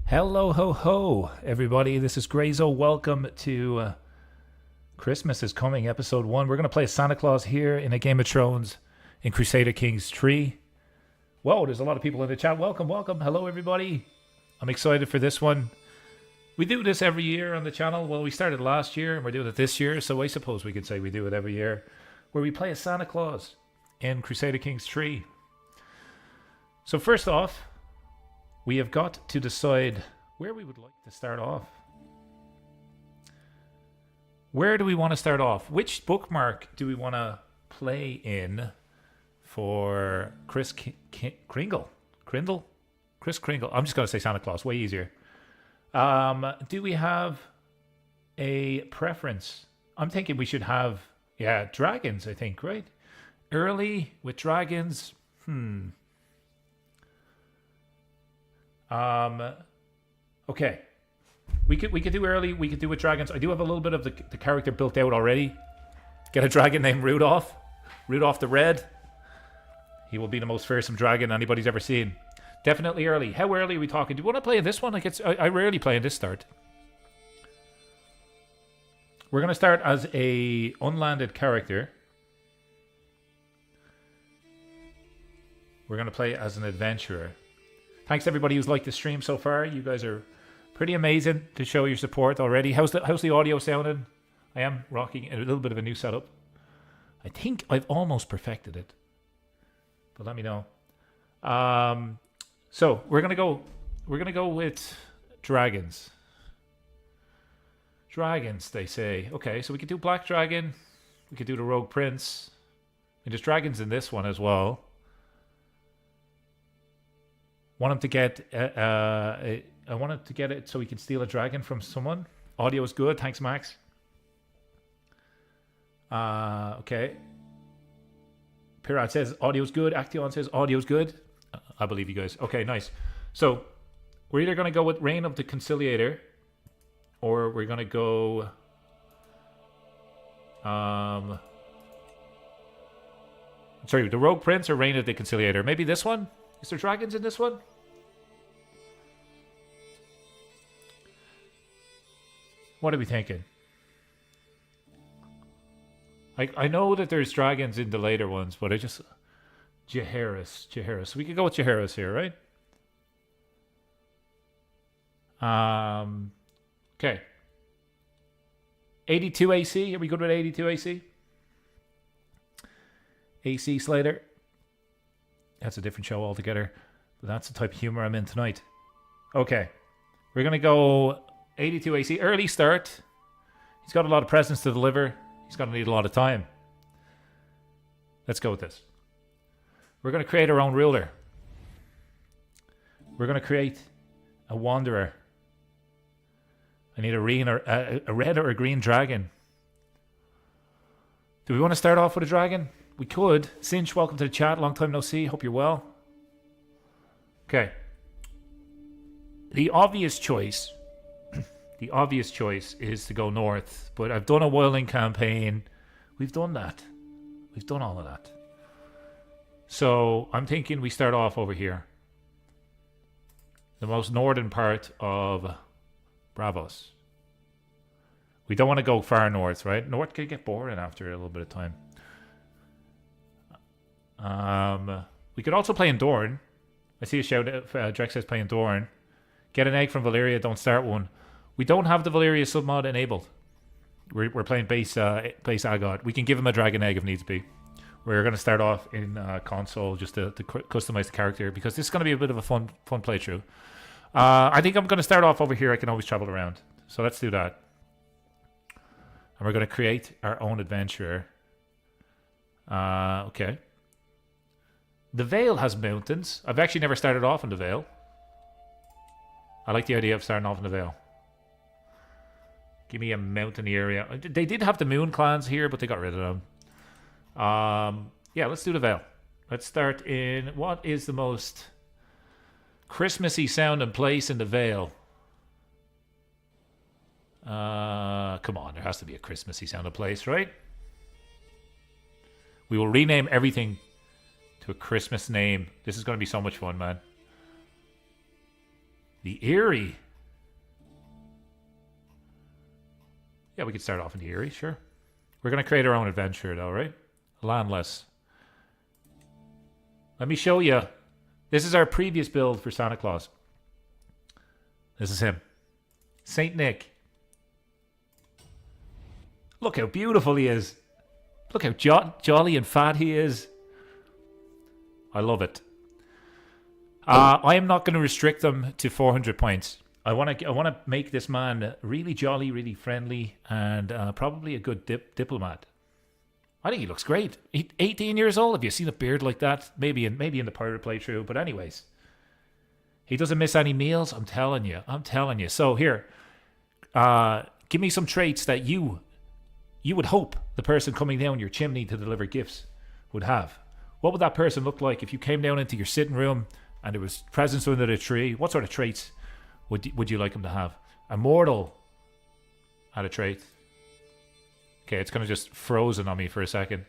Hello, ho, ho, everybody. This is Grayzo. Welcome to Christmas is Coming, episode 1. We're going to play Santa Claus here in a Game of Thrones in Crusader Kings 3. Whoa, there's a lot of people in the chat. Welcome, welcome. Hello, everybody. I'm excited for this one. We do this every year on the channel. Well, we started last year and we're doing it this year, so I suppose we could say we do it every year, where we play as Santa Claus in Crusader Kings 3. So first off, we have got to decide where we would like to start off. Where do we want to start off? Which bookmark do we want to play in for Chris Kringle? Crindle? Chris Kringle. I'm just going to say Santa Claus. Way easier. Do we have a preference? I'm thinking we should have, dragons, I think, right? Early with dragons. Okay. We could do early. We could do with dragons. I do have a little bit of the character built out already. Get a dragon named Rudolph. Rudolph the Red. He will be the most fearsome dragon anybody's ever seen. Definitely early. How early are we talking? Do you want to play in this one? I rarely play in this start. We're going to start as a unlanded character. We're going to play as an adventurer. Thanks to everybody who's liked the stream so far. You guys are pretty amazing to show your support already. How's the audio sounding? I am rocking a little bit of a new setup. I think I've almost perfected it, but let me know. So we're gonna go with dragons. Dragons, they say. Okay, so we could do Black Dragon. We could do the Rogue Prince. And there's dragons in this one as well. Want him to get I want him to get it so he can steal a dragon from someone. Audio is good. Thanks, Max. Okay. Pirat says audio's good. Action says audio's good. I believe you guys. Okay, nice. So we're either going to go with Reign of the Conciliator, or we're going to go sorry, the Rogue Prince or Reign of the Conciliator. Maybe this one? Is there dragons in this one? What are we thinking? I know that there's dragons in the later ones, but I just... Jaehaerys. We could go with Jaehaerys here, right? Okay. 82 AC. Are we good with 82 AC? AC Slater. That's a different show altogether. But that's the type of humor I'm in tonight. Okay. We're going to go 82 AC. Early start. He's got a lot of presents to deliver. He's going to need a lot of time. Let's go with this. We're going to create our own ruler. We're going to create a wanderer. I need a red or a green dragon. Do we want to start off with a dragon? We could. Cinch, welcome to the chat. Long time no see. Hope you're well. Okay. The obvious choice is to go north. But I've done a Wildling campaign. We've done that. We've done all of that. So I'm thinking we start off over here. The most northern part of Bravos. We don't want to go far north, right? North could get boring after a little bit of time. We could also play in Dorne. I see a shout. Drex says play in Dorne. Get an egg from Valyria. Don't start one. We don't have the Valyria submod enabled. We're playing base AGOT. We can give him a dragon egg if needs be. We're going to start off in console just to customize the character, because this is going to be a bit of a fun playthrough. I think I'm going to start off over here. I can always travel around. So let's do that. And we're going to create our own adventurer. Okay. The Vale has mountains. I've actually never started off in the Vale. I like the idea of starting off in the Vale. Give me a mountainy area. They did have the Moon clans here, but they got rid of them. Yeah, let's do the Vale. Let's start in... What is the most Christmassy sounding place in the Vale? Come on, there has to be a Christmassy sounding place, right? We will rename everything to a Christmas name. This is going to be so much fun, man. The Erie. Yeah, we could start off in the Erie, sure. We're going to create our own adventure, though, right? Landless. Let me show you. This is our previous build for Santa Claus. This is him. Saint Nick. Look how beautiful he is. Look how jolly and fat he is. I love it. I am not going to restrict them to 400 points. I want to make this man really jolly, really friendly, and probably a good diplomat. I think he looks great. 18 years old. Have you seen a beard like that? Maybe in the pirate playthrough. But anyways, he doesn't miss any meals. I'm telling you. So here, give me some traits that you would hope the person coming down your chimney to deliver gifts would have. What would that person look like if you came down into your sitting room and there was presents under the tree? What sort of traits would you like him to have? Immortal had a trait. Okay, it's kind of just frozen on me for a second.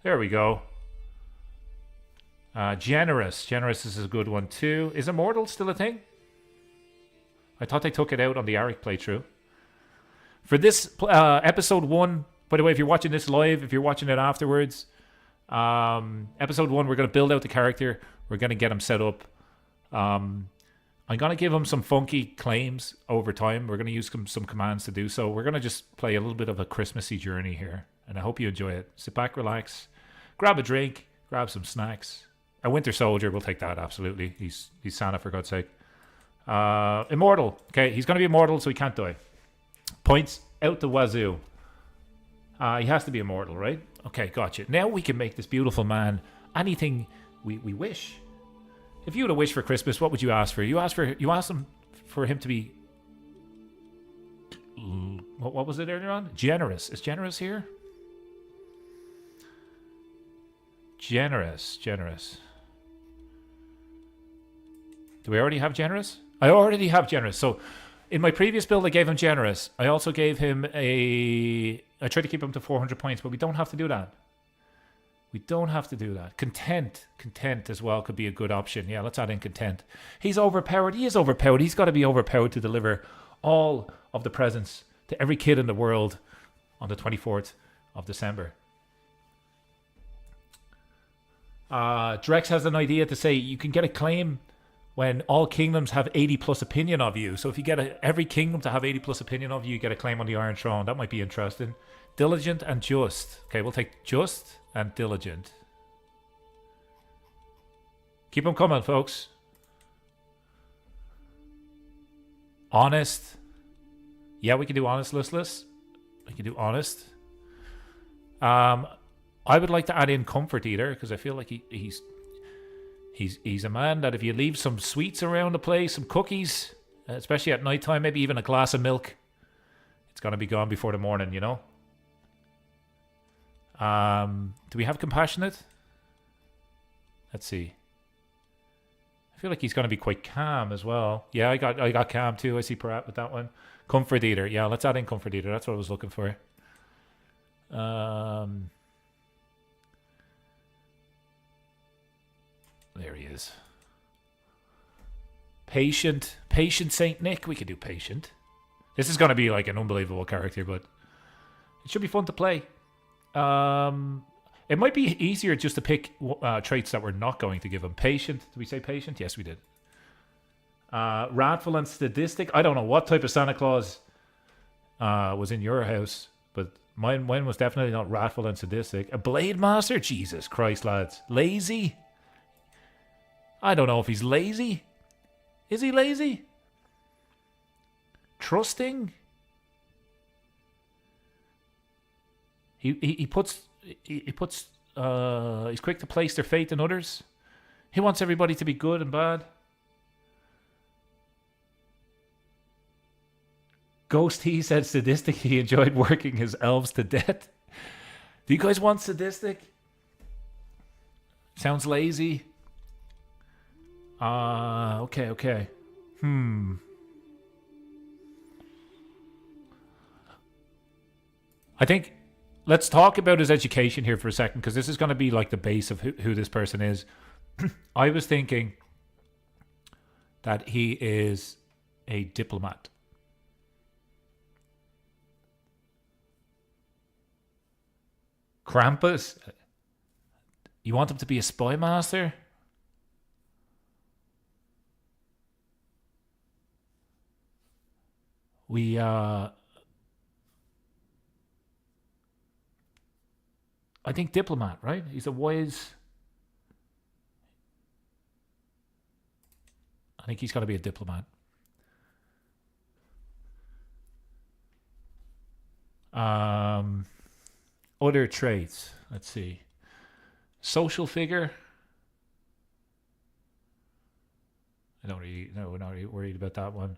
There we go. Generous. Generous is a good one too. Is immortal still a thing? I thought they took it out on the Arik playthrough. For this episode 1, by the way, if you're watching this live, if you're watching it afterwards, episode 1, we're going to build out the character. We're going to get him set up. I'm going to give him some funky claims over time. We're going to use some commands to do so. We're going to just play a little bit of a Christmassy journey here, and I hope you enjoy it. Sit back, relax, grab a drink, grab some snacks. A winter soldier, we'll take that, absolutely. He's Santa, for God's sake. Immortal. Okay, he's going to be immortal, so he can't die. Points out the wazoo. He has to be immortal, right? Okay, gotcha. Now we can make this beautiful man anything we wish. If you had a wish for Christmas, what would you ask for? You ask him for him to be what was it earlier on? Generous. Is generous here? Generous. Do we already have generous? I already have generous. So in my previous build, I gave him generous. I also gave him I tried to keep him to 400 points, but we don't have to do that. Content as well could be a good option. Yeah, let's add in content. He's overpowered. He is overpowered. He's got to be overpowered to deliver all of the presents to every kid in the world on the 24th of December. Drex has an idea to say you can get a claim when all kingdoms have 80 plus opinion of you. So if you get every kingdom to have 80 plus opinion of you, you get a claim on the Iron Throne. That might be interesting. Diligent and just. Okay, we'll take just and diligent. Keep them coming, folks. Honest. Yeah, we can do honest listless. We can do honest. I would like to add in comfort eater because I feel like he's a man that if you leave some sweets around the place, some cookies, especially at nighttime, maybe even a glass of milk, it's gonna be gone before the morning, you know. Do we have compassionate? Let's see. I feel like he's going to be quite calm as well. Yeah, I got calm too. I see Parat with that one. Comfort eater. Yeah, let's add in comfort eater. That's what I was looking for. There he is. Patient Saint Nick. We could do patient. This is going to be like an unbelievable character, but it should be fun to play. It might be easier just to pick traits that we're not going to give him. Patient. Did we say patient? Yes, we did. Wrathful and sadistic. I don't know what type of Santa Claus was in your house, but mine was definitely not wrathful and sadistic. A blade master? Jesus Christ, lads. Lazy? I don't know if he's lazy. Is he lazy? Trusting? He puts he's quick to place their faith in others. He wants everybody to be good and bad. Ghost he said sadistic. He enjoyed working his elves to death. Do you guys want sadistic? Sounds lazy. Okay. I think let's talk about his education here for a second, because this is going to be like the base of who this person is. I was thinking that he is a diplomat. Krampus? You want him to be a spy master? I think diplomat, right? He's a wise... I think he's got to be a diplomat. Other traits. Let's see. Social figure. We're not really worried about that one.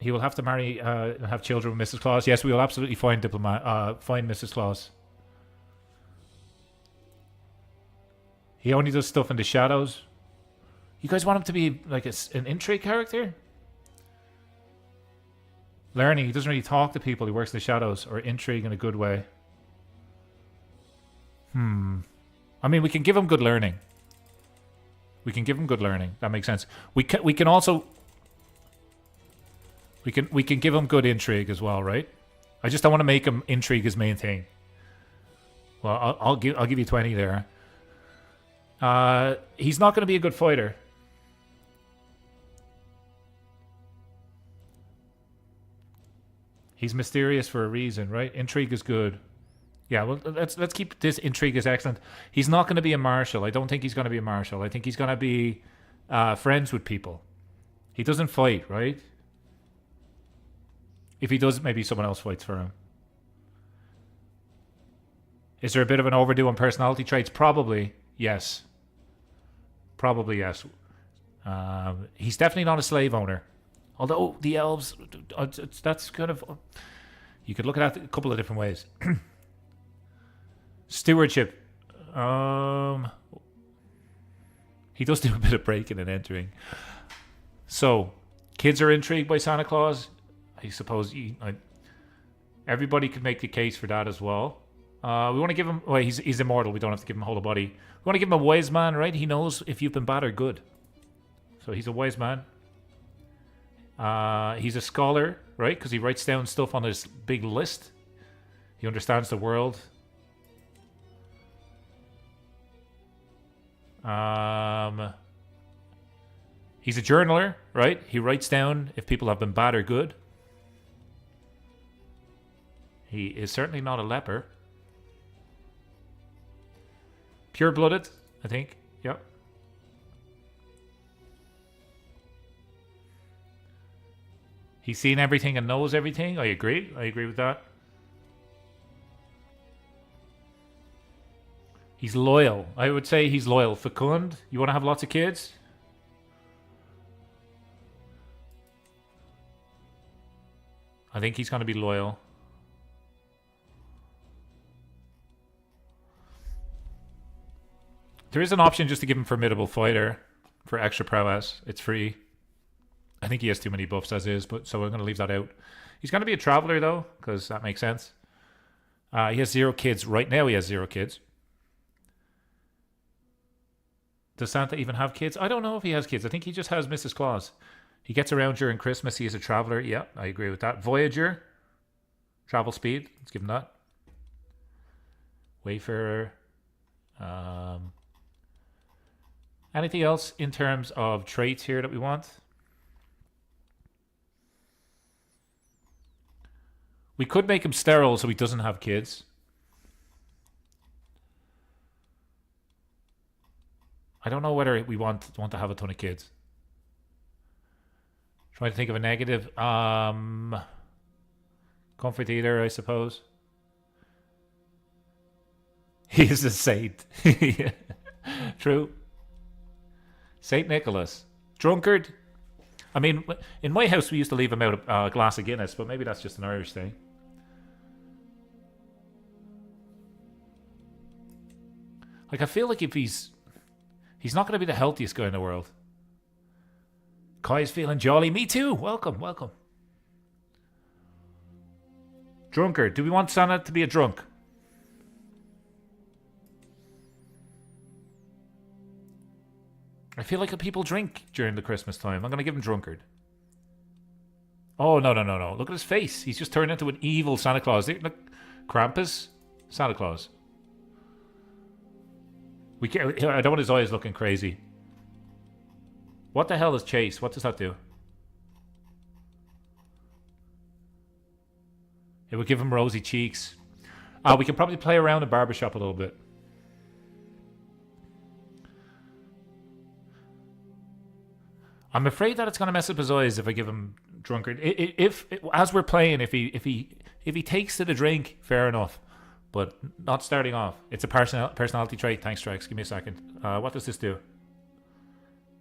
He will have to marry, have children with Mrs. Claus. Yes, we will absolutely find find Mrs. Claus. He only does stuff in the shadows. You guys want him to be like an intrigue character? Learning. He doesn't really talk to people. He works in the shadows, or intrigue in a good way. I mean, we can give him good learning. We can give him good learning. That makes sense. We can also... We can give him good intrigue as well, right? I just don't want to make him intrigue his main thing. Well, I'll give you 20 there. He's not going to be a good fighter. He's mysterious for a reason, right? Intrigue is good. Yeah, well, let's keep this. Intrigue is excellent. He's not going to be a marshal. I don't think he's going to be a marshal. I think he's going to be friends with people. He doesn't fight, right? If he does, maybe someone else fights for him. Is there a bit of an overdo on personality traits? Probably, yes. Probably, yes. He's definitely not a slave owner. Although the elves, that's kind of... You could look at that a couple of different ways. Stewardship. He does do a bit of breaking and entering. So, kids are intrigued by Santa Claus. I suppose everybody could make the case for that as well. We want to give him... Well, he's immortal. We don't have to give him a whole of body. We want to give him a wise man, right? He knows if you've been bad or good. So he's a wise man. He's a scholar, right? Because he writes down stuff on his big list. He understands the world. He's a journaler, right? He writes down if people have been bad or good. He is certainly not a leper. Pure-blooded, I think. Yep. He's seen everything and knows everything. I agree. I agree with that. He's loyal. I would say he's loyal. Fecund. You want to have lots of kids? I think he's going to be loyal. There is an option just to give him formidable fighter for extra prowess. It's free. I think he has too many buffs as is, but so we're going to leave that out. He's going to be a traveler though, because that makes sense. He has 0 kids. Right now he has 0 kids. Does Santa even have kids? I don't know if he has kids. I think he just has Mrs. Claus. He gets around during Christmas. He is a traveler. Yeah, I agree with that. Voyager. Travel speed. Let's give him that. Wayfarer. Anything else in terms of traits here that we want? We could make him sterile so he doesn't have kids. I don't know whether we want to have a ton of kids. Trying to think of a negative. Comfort eater, I suppose. He's a saint. True. Saint Nicholas. Drunkard. I mean, in my house we used to leave him out a glass of Guinness, but maybe that's just an Irish thing. Like, I feel like if he's not going to be the healthiest guy in the world. Kai's feeling jolly. Me too. Welcome, welcome. Drunkard. Do we want Santa to be a drunk? I feel like people drink during the Christmas time. I'm going to give him drunkard. Oh, no. Look at his face. He's just turned into an evil Santa Claus. Look, Krampus, Santa Claus. I don't want his eyes looking crazy. What the hell is Chase? What does that do? It would give him rosy cheeks. We can probably play around the barbershop a little bit. I'm afraid that it's going to mess up his eyes if I give him drunkard. If as we're playing, if he takes to the drink, fair enough. But not starting off. It's a personality trait. Thanks, Trex. Give me a second. What does this do?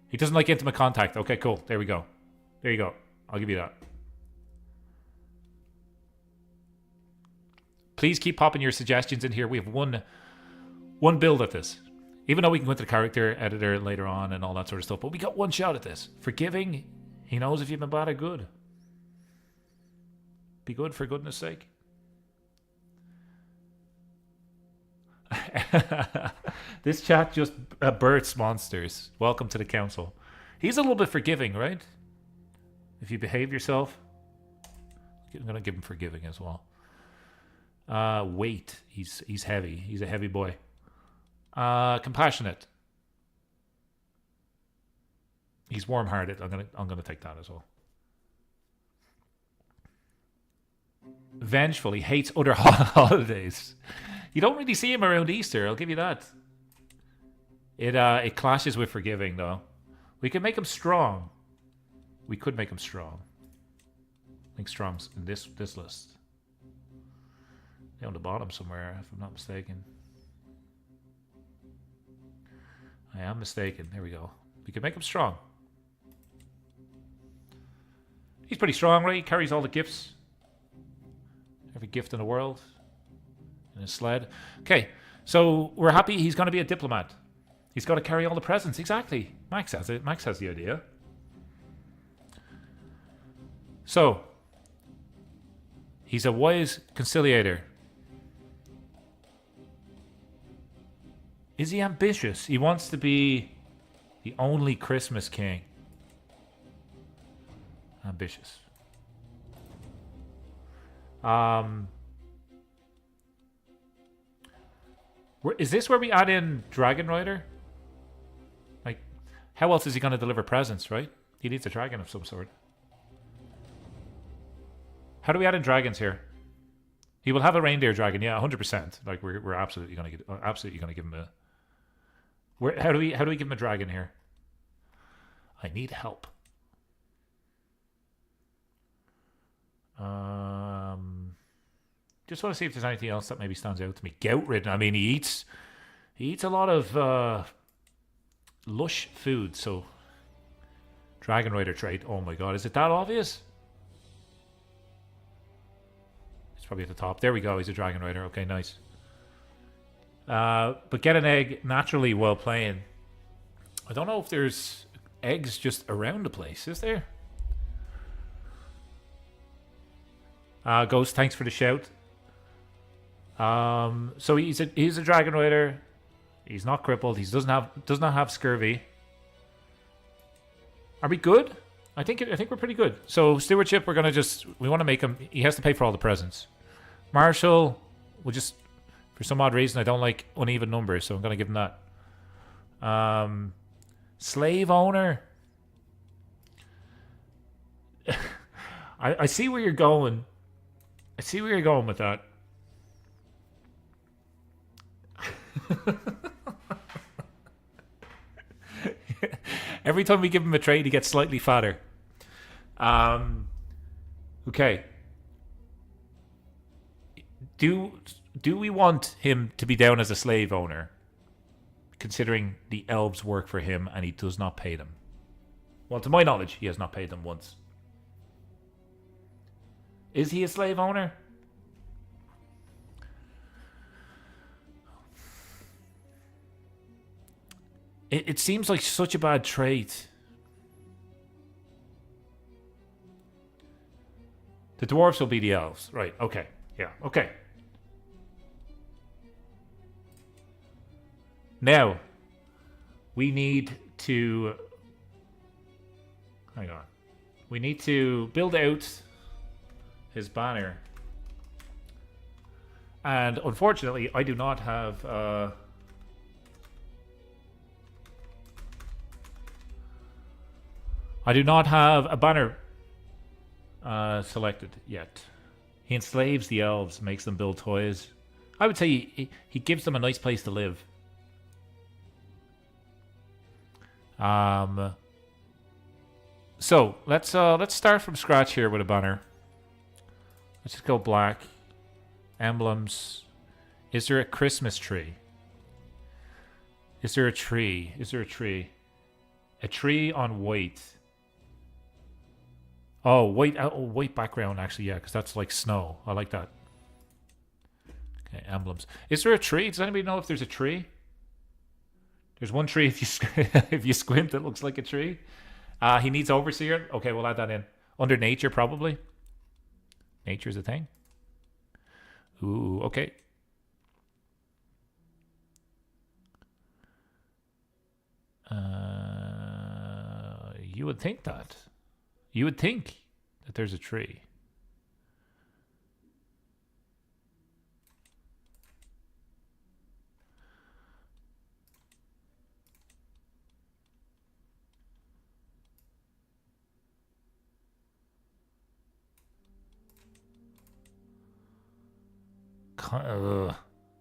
He doesn't like intimate contact. Okay, cool. There we go. There you go. I'll give you that. Please keep popping your suggestions in here. We have one build at this. Even though we can go into the character editor later on and all that sort of stuff. But we got one shot at this. Forgiving. He knows if you've been bad or good. Be good for goodness sake. This chat just births monsters. Welcome to the council. He's a little bit forgiving, right? If you behave yourself. I'm going to give him forgiving as well. Weight. He's heavy. He's a heavy boy. Compassionate. He's warm-hearted. I'm gonna take that as well. Vengeful. He hates other holidays. You don't really see him around Easter. I'll give you that. It clashes with forgiving, though. We can make him strong. We could make him strong. I think strong's in this list. Down the bottom somewhere, if I'm not mistaken. I am mistaken. There we go. We can make him strong. He's pretty strong, right? He carries all the gifts. Every gift in the world. In his sled. Okay, so we're happy he's going to be a diplomat. He's got to carry all the presents. Exactly. Max has it. Max has the idea. So, he's a wise conciliator. Is he ambitious? He wants to be the only Christmas king. Ambitious. Is this where we add in Dragon Rider? Like, how else is he going to deliver presents, right? He needs a dragon of some sort. How do we add in dragons here? He will have a reindeer dragon, yeah, 100%. Like we're absolutely going to give him a. How do we give him a dragon here? I need help. Just want to see if there's anything else that maybe stands out to me. Gout ridden. I mean, he eats a lot of lush food. So, Dragon Rider trait. Oh my god, is it that obvious? It's probably at the top. There we go. He's a Dragon Rider. Okay, nice. But get an egg naturally while playing. I don't know if there's eggs just around the place. Is there? Ghost, thanks for the shout. So he's a Dragon Rider. He's not crippled. He does not have scurvy. Are we good? I think we're pretty good. So stewardship, we want to make him. He has to pay for all the presents. Marshall, we'll just, for some odd reason, I don't like uneven numbers, so I'm gonna give him that. Slave owner. I see where you're going. I see where you're going with that. Every time we give him a trade, he gets slightly fatter. Okay. Do we want him to be down as a slave owner, considering the elves work for him and he does not pay them? Well, to my knowledge, he has not paid them once. Is he a slave owner? It seems like such a bad trait. The dwarves will be the elves. Right, okay. Yeah, okay. Now, we need to... Hang on. We need to build out his banner. And unfortunately, I do not have... I do not have a banner selected yet. He enslaves the elves, makes them build toys. I would say he gives them a nice place to live. So let's start from scratch here with a banner. Let's just go black. Emblems. Is there a Christmas tree? Is there a tree? Is there a tree? A tree on white. Oh, white. Oh, white background. Actually, yeah, because that's like snow. I like that. Okay, emblems. Is there a tree? Does anybody know if there's a tree? There's one tree. If you if you squint, it looks like a tree. He needs overseer. Okay, we'll add that in. Under nature, probably. Nature's a thing. Ooh, okay. You would think that. You would think that there's a tree.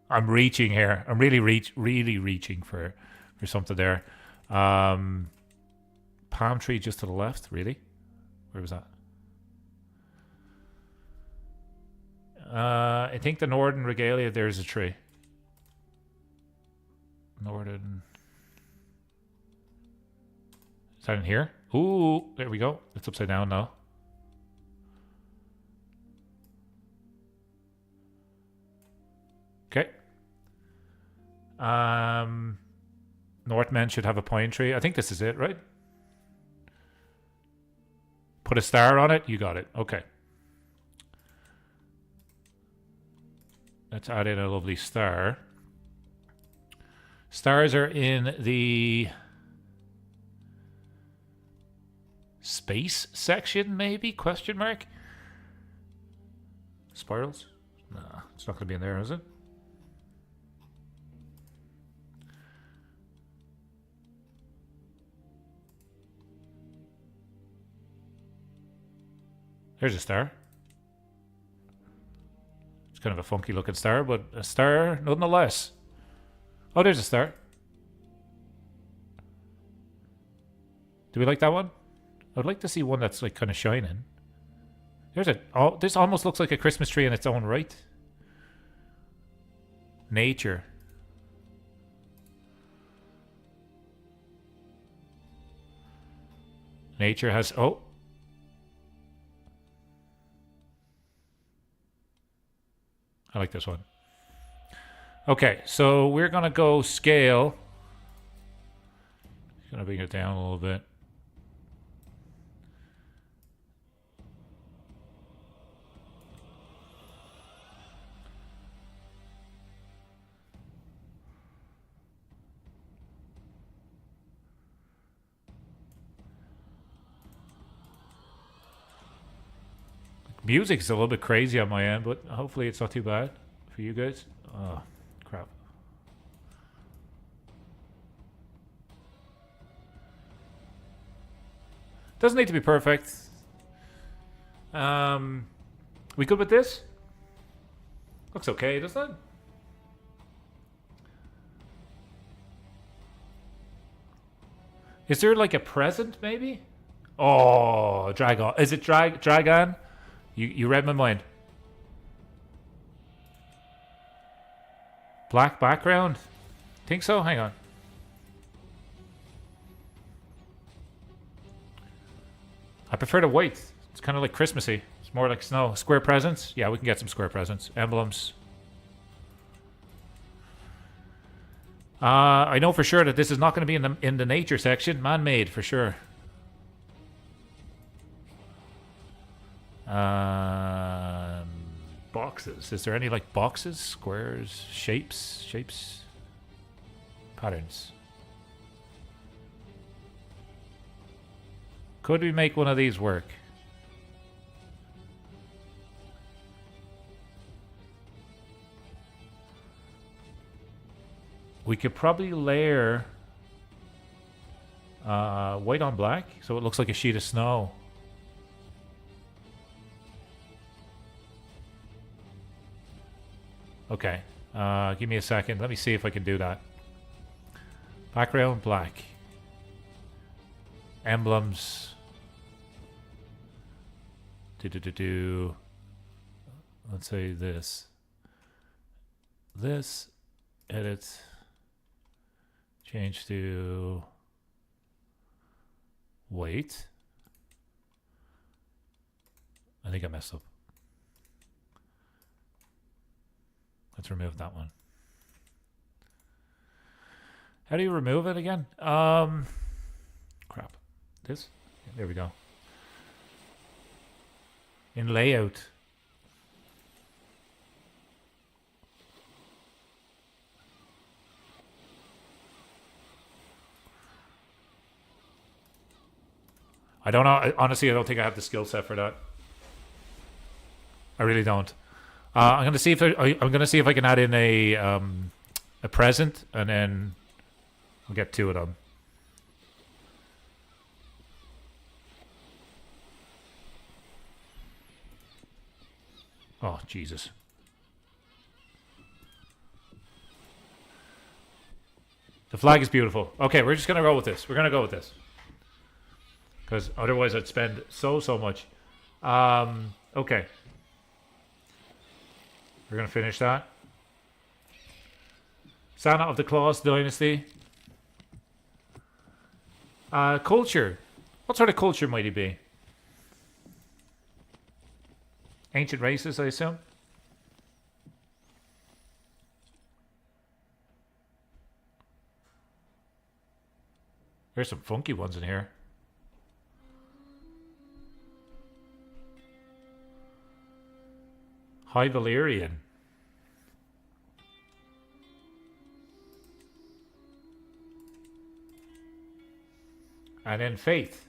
I'm reaching here. I'm really reaching for something there. Palm tree just to the left. Really? Where was that? I think the northern regalia. There's a tree. Northern. Is that in here? Ooh, there we go. It's upside down now. Okay. Northmen should have a pine tree. I think this is it, right? Put a star on it. You got it. Okay. Let's add in a lovely star. Stars are in the space section, maybe? Question mark? Spirals? Nah, it's not going to be in there, is it? There's a star. It's kind of a funky looking star, but a star nonetheless. Oh, there's a star. Do we like that one? I'd like to see one that's like kind of shining. There's a... Oh, this almost looks like a Christmas tree in its own right. Nature. Nature has... Oh. I like this one. Okay, so we're going to go scale. Going to bring it down a little bit. Music's a little bit crazy on my end, but hopefully it's not too bad for you guys. Oh, crap. Doesn't need to be perfect. We good with this? Looks okay, doesn't it? Is there like a present, maybe? Oh, Dragon. Is it Dragon? You read my mind. Black background? Think so? Hang on. I prefer the white. It's kind of like Christmassy. It's more like snow. Square presents? Yeah, we can get some square presents. Emblems. I know for sure that this is not going to be in the nature section. Man-made for sure. Boxes. Is there any like boxes, squares, shapes, patterns? Could we make one of these work? We could probably layer white on black so it looks like a sheet of snow. Okay. Give me a second. Let me see if I can do that. Background black. Emblems. Let's say this. This. Edit. Change to white. I think I messed up. Let's remove that one. How do you remove it again? Crap. This? There we go. In layout. I don't know. Honestly, I don't think I have the skill set for that. I really don't. I'm gonna see if I can add in a present, and then I'll get two of them. Oh Jesus! The flag is beautiful. Okay, we're just gonna go with this. We're gonna go with this because otherwise I'd spend so much. Okay. We're going to finish that. Santa of the Claus dynasty. Culture. What sort of culture might he be? Ancient races, I assume. There's some funky ones in here. High Valyrian. And then Faith.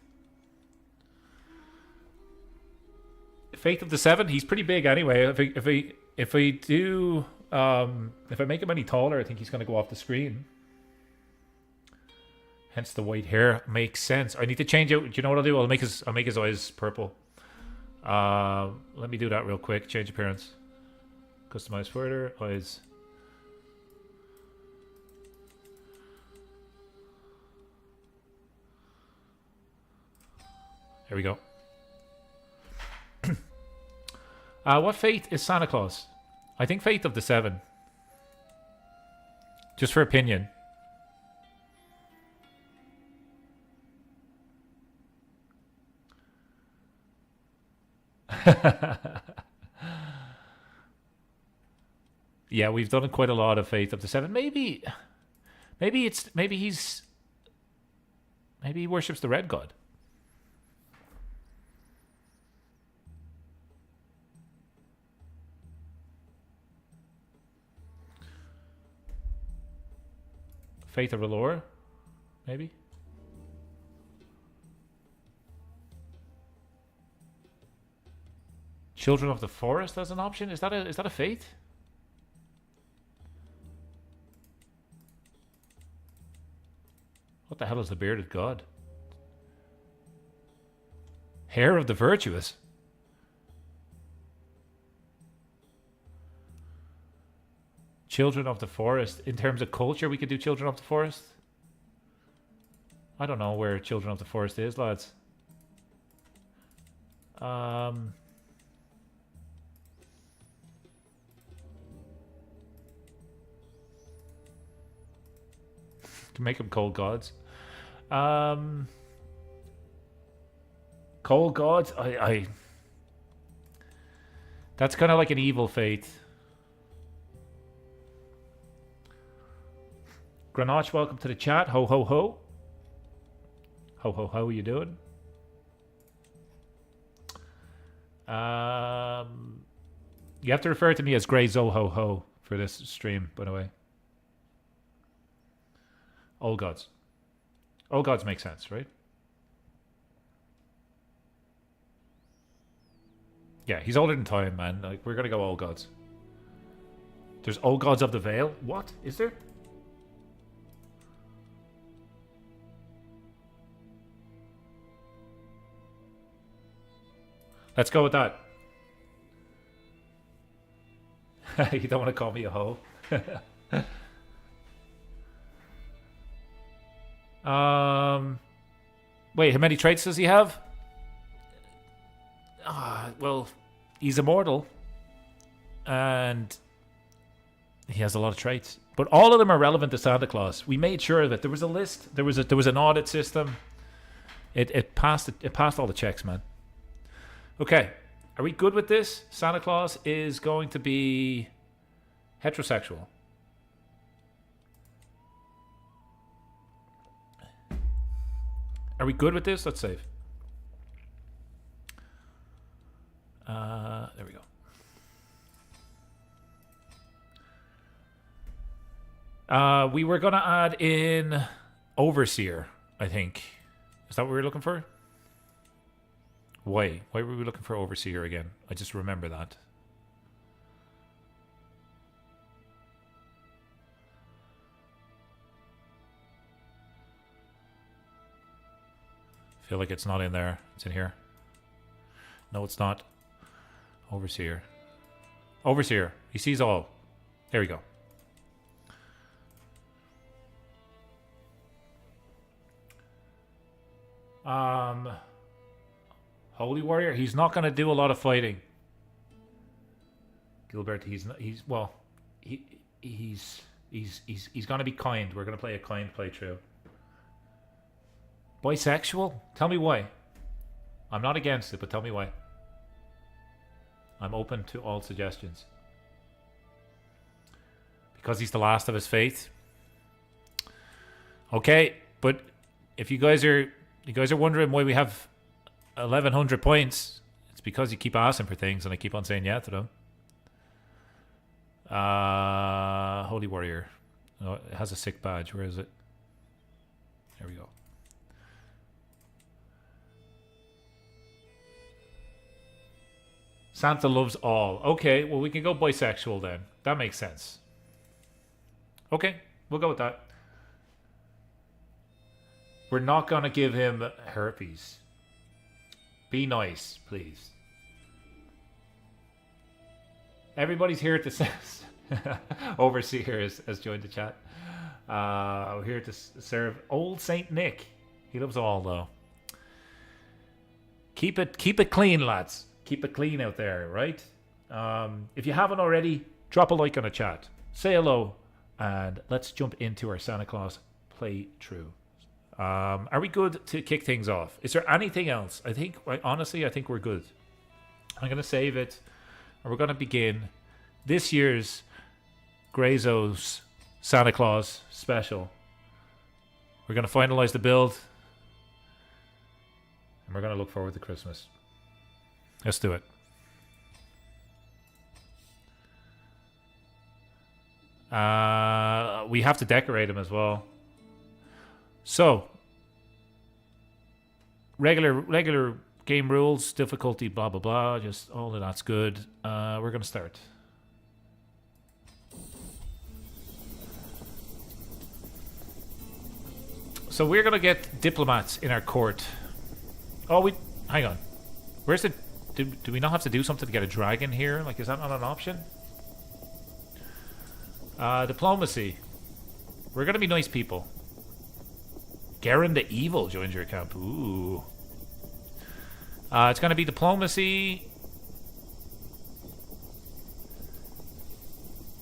Faith of the Seven. He's pretty big anyway. If I do if I make him any taller, I think he's going to go off the screen. Hence the white hair makes sense. I need to change out. Do you know what I'll do? I'll make his eyes purple. Let me do that real quick. Change appearance. Customize further. Eyes. There we go. What fate is Santa Claus? I think Faith of the Seven. Just for opinion. Yeah, we've done quite a lot of Faith of the Seven. Maybe he worships the red god. Faith of Allure, maybe. Children of the Forest as an option. Is that a fate? What the hell is the bearded god? Hair of the Virtuous. Children of the Forest. In terms of culture, we could do Children of the Forest. I don't know where Children of the Forest is, lads. Can make them cold gods. Cold gods. I. That's kind of like an evil fate. Grenache, welcome to the chat. Ho ho ho. Ho ho ho. Are you doing? You have to refer to me as Grey Zo Ho Ho for this stream, by the way. Old gods. Old gods make sense, right? Yeah, he's older than time, man. Like, we're gonna go old gods. There's old gods of the Vale. What is there? Let's go with that. You don't want to call me a hoe. Wait, how many traits does he have? Well, he's immortal, and he has a lot of traits, but all of them are relevant to Santa Claus. We made sure that there was a list. There was an audit system. It passed all the checks, man. Okay, are we good with this? Santa Claus is going to be heterosexual. Are we good with this? Let's save. There we go. We were going to add in Overseer, I think. Is that what we were looking for? Why were we looking for Overseer again? I just remember that. I feel like it's not in there. It's in here. No, it's not. Overseer. Overseer. He sees all. There we go. Holy Warrior. He's not going to do a lot of fighting. Gilbert. He's going to be kind. We're going to play a kind playthrough. Bisexual? Tell me why. I'm not against it, but tell me why. I'm open to all suggestions. Because he's the last of his faith. Okay, but if you guys are wondering why we have 1,100 points, it's because you keep asking for things and I keep on saying yeah to them. Holy Warrior. Oh, it has a sick badge. Where is it? There we go. Santa loves all. Okay, well, we can go bisexual then. That makes sense. Okay, we'll go with that. We're not going to give him herpes. Be nice, please. Everybody's here to say... Overseer has joined the chat. We're here to serve Old Saint Nick. He loves all, though. Keep it clean, lads. Keep it clean out there, right? If you haven't already, drop a like on the chat. Say hello, and let's jump into our Santa Claus playthrough. Are we good to kick things off? Is there anything else? Honestly, I think we're good. I'm going to save it, and we're going to begin this year's Grayzo's Santa Claus special. We're going to finalize the build, and we're going to look forward to Christmas. Let's do it. We have to decorate him as well. So, regular game rules, difficulty, blah, blah, blah. Just all of that's good. We're going to start. So we're going to get diplomats in our court. Oh, hang on. Where's the... Do we not have to do something to get a dragon here? Like, is that not an option? Diplomacy. We're going to be nice people. Garen the Evil joins your camp. Ooh. It's going to be diplomacy.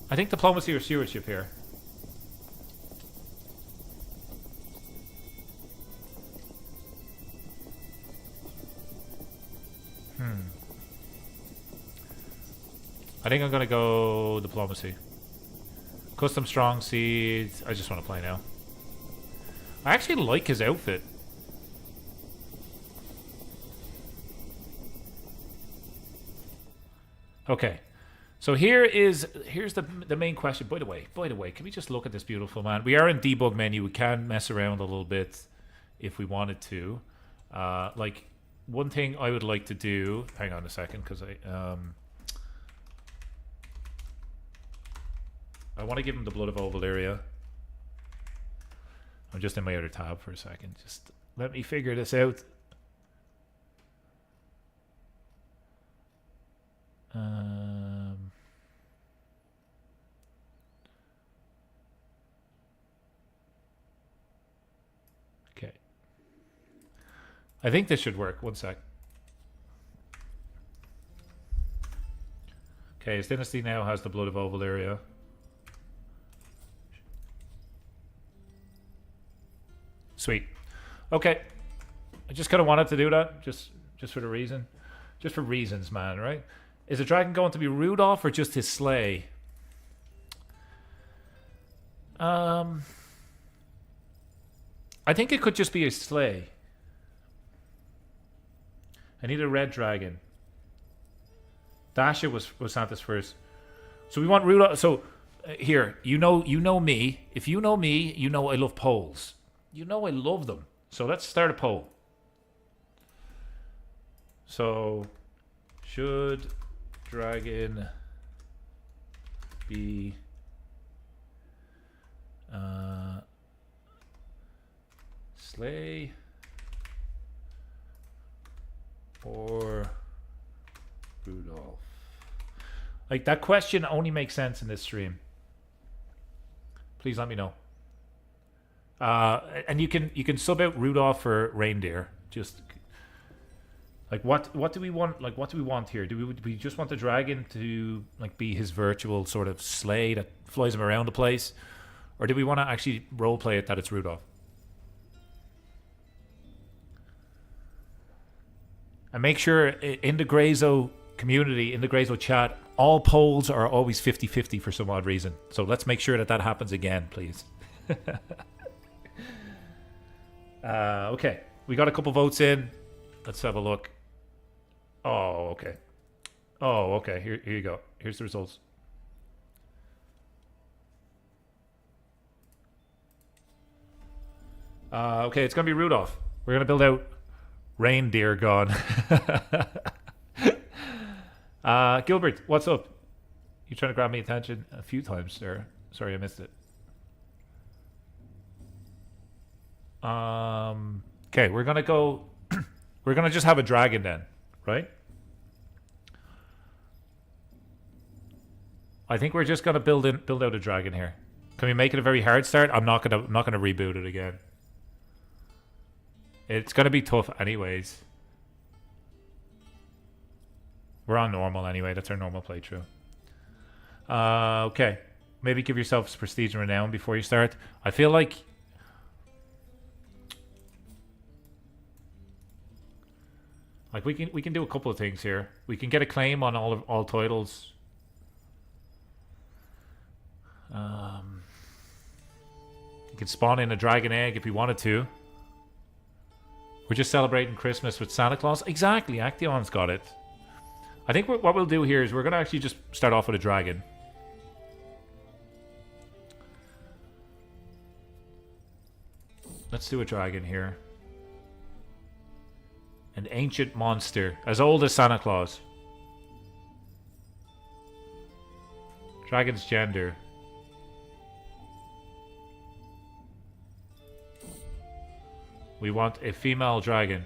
I think diplomacy or stewardship here. I think I'm going to go diplomacy. Custom strong seeds. I just want to play now. I actually like his outfit. Okay. So here's the main question. By the way, can we just look at this beautiful man? We are in debug menu. We can mess around a little bit if we wanted to. Like, one thing I would like to do. Hang on a second, because I want to give him the blood of Ovalyria. I'm just in my other tab for a second. Just let me figure this out. Okay. I think this should work. One sec. Okay, his dynasty now has the blood of Ovalyria. Sweet. Okay. I just kind of wanted to do that, just for the reason. Just for reasons, man, right? Is the dragon going to be Rudolph or just his sleigh? I think it could just be a sleigh. I need a red dragon. Dasha was Santa's first. So we want Rudolph. So here, you know me. If you know me, you know I love polls. You know I love them. So let's start a poll. So, should dragon be sleigh or Rudolph? Like, that question only makes sense in this stream. Please let me know. And you can sub out Rudolph for reindeer. Just like what do we want? Like, what do we want here? Do we just want the dragon to like be his virtual sort of sleigh that flies him around the place, or do we want to actually roleplay it that it's Rudolph? And make sure in the Grayzo community, in the Grayzo chat, all polls are always 50-50 for some odd reason. So let's make sure that happens again, please. Okay, we got a couple votes in. Let's have a look. Oh, okay. Oh, okay. Here you go. Here's the results. Okay, it's gonna be Rudolph. We're gonna build out reindeer gone. Gilbert, what's up? You trying to grab me attention a few times there? Sorry, I missed it. Okay, we're gonna go. We're gonna just have a dragon then, right? I think we're just gonna build out a dragon here. Can we make it a very hard start? I'm not gonna reboot it again. It's gonna be tough anyways. We're on normal anyway. That's our normal playthrough. Okay, maybe give yourself prestige and renown before you start. I feel like. Like we can do a couple of things here. We can get a claim on all titles. You can spawn in a dragon egg if you wanted to. We're just celebrating Christmas with Santa Claus. Exactly, Action's got it. I think what we'll do here is we're gonna actually just start off with a dragon. Let's do a dragon here. An ancient monster, as old as Santa Claus. Dragon's gender. We want a female dragon.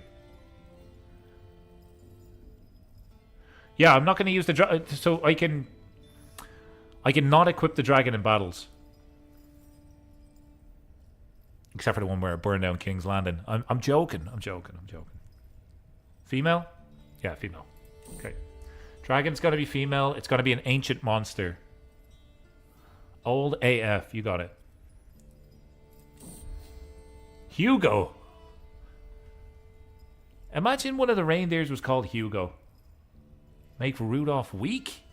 Yeah, I'm not going to use the dragon, so I can not equip the dragon in battles. Except for the one where I burn down King's Landing. I'm joking. Female? Yeah, female. Okay. Dragon's got to be female. It's got to be an ancient monster. Old AF. You got it. Hugo. Imagine one of the reindeers was called Hugo. Make Rudolph weak?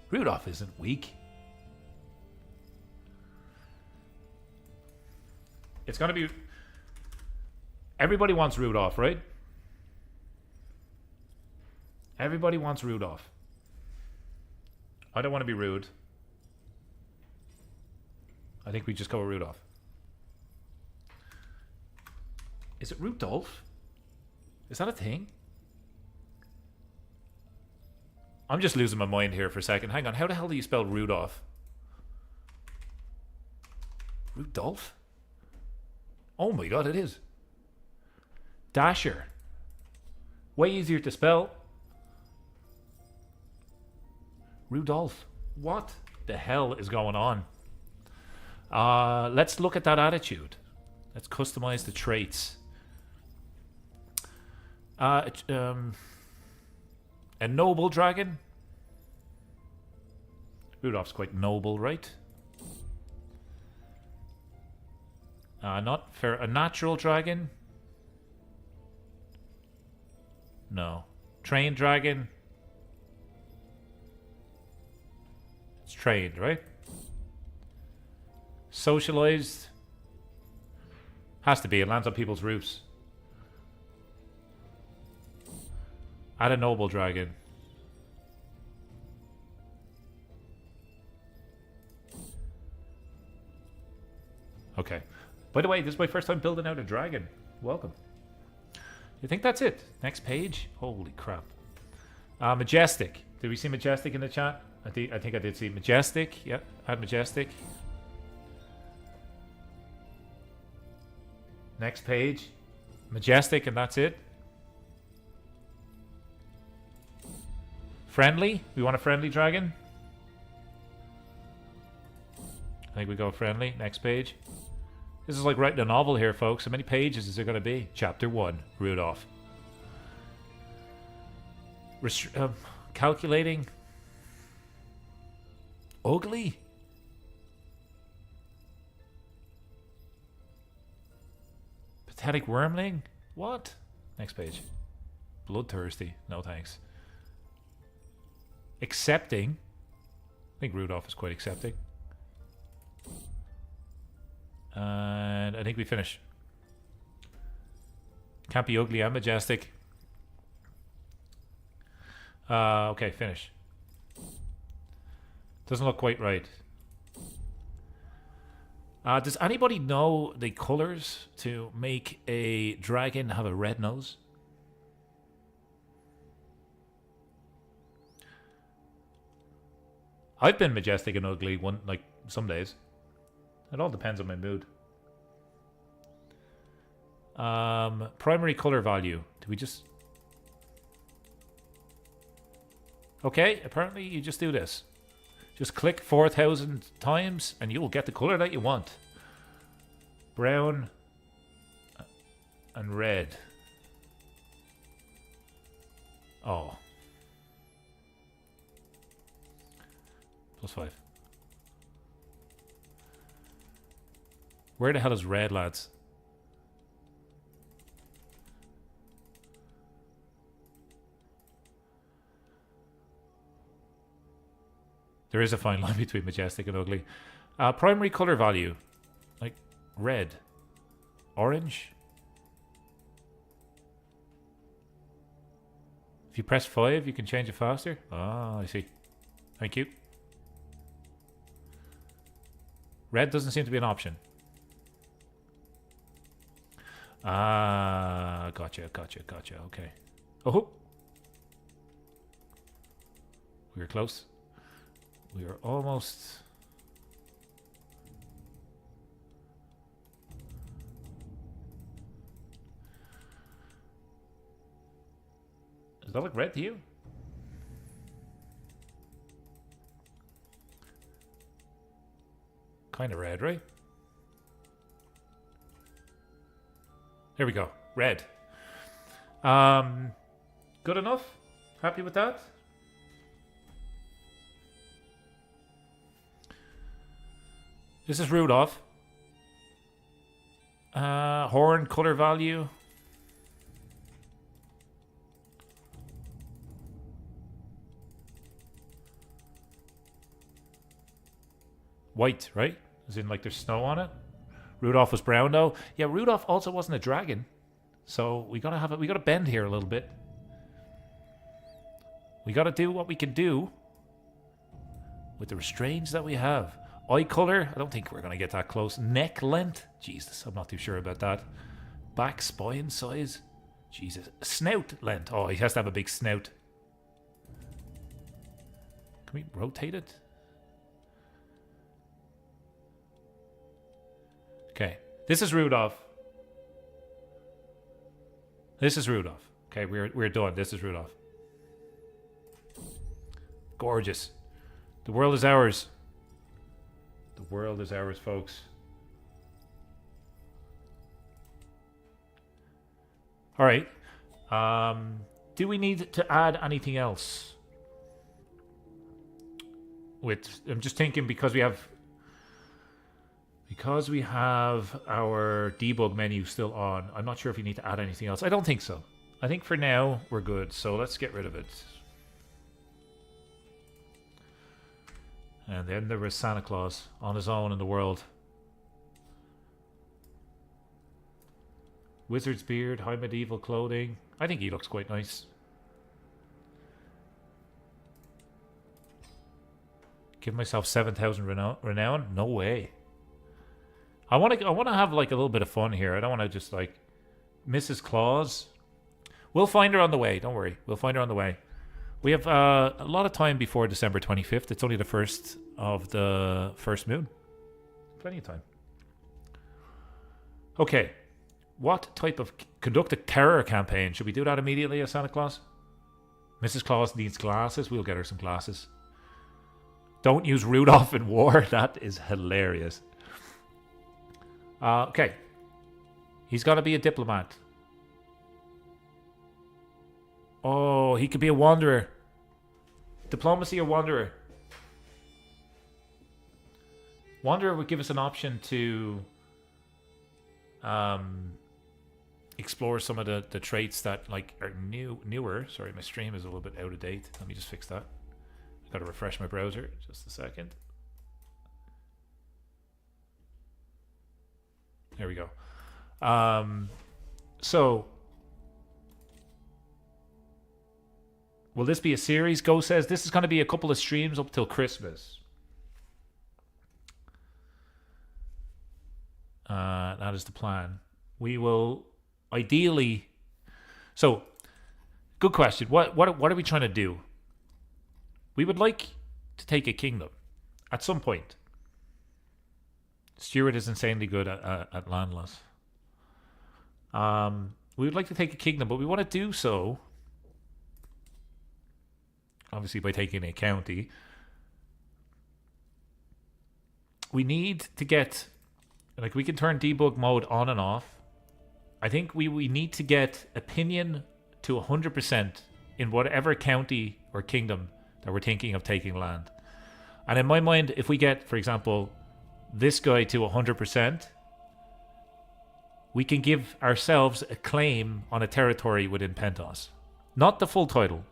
Rudolph isn't weak. It's going to be... Everybody wants Rudolph, right? Everybody wants Rudolph. I don't want to be rude. I think we just go with Rudolph. Is it Rudolph? Is that a thing? I'm just losing my mind here for a second. Hang on, how the hell do you spell Rudolph? Rudolph? Oh my god, it is. Dasher. Way easier to spell. Rudolph. What the hell is going on? Let's look at that attitude. Let's customize the traits. A noble dragon. Rudolph's quite noble, right? Not fair. A natural dragon. No. Trained dragon. It's trained, right? Socialized. Has to be. It lands on people's roofs. Add a noble dragon. Okay. By the way, this is my first time building out a dragon. Welcome. You think that's it? Next page? Holy crap. Majestic. Did we see Majestic in the chat? I think I did see Majestic. Yep, add Majestic. Next page. Majestic, and that's it. Friendly? We want a friendly dragon? I think we go friendly. Next page. This is like writing a novel here, folks. How many pages is there going to be? Chapter 1. Rudolph. Calculating. Ugly. Pathetic wormling. What? Next page. Bloodthirsty. No thanks. Accepting. I think Rudolph is quite accepting. And I think we finish. Can't be ugly and majestic. Okay, finish. Doesn't look quite right. Does anybody know the colors to make a dragon have a red nose? I've been majestic and ugly like some days. It all depends on my mood. Primary color value. Do we just... Okay, apparently you just do this. Just click 4,000 times and you will get the color that you want. Brown and red. Oh. +5. Where the hell is red, lads? There is a fine line between majestic and ugly. Primary color value. Like red. Orange. If you press 5, you can change it faster. Ah, I see. Thank you. Red doesn't seem to be an option. Ah, gotcha. Okay. Oh, we were close. We are almost. Does that look red to you? Kind of red, right? Here we go. Red. Good enough? Happy with that? This is Rudolph. Horn color value. White, right? As in like there's snow on it. Rudolph was brown though. Yeah, Rudolph also wasn't a dragon. So we gotta bend here a little bit. We gotta do what we can do with the restraints that we have. Eye color, I don't think we're gonna get that close. Neck length, Jesus, I'm not too sure about that. Back spine size, Jesus. Snout length. Oh, he has to have a big snout. Can we rotate it? Okay. This is Rudolph. This is Rudolph. Okay, we're done. This is Rudolph. Gorgeous. The world is ours. The world is ours, folks. All right. Do we need to add anything else? I'm just thinking because we have our debug menu still on. I'm not sure if you need to add anything else. I don't think so. I think for now we're good. So let's get rid of it. And then there was Santa Claus on his own in the world. Wizard's beard, high medieval clothing. I think he looks quite nice. Give myself 7,000 renown? No way. I want to have like a little bit of fun here. I don't want to just like Mrs. Claus. We'll find her on the way. Don't worry. We'll find her on the way. We have a lot of time before December 25th. It's only the first of the first moon. Plenty of time. Okay. What type of... Conduct a terror campaign. Should we do that immediately as Santa Claus? Mrs. Claus needs glasses. We'll get her some glasses. Don't use Rudolph in war. That is hilarious. Okay. He's got to be a diplomat. Oh, he could be a wanderer. Diplomacy or wanderer? Wanderer would give us an option to explore some of the traits that like are newer. Sorry, my stream is a little bit out of date. Let me just fix that. I've got to refresh my browser. Just a second. There we go. So, will this be a series? Go says this is going to be a couple of streams up till Christmas. That is the plan. We will ideally... So, good question. What are we trying to do? We would like to take a kingdom at some point. Stuart is insanely good at landless. We would like to take a kingdom, but we want to do so obviously by taking a county. We need to get, like, we can turn debug mode on and off. I think we need to get opinion to 100% in whatever county or kingdom that we're thinking of taking land. And in my mind, if we get, for example, this guy to 100%, we can give ourselves a claim on a territory within Pentos. Not the full title.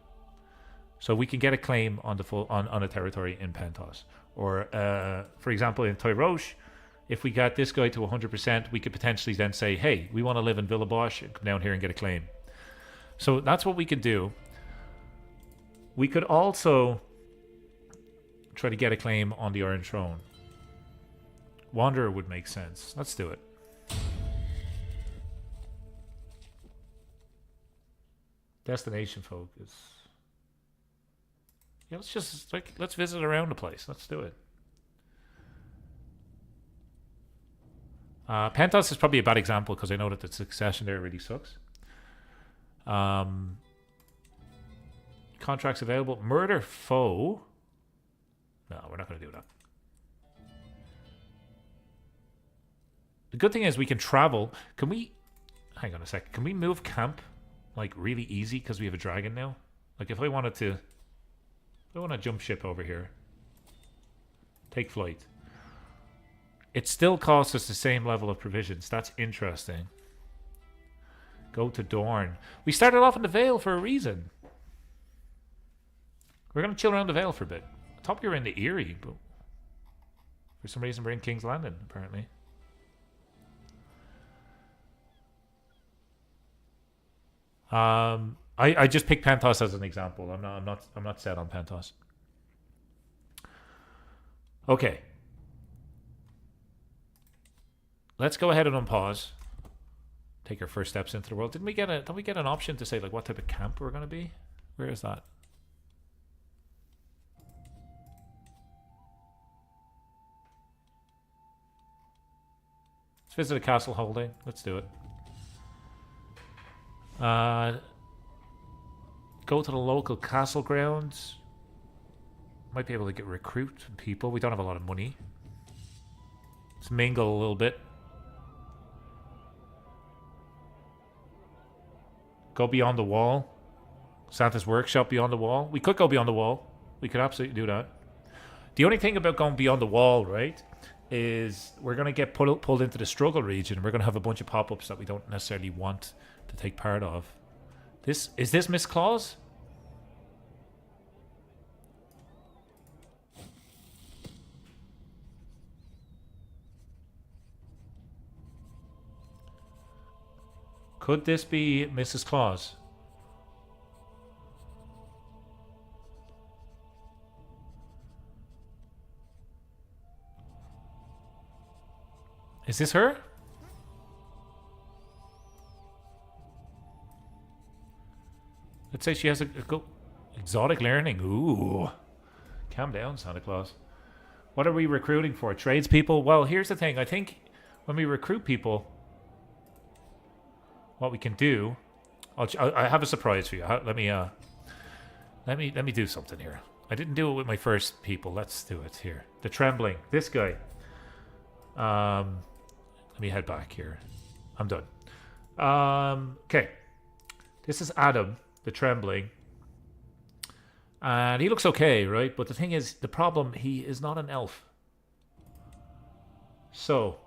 So we can get a claim on the full on a territory in Pentos. Or, for example, in Tyroche, if we got this guy to 100%, we could potentially then say, hey, we want to live in Villa Bosch and come down here and get a claim. So that's what we could do. We could also try to get a claim on the Iron Throne. Wanderer would make sense. Let's do it. Destination focus. Yeah, let's visit around the place. Let's do it. Pentos is probably a bad example because I know that the succession there really sucks. Contracts available. Murder foe. No, we're not going to do that. The good thing is we can travel. Can we... Hang on a sec. Can we move camp like really easy because we have a dragon now? Like if I wanted to... I want to jump ship over here. Take flight. It still costs us the same level of provisions. That's interesting. Go to Dorne. We started off in the Vale for a reason. We're going to chill around the Vale for a bit. I thought we were in the Erie, but for some reason we're in King's Landing, apparently. I just picked Pentos as an example. I'm not set on Pentos. Okay. Let's go ahead and unpause. take our first steps into the world. Don't we get an option to say like what type of camp we're going to be? Where is that? Let's visit a castle holding. Let's do it. Go to the local castle grounds. Might be able to recruit people. We don't have a lot of money. Let's mingle a little bit. Go beyond the wall. Santa's workshop beyond the wall. We could go beyond the wall. We could absolutely do that. The only thing about going beyond the wall, right, is we're going to get pulled into the struggle region. We're going to have a bunch of pop-ups that we don't necessarily want to take part of. Is this Miss Claus? Could this be Mrs. Claus? Is this her? Let's say she has a exotic learning. Ooh. Calm down, Santa Claus. What are we recruiting for? Tradespeople? Well, here's the thing. I think when we recruit people, what we can do, I have a surprise for you. Let me do something here. I didn't do it with my first people. Let's do it here. The trembling. This guy. Let me head back here. I'm done. Okay. This is Adam, the trembling. And he looks okay, right? But the thing is, the problem, he is not an elf. So,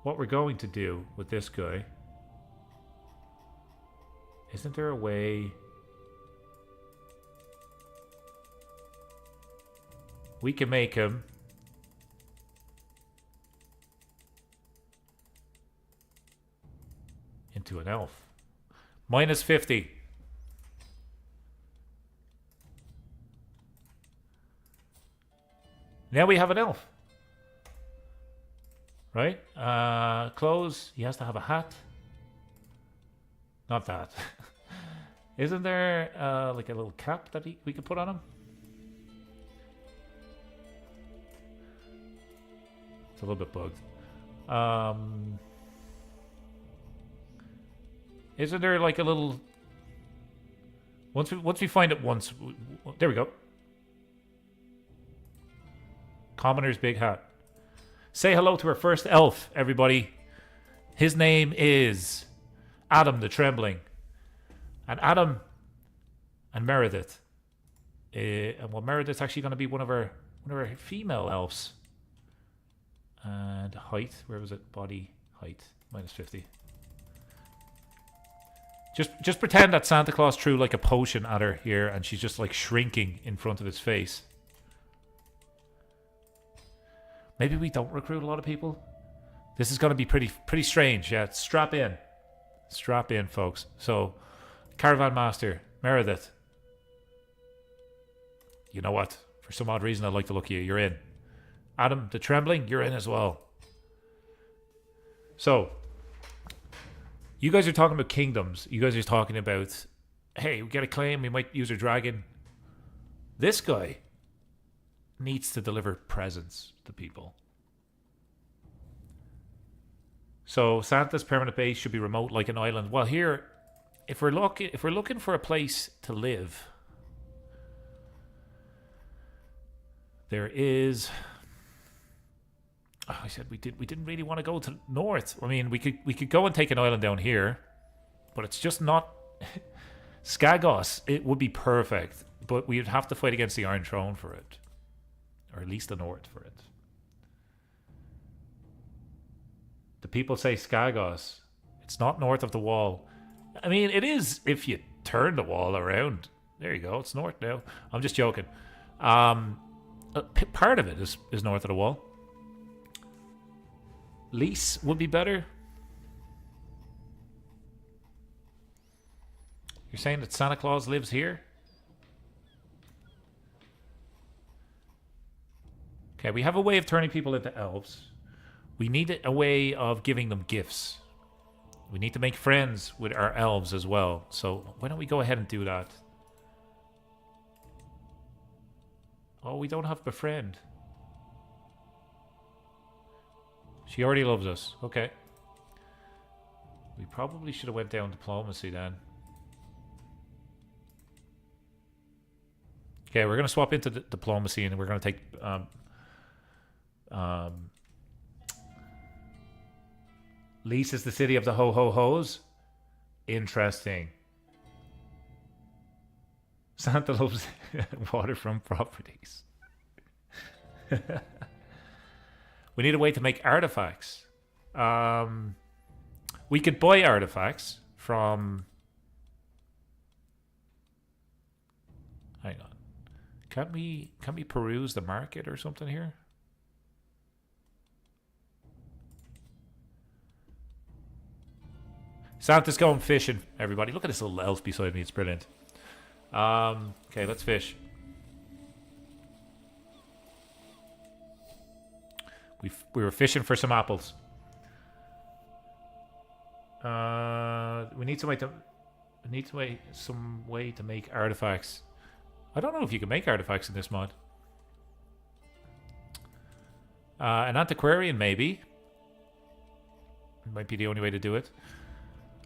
what we're going to do with this guy, isn't there a way we can make him into an elf? Minus 50. Now we have an elf. Right? Clothes. He has to have a hat. Not that. Isn't there like a little cap that we could put on him? It's a little bit bugged. Isn't there like a little... Once we find it once... There we go. Commoner's big hat. Say hello to our first elf, everybody. His name is Adam the Trembling. And Adam and Meredith. Meredith's actually going to be one of our female elves. And height, where was it? Body height, minus 50. Just pretend that Santa Claus threw like a potion at her here and she's just like shrinking in front of his face. Maybe we don't recruit a lot of people. This is going to be pretty strange. Yeah, strap in. Strap in, folks. So, Caravan Master, Meredith. You know what? For some odd reason, I like the look of you. You're in. Adam, the Trembling, you're in as well. So, you guys are talking about kingdoms. You guys are talking about, hey, we get a claim, we might use our dragon. This guy needs to deliver presents to people. So Santa's permanent base should be remote like an island. Well, here, if we're looking for a place to live, there is... Oh, I said we didn't really want to go to north. I mean, we could go and take an island down here, but it's just not... Skagos, it would be perfect, but we'd have to fight against the Iron Throne for it. Or at least the North for it. The people say Skagos. It's not north of the wall. I mean, it is if you turn the wall around. There you go. It's north now. I'm just joking. Part of it is north of the wall. Lease would be better. You're saying that Santa Claus lives here? Okay, we have a way of turning people into elves. We need a way of giving them gifts. We need to make friends with our elves as well. So why don't we go ahead and do that? Oh, we don't have befriend. She already loves us. Okay. We probably should have went down diplomacy then. Okay, we're going to swap into diplomacy and we're going to take... Lease is the city of the ho-ho-hos. Interesting. Santa loves waterfront properties. We need a way to make artifacts. We could buy artifacts from... Hang on. Can't we peruse the market or something here? Santa's going fishing, everybody. Look at this little elf beside me. It's brilliant. Okay, let's fish. We were fishing for some apples. We need some way to make artifacts. I don't know if you can make artifacts in this mod. An antiquarian, maybe. Might be the only way to do it.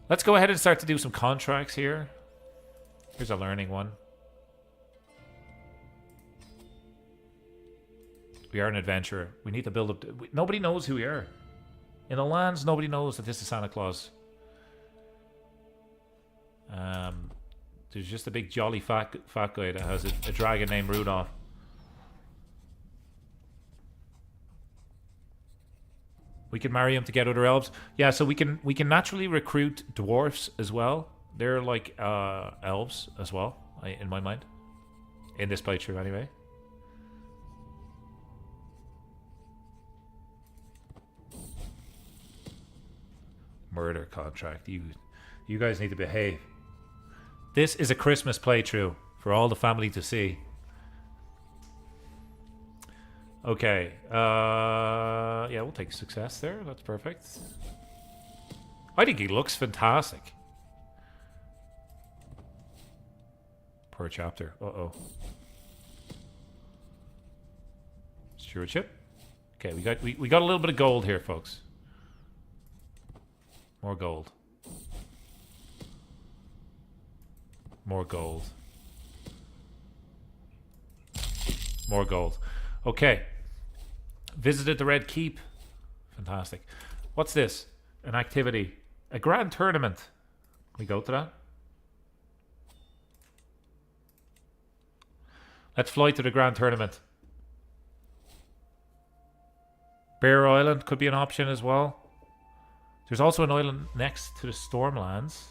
Let's go ahead and start to do some contracts here. Here's a learning one. We are an adventurer. We need to build up... Nobody knows who we are. In the lands, nobody knows that this is Santa Claus. There's just a big jolly fat guy that has a dragon named Rudolph. We can marry him to get other elves. Yeah, so we can naturally recruit dwarfs as well. They're like elves as well, in my mind. In this playthrough, anyway. Murder contract. You guys need to behave. This is a Christmas playthrough for all the family to see. Okay. Yeah, we'll take success there. That's perfect. I think he looks fantastic. Per chapter. Uh-oh. Stewardship. Okay, we got a little bit of gold here, folks. More gold. More gold. More gold. Okay. Visited the Red Keep. Fantastic. What's this? An activity. A grand tournament. Can we go to that? Let's fly to the grand tournament. Bear Island could be an option as well. There's also an island next to the Stormlands.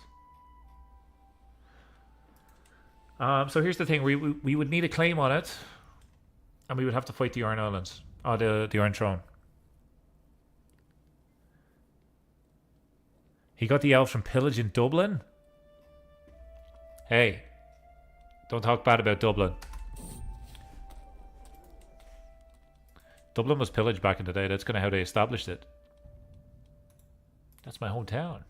So here's the thing. We would need a claim on it. And we would have to fight the Iron Islands. Oh, the Iron Throne. He got the elves from pillage in Dublin? Hey. Don't talk bad about Dublin. Dublin was pillaged back in the day. That's kind of how they established it. That's my hometown.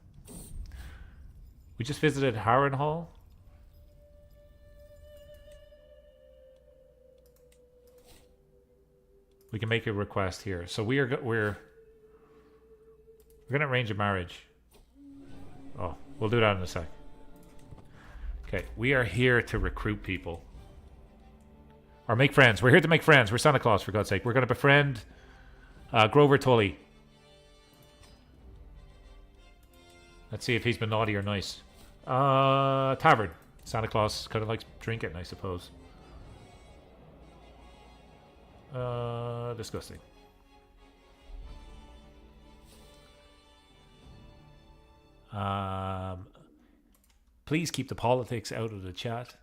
We just visited Harrenhal. We can make a request here. So we're going to arrange a marriage. Oh, we'll do that in a sec. Okay, we are here to recruit people. Or make friends. We're here to make friends. We're Santa Claus, for God's sake. We're going to befriend Grover Tully. Let's see if he's been naughty or nice. Tavern. Santa Claus kind of likes drinking, I suppose. Disgusting. Please keep the politics out of the chat.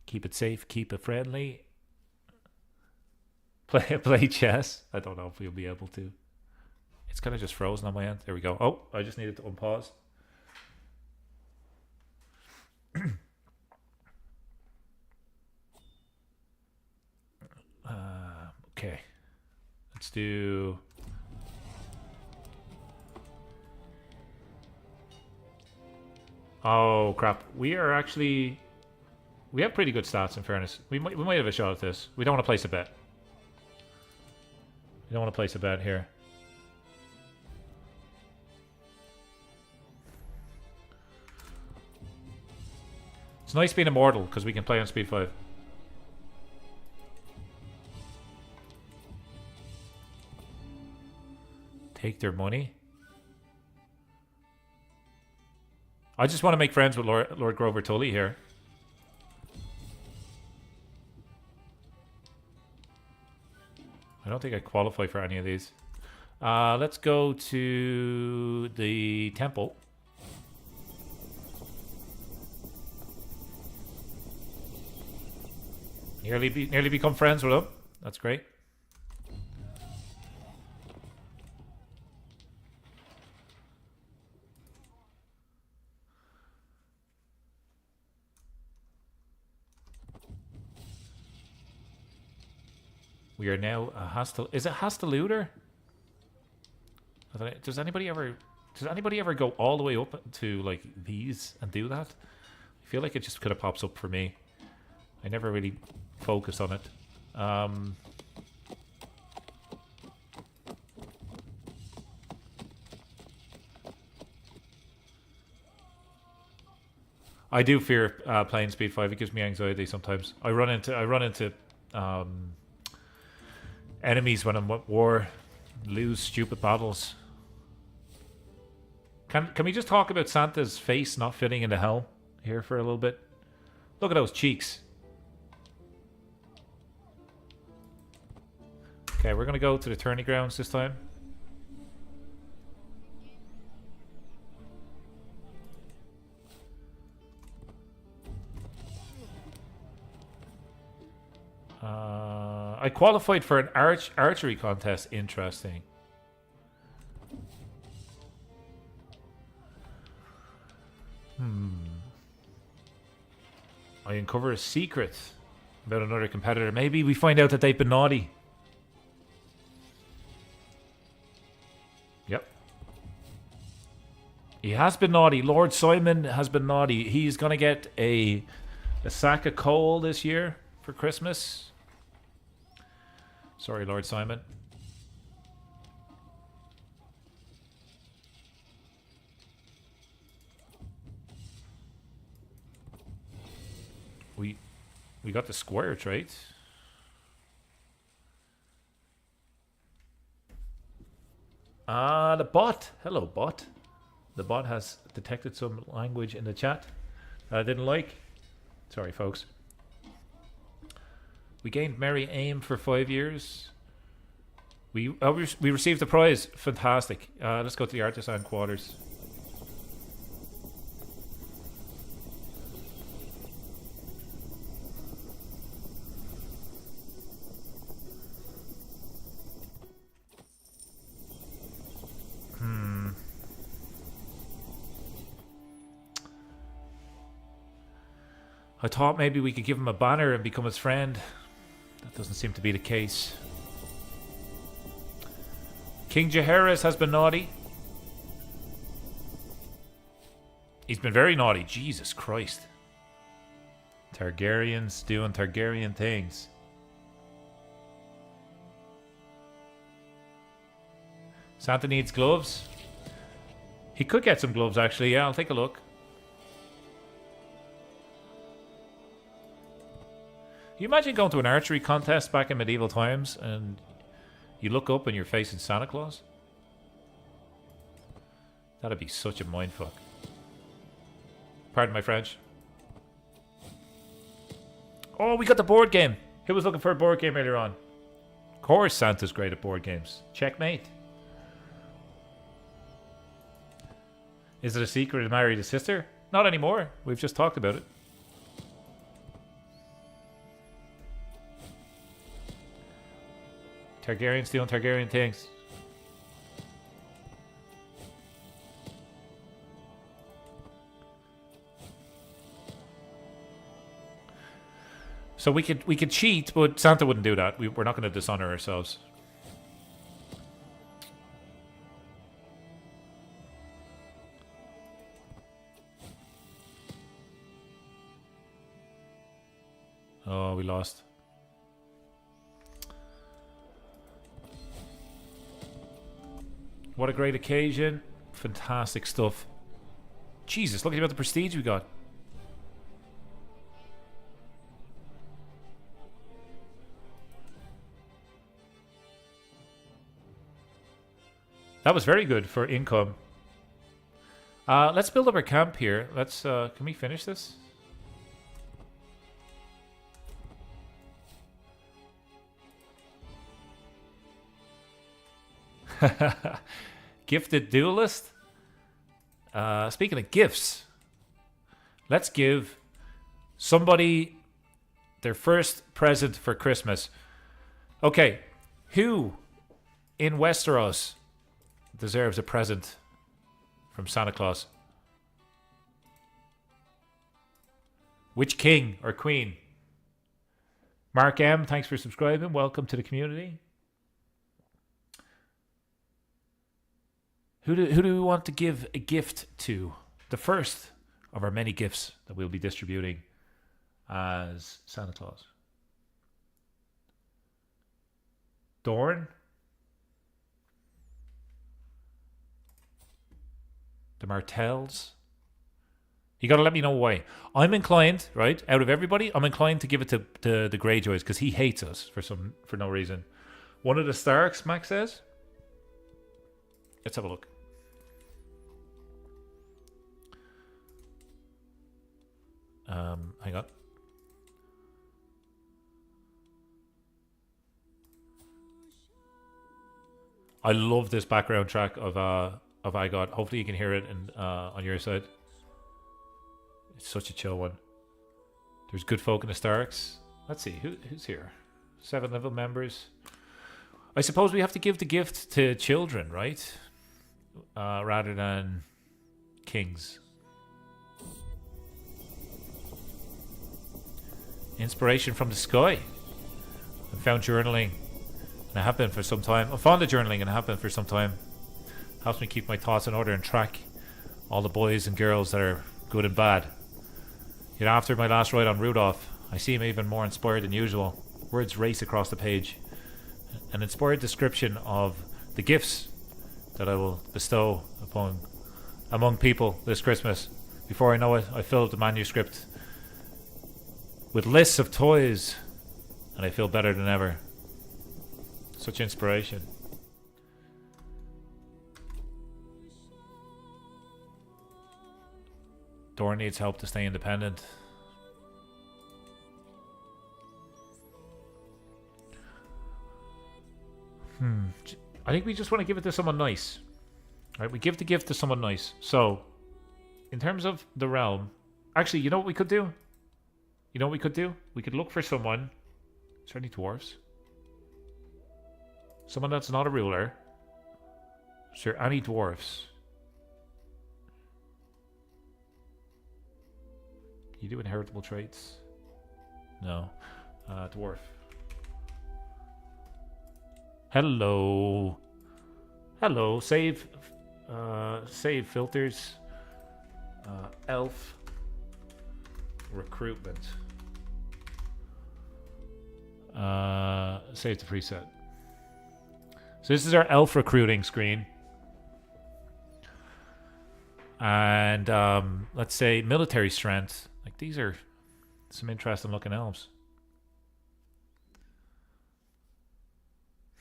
Keep it safe, keep it friendly. Play chess. I don't know if we'll be able to. It's kind of just frozen on my end. There we go. Oh, I just needed to unpause. Okay. Let's do... Oh, crap. We are actually... We have pretty good stats, in fairness. We might have a shot at this. We don't want to place a bet. We don't want to place a bet here. It's nice being immortal, because we can play on speed 5. Take their money. I just want to make friends with Lord Grover Tully here. I don't think I qualify for any of these. Let's go to the temple. Nearly become friends with him. That's great. We are now a hostile. Is it hostile? Does anybody ever go all the way up to like these and do that? I feel like it just kind of pops up for me. I never really focus on it. I do fear playing Speed 5. It gives me anxiety sometimes. I run into enemies when I'm at war, lose stupid battles. Can we just talk about Santa's face not fitting into hell here for a little bit? Look at those cheeks. Okay, we're gonna go to the tourney grounds this time. I qualified for an archery contest. Interesting. I uncover a secret about another competitor. Maybe we find out that they've been naughty. Yep. He has been naughty. Lord Simon has been naughty. He's going to get a sack of coal this year for Christmas. Sorry, Lord Simon. We got the square trait. The bot. Hello, bot. The bot has detected some language in the chat that I didn't like. Sorry, folks. We gained Merry Aim for 5 years. We received a prize. Fantastic. Let's go to the artisan quarters. I thought maybe we could give him a banner and become his friend. That doesn't seem to be the case. King Jaehaerys has been naughty. He's been very naughty. Jesus Christ. Targaryens doing Targaryen things. Santa needs gloves. He could get some gloves, actually. Yeah, I'll take a look. Can you imagine going to an archery contest back in medieval times and you look up and you're facing Santa Claus? That'd be such a mindfuck. Pardon my French. Oh, we got the board game. Who was looking for a board game earlier on? Of course Santa's great at board games. Checkmate. Is it a secret to marry the sister? Not anymore. We've just talked about it. Targaryens doing Targaryen things. So we could cheat, but Santa wouldn't do that. We're not going to dishonor ourselves. we lost. What a great occasion. Fantastic stuff. Jesus, look at the prestige we got. That was very good for income. Let's build up our camp here. Let's, can we finish this? Gifted duelist. Speaking of gifts, let's give somebody their first present for Christmas. Okay, who in Westeros deserves a present from Santa Claus? Which king or queen? Mark M, thanks for subscribing. Welcome to the community. Who do we want to give a gift to? The first of our many gifts that we'll be distributing as Santa Claus. Dorne? The Martells? You gotta let me know why. I'm inclined, right, out of everybody, I'm inclined to give it to the Greyjoys because he hates us for no reason. One of the Starks, Max says. Let's have a look. Hang on. I love this background track of AGOT. Hopefully you can hear it on your side. It's such a chill one. There's good folk in the Starks. Let's see, who's here? 7 level members. I suppose we have to give the gift to children, right? Rather than kings. Inspiration from the sky. I found journaling, and I have been for some time. I found the journaling, and I have been for some time. Helps me keep my thoughts in order and track all the boys and girls that are good and bad. Yet after my last ride on Rudolph, I seem even more inspired than usual. Words race across the page. An inspired description of the gifts that I will bestow among people this Christmas. Before I know it, I filled the manuscript with lists of toys, and I feel better than ever. Such inspiration. Dorne needs help to stay independent. I think we just want to give it to someone nice. Right? We give the gift to someone nice. So, in terms of the realm, actually, you know what we could do? You know what we could do? We could look for someone. Is there any dwarves? Someone that's not a ruler. Is there any dwarves? Can you do inheritable traits? No. Dwarf. Hello. Hello. Save filters. Elf. Recruitment. Save the preset. So this is our elf recruiting screen. And let's say military strength. Like these are some interesting looking elves.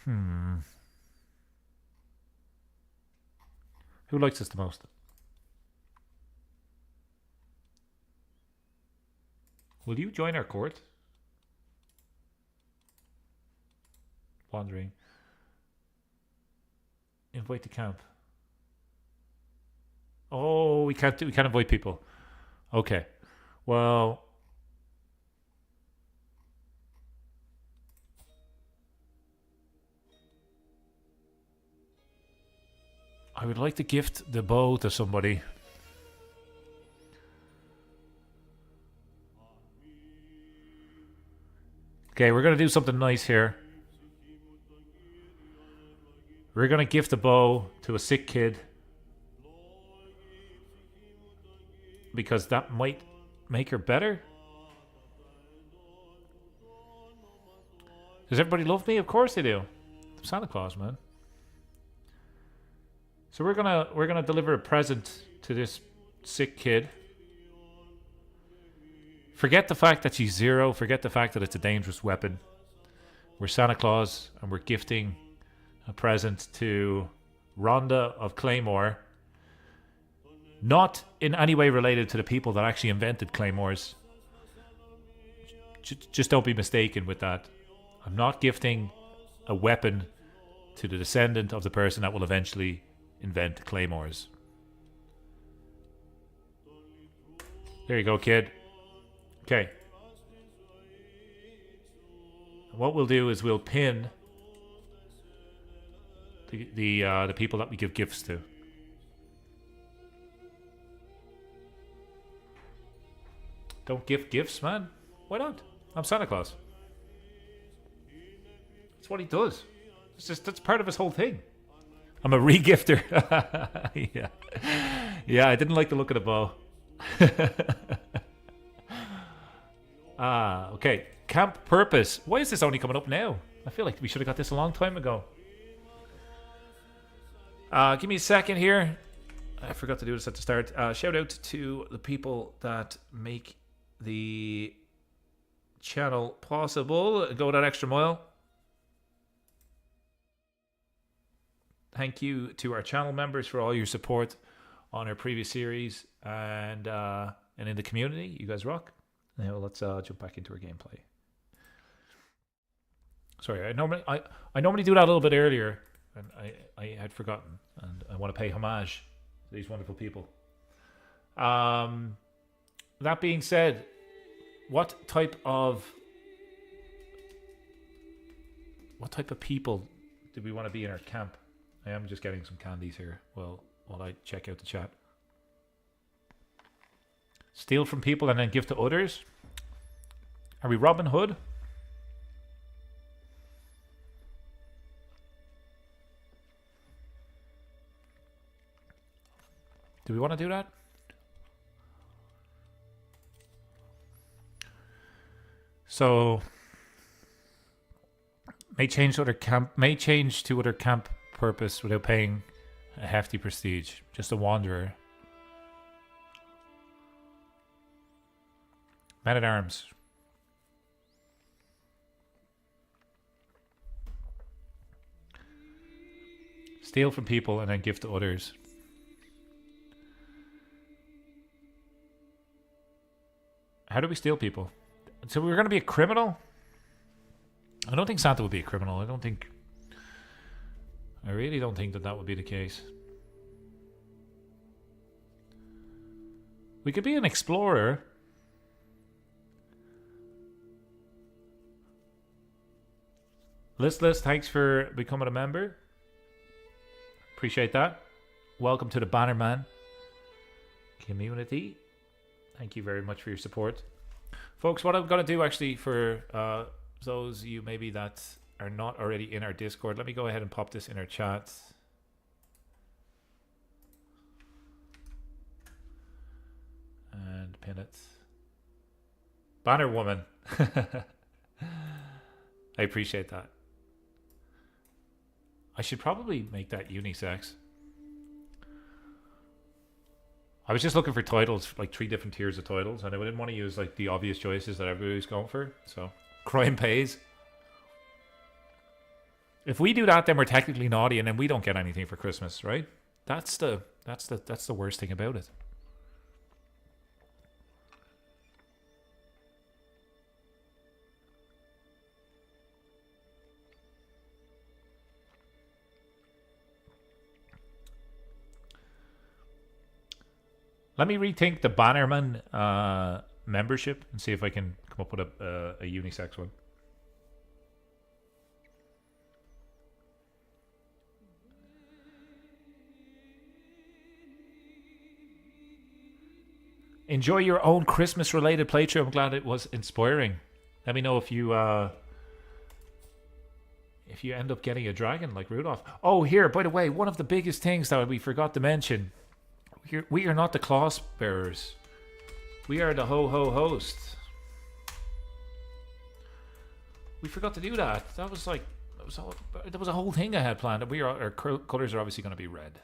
Who likes this the most? Will you join our court? Wandering. Invite to camp. Oh, we can't invite people. Okay. Well, I would like to gift the bow to somebody. Okay, we're going to do something nice here. We're going to gift the bow to a sick kid. Because that might make her better. Does everybody love me? Of course they do. I'm Santa Claus, man. So we're gonna deliver a present to this sick kid. Forget the fact that she's 0. Forget the fact that it's a dangerous weapon. We're Santa Claus, and we're gifting a present to Rhonda of Claymore. Not in any way related to the people that actually invented Claymores. Just don't be mistaken with that. I'm not gifting a weapon to the descendant of the person that will eventually invent Claymores. There you go, kid. Okay. What we'll do is we'll pin the people that we give gifts to. Don't give gifts, man. Why not? I'm Santa Claus. That's what he does. That's part of his whole thing. I'm a regifter. Yeah, I didn't like the look of the bow. Okay. Camp purpose. Why is this only coming up now? I feel like we should have got this a long time ago. Give me a second here. I forgot to do this at the start. Shout out to the people that make the channel possible. Go that extra mile. Thank you to our channel members for all your support on our previous series and in the community. You guys rock. Now let's jump back into our gameplay. Sorry, I normally do that a little bit earlier, and I had forgotten, and I want to pay homage to these wonderful people. That being said, what type of people do we want to be in our camp? I am just getting some candies here while I check out the chat. Steal from people and then give to others? Are we Robin Hood? Do we want to do that? So may change to other camp purpose without paying a hefty prestige. Just a wanderer. Man at arms. Steal from people and then give to others. How do we steal people? So we're going to be a criminal? I don't think Santa would be a criminal. I really don't think that would be the case. We could be an explorer. List, thanks for becoming a member. Appreciate that. Welcome to the Bannerman community. Thank you very much for your support. Folks, what I'm going to do actually for those of you maybe that are not already in our Discord, let me go ahead and pop this in our chat. And pin it. Banner woman. I appreciate that. I should probably make that unisex. I was just looking for titles, like 3 different tiers of titles, and I didn't want to use like the obvious choices that everybody's going for. So, crime pays. If we do that, then we're technically naughty, and then we don't get anything for Christmas, right? That's the worst thing about it. Let me rethink the Bannerman membership and see if I can come up with a unisex one. Enjoy your own Christmas-related playthrough. I'm glad it was inspiring. Let me know if you end up getting a dragon like Rudolph. Oh, here, by the way, one of the biggest things that we forgot to mention. We are not the Claus bearers. We are the ho-ho hosts. We forgot to do that. That was like that was a whole thing I had planned. Our colors are obviously going to be red.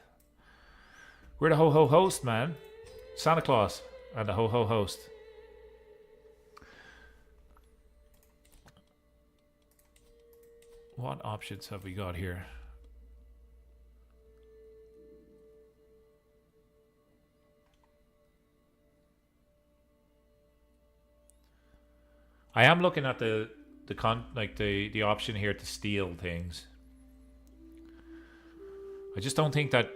We're the ho ho host, man. Santa Claus and the ho ho host. What options have we got here? I am looking at the option here to steal things. I just don't think that.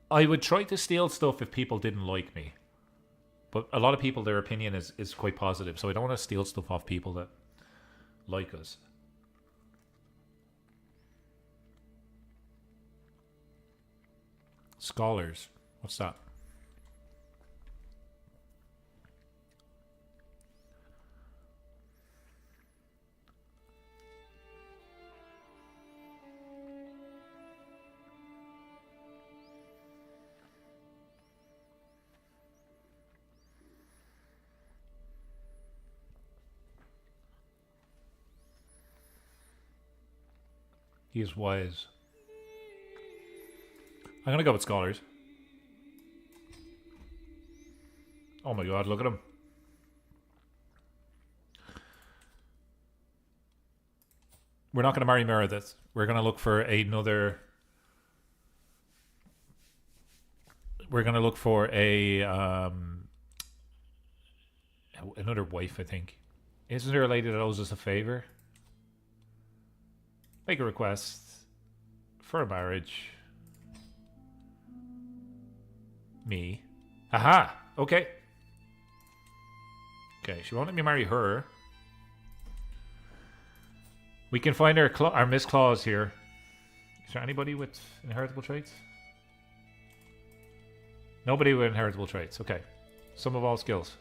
I would try to steal stuff if people didn't like me. But a lot of people, their opinion is quite positive. So I don't want to steal stuff off people that like us. Scholars. What's that? He is wise. I'm going to go with scholars. Oh my god, look at him. We're not going to marry Meredith. We're going to look for another... We're going to look for another wife, I think. Isn't there a lady that owes us a favor? Make a request for a marriage. Me. Aha! Okay. Okay, she won't let me marry her. We can find our Miss Claus here. Is there anybody with inheritable traits? Nobody with inheritable traits. Okay. Sum of all skills.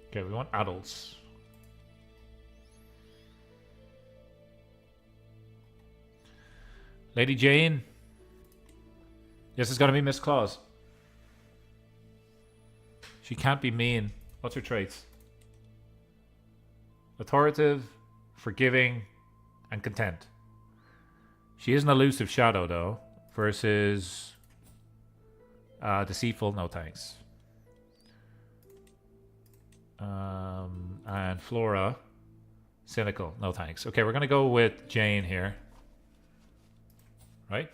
Okay, we want adults. Lady Jane. Yes, it's gonna be Miss Claus. She can't be mean. What's her traits? Authoritative, forgiving, and content. She is an elusive shadow, though, versus deceitful. No thanks. And Flora, cynical. No thanks. Okay, we're gonna go with Jane here. Right?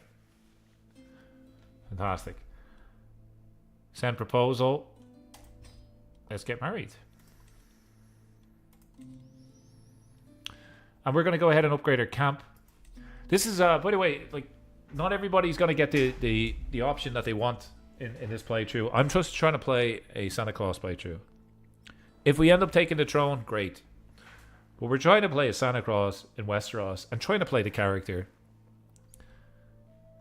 Fantastic. Send proposal. Let's get married. And we're going to go ahead and upgrade our camp. This is, by the way, like, not everybody's going to get the option that they want in this playthrough. I'm just trying to play a Santa Claus playthrough. If we end up taking the throne, great. But we're trying to play a Santa Claus in Westeros and trying to play the character.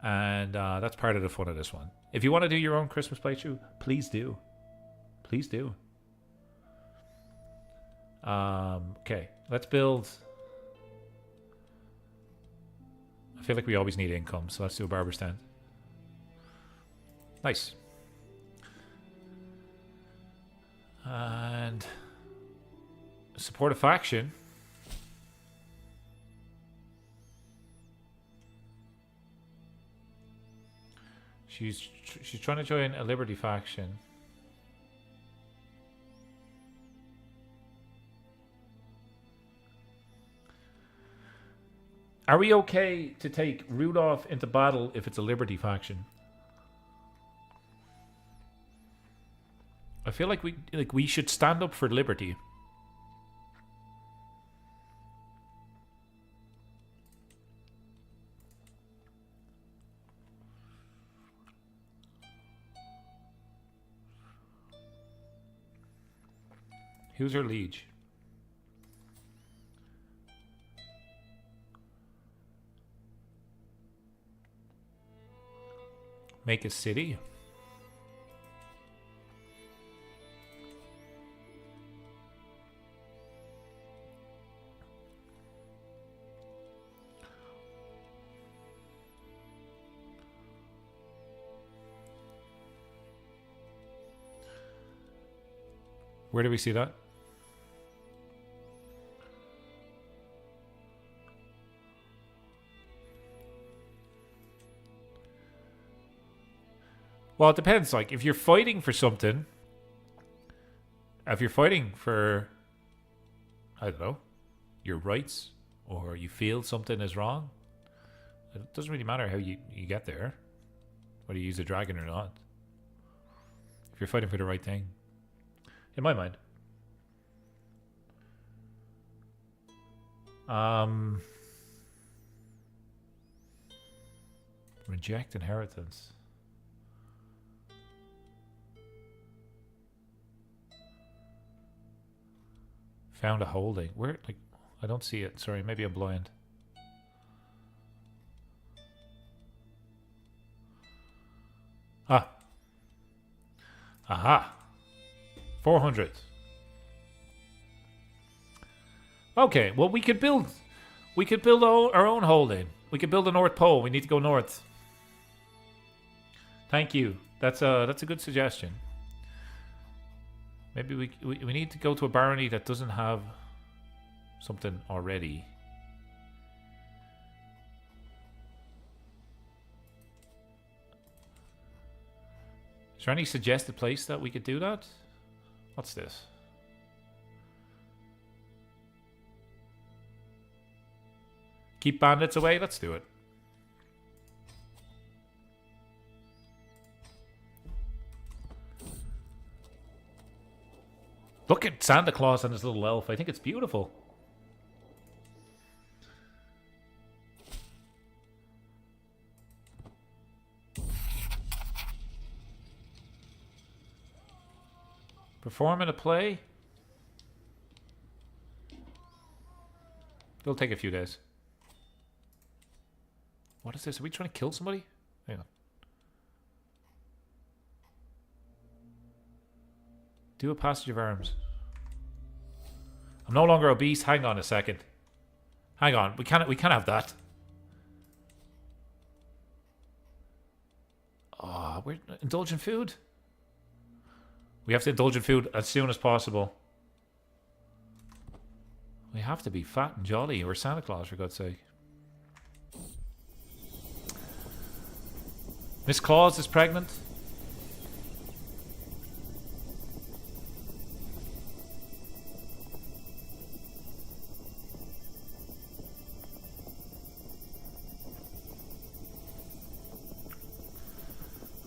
And that's part of the fun of this one. If you want to do your own Christmas playthrough, please do. Please do. Okay, let's build. I feel like we always need income, so let's do a barber stand. Nice. And support a faction. She's trying to join a Liberty faction. Are we okay to take Rudolph into battle if it's a Liberty faction? I feel like we should stand up for liberty. Who's her liege? Make a city. Where do we see that? Well, it depends. Like, if you're fighting for something, if you're fighting for, I don't know, your rights, or you feel something is wrong, it doesn't really matter how you get there, whether you use a dragon or not. If you're fighting for the right thing, in my mind. Reject inheritance. Found a holding. Where? Like, I don't see it. Sorry, maybe I'm blind. Ah. Aha. 400. Okay, well, we could build our own holding. We could build a North Pole. We need to go north. Thank you. That's a good suggestion. Maybe we need to go to a barony that doesn't have something already. Is there any suggested place that we could do that? What's this? Keep bandits away? Let's do it. Look at Santa Claus and his little elf. I think it's beautiful. Performing a play? It'll take a few days. What is this? Are we trying to kill somebody? Hang on. Do a passage of arms. I'm no longer obese. Hang on a second. Hang on. We can't have that. Oh, we're indulgent food. We have to indulge in food as soon as possible. We have to be fat and jolly. We're Santa Claus, for God's sake. Miss Claus is pregnant.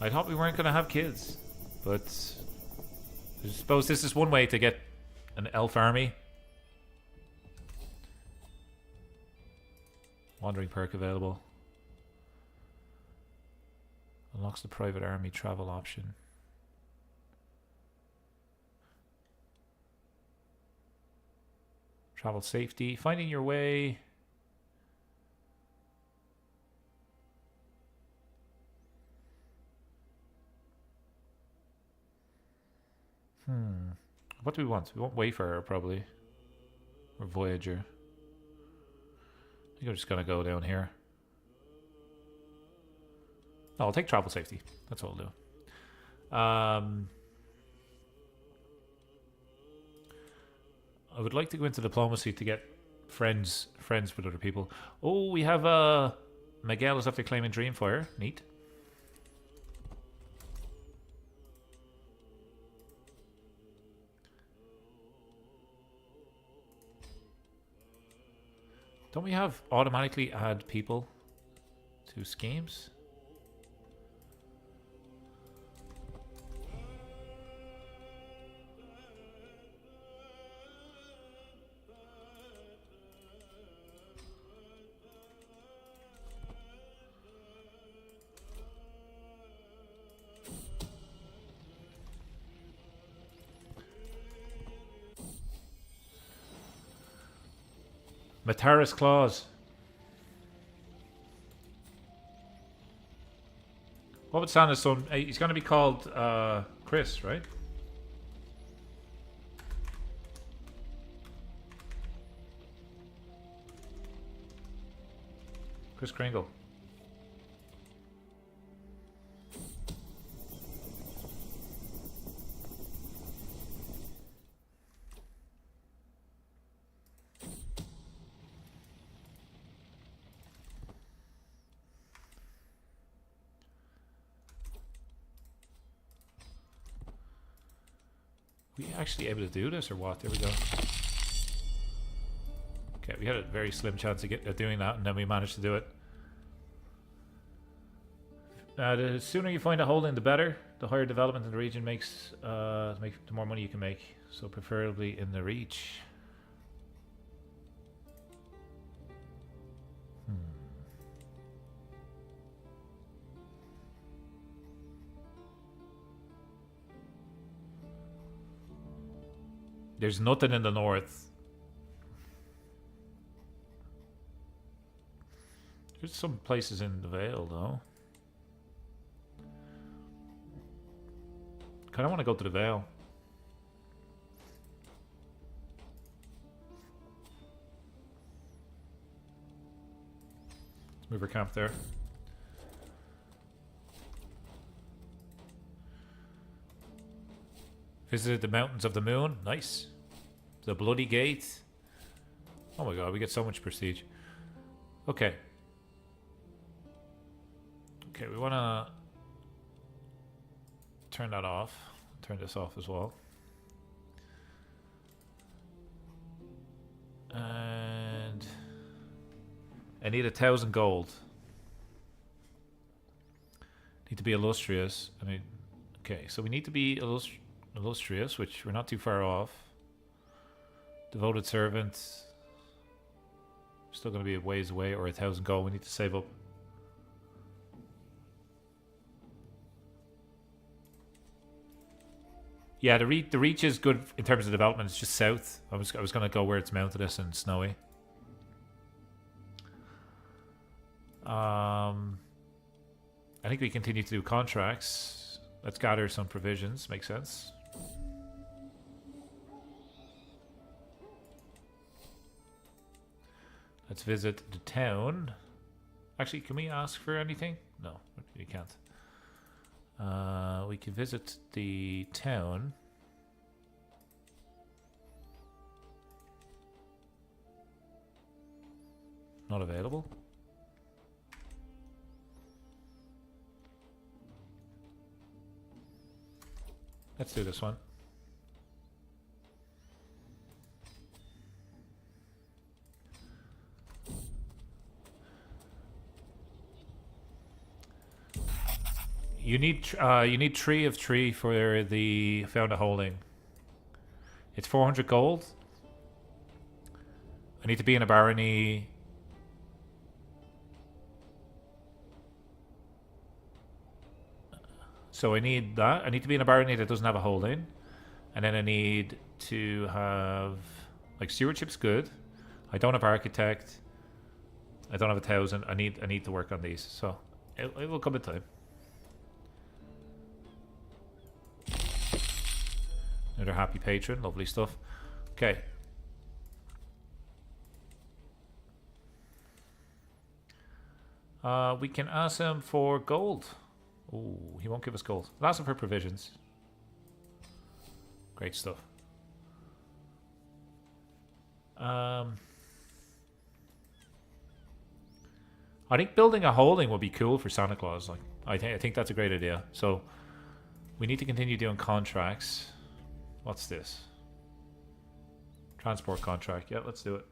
I thought we weren't going to have kids, but I suppose this is one way to get an elf army. Wandering perk available. Unlocks the private army travel option. Travel safety. Finding your way. What do we want? We want Wayfarer, probably. Or Voyager. I think I'm just going to go down here. No, I'll take travel safety. That's what I'll do. I would like to go into diplomacy to get friends with other people. Oh, we have Miguel is after claiming Dreamfire. Neat. Don't we have automatically add people to schemes? Mataris Claus. What would Santa's son? He's going to be called Chris, right? Chris Kringle. We actually able to do this or what? There we go. Okay, we had a very slim chance of doing that, and then we managed to do it. The sooner you find a holding, the better. The higher development in the region makes the more money you can make. So preferably in the reach. There's nothing in the north. There's some places in the Vale, though. Kind of want to go to the Vale. Let's move our camp there. Visited the Mountains of the Moon. Nice. The Bloody Gate. Oh my god, we get so much prestige. Okay. Okay, we want to turn that off. Turn this off as well. And I need 1,000 gold. Need to be illustrious. I mean, okay, so we need to be illustrious, which we're not too far off. Devoted servant. Still going to be a ways away, or 1,000 gold. We need to save up. Yeah, the reach is good in terms of development. It's just south. I was going to go where it's mountainous and snowy. I think we continue to do contracts. Let's gather some provisions. Makes sense. Let's visit the town. Actually, can we ask for anything? No, we can't. We can visit the town. Not available. Let's do this one. You need 3 of 3 for the found a holding. It's 400 gold. I need to be in a barony. So I need that. I need to be in a barony that doesn't have a holding, and then I need to have like stewardship's good. I don't have architect. I don't have 1,000. I need to work on these. So it will come in time. Another happy patron, lovely stuff. Okay. We can ask him for gold. Oh, he won't give us gold. We'll ask him for provisions. Great stuff. I think building a holding would be cool for Santa Claus. Like, I think that's a great idea. So we need to continue doing contracts. What's this? Transport contract. Yeah, let's do it.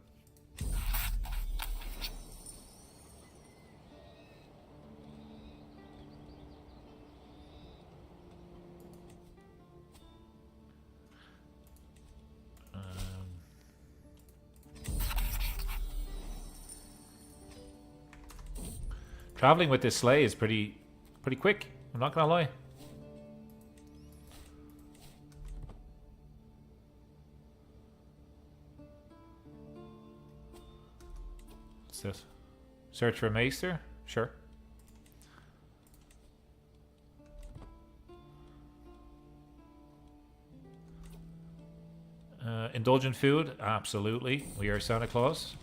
Traveling with this sleigh is pretty quick. I'm not gonna lie. What's this? Search for a maester? Sure. Indulgent food? Absolutely. We are Santa Claus.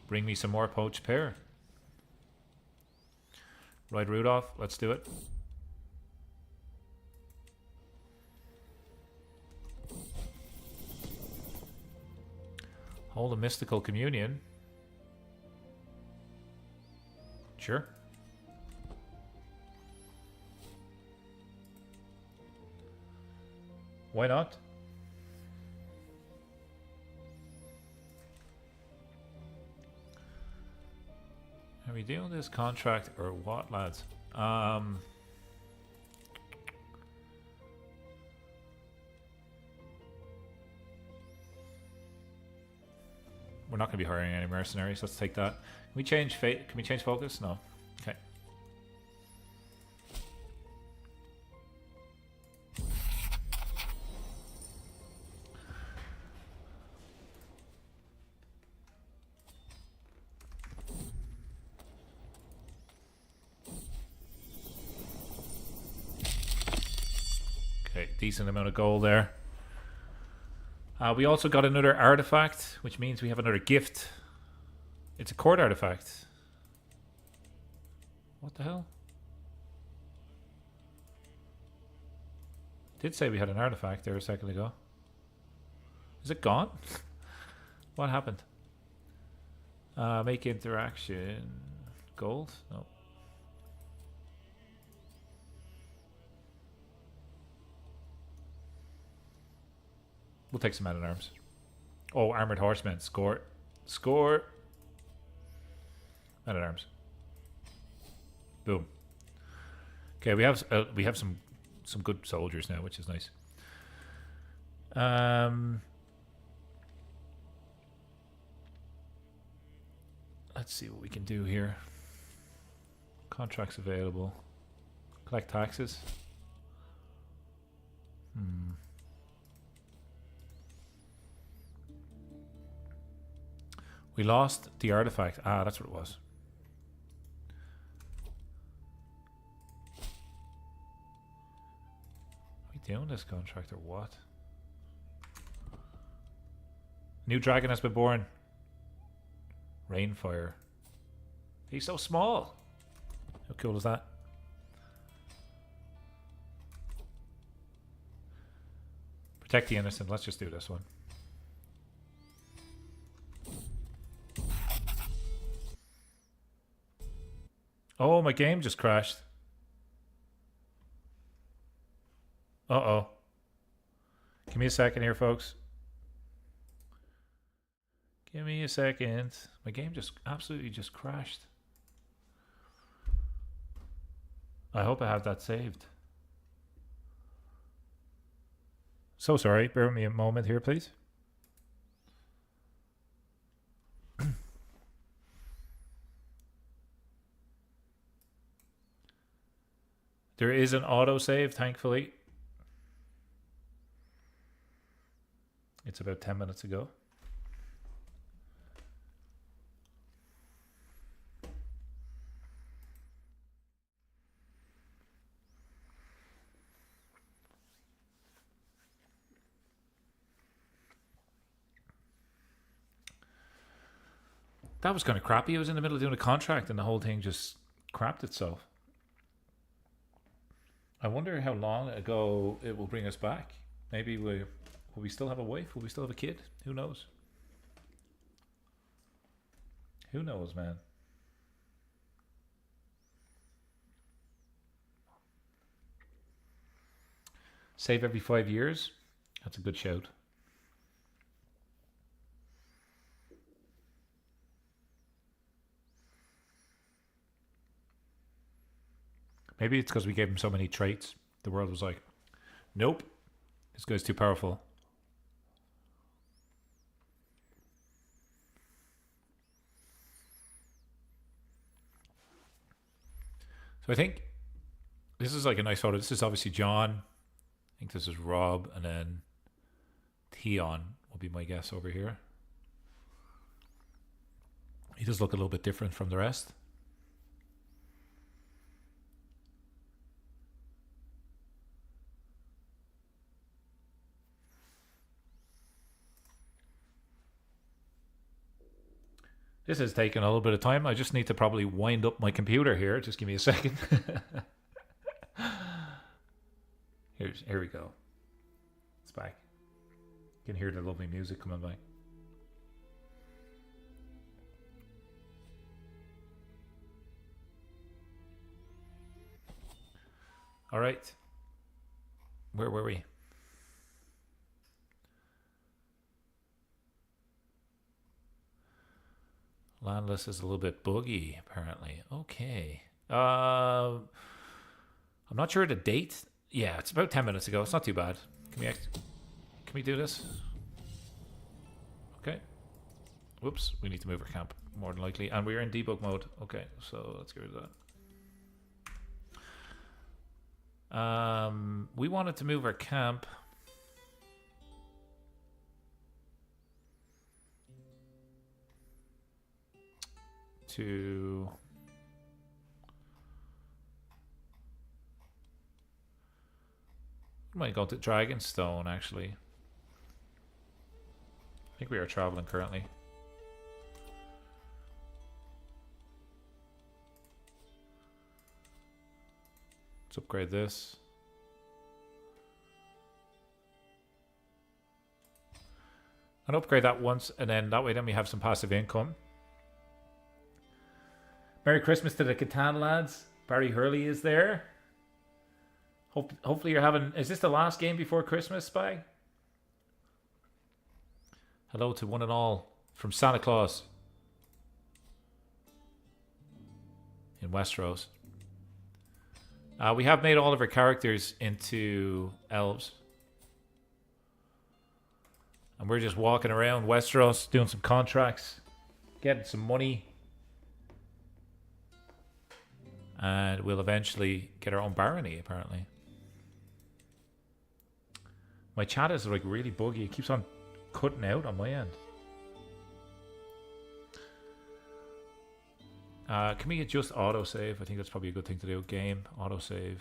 Bring me some more poached pear. Ride Rudolph. Let's do it. Hold a mystical communion. Sure. Why not? we doing this contract or what, lads? We're not going to be hiring any mercenaries. Let's take that. Can we change fate? Can we change focus? No. Okay. Okay, decent amount of gold there. We also got another artifact, which means we have another gift. It's a court artifact. What the hell? Did say we had an artifact there a second ago. Is it gone? What happened? Make interaction. Gold? No. We'll take some man-at-arms. Oh, armored horsemen. Score. Score. Man-at-arms. Boom. Okay, we have some good soldiers now, which is nice. Let's see what we can do here. Contracts available. Collect taxes. We lost the artifact. Ah, that's what it was. Are we doing this contract or what? New dragon has been born. Rainfire. He's so small. How cool is that? Protect the innocent. Let's just do this one. Oh, my game just crashed. Uh-oh. Give me a second here, folks. Give me a second. My game just absolutely just crashed. I hope I have that saved. So sorry. Bear with me a moment here, please. There is an autosave, thankfully. It's about 10 minutes ago. That was kind of crappy. I was in the middle of doing a contract and the whole thing just crapped itself. I wonder how long ago it will bring us back. Maybe will we still have a wife? Will we still have a kid? Who knows? Who knows, man? Save every 5 years? That's a good shout. Maybe it's because we gave him so many traits. The world was like, nope, this guy's too powerful. So I think this is like a nice photo. This is obviously John. I think this is Rob, and then Theon will be my guess over here. He does look a little bit different from the rest. This is taking a little bit of time. I just need to probably wind up my computer here. Just give me a second. Here we go. It's back. You can hear the lovely music coming by. All right. Where were we? Landless is a little bit boogie, apparently. Okay. I'm not sure the date. Yeah, it's about 10 minutes ago. It's not too bad. Can we do this? Okay. Whoops, we need to move our camp, more than likely. And we're in debug mode. Okay, so let's get rid of that. We wanted to move our camp. To... We might go to Dragonstone, actually. I think we are traveling currently. Let's upgrade this. And upgrade that once, and then that way then we have some passive income. Merry Christmas to the Catan lads. Barry Hurley is there. Hopefully you're having... Is this the last game before Christmas, Spy? Hello to one and all from Santa Claus in Westeros. We have made all of our characters into elves. And we're just walking around Westeros, doing some contracts, getting some money. And we'll eventually get our own barony, apparently. My chat is like really buggy. It keeps on cutting out on my end. Can we adjust autosave? I think that's probably a good thing to do. Game, autosave.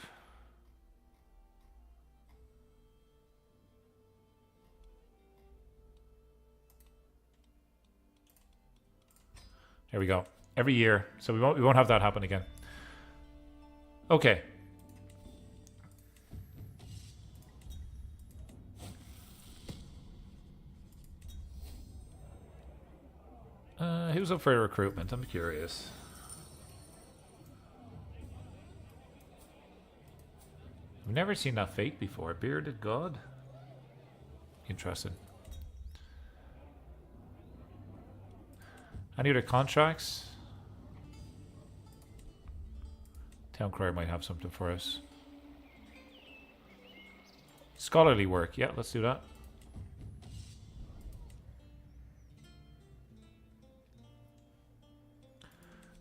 There we go. Every year. So we won't have that happen again. Okay. Who's up for recruitment? I'm curious. I've never seen that fate before. Bearded God? Interesting. Any other contracts? Town Crier might have something for us. Scholarly work. Yeah, let's do that.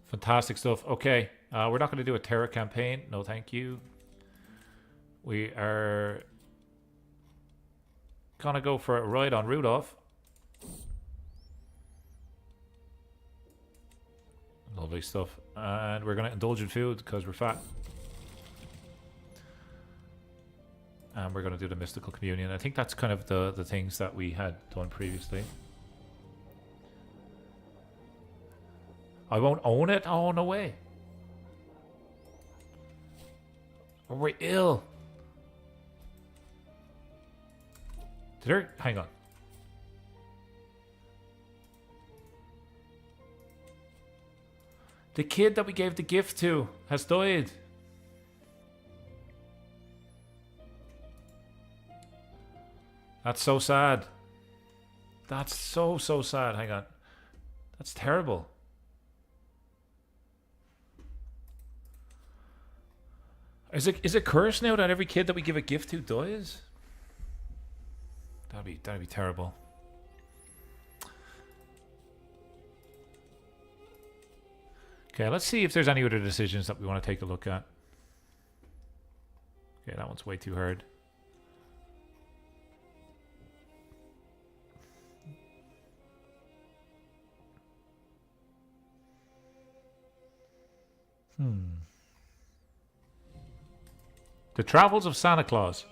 Fantastic stuff. Okay, we're not going to do a terror campaign. No, thank you. We are going to go for a ride on Rudolph. Lovely stuff. And we're going to indulge in food because we're fat. And we're going to do the mystical communion. I think that's kind of the things that we had done previously. I won't own it? Oh, no way. Are we ill? Hang on. The kid that we gave the gift to has died. That's so sad. That's so sad. Hang on. That's terrible. Is it cursed now that every kid that we give a gift to dies? That'd be terrible. Okay, let's see if there's any other decisions that we want to take a look at. Okay, that one's way too hard. The Travels of Santa Claus.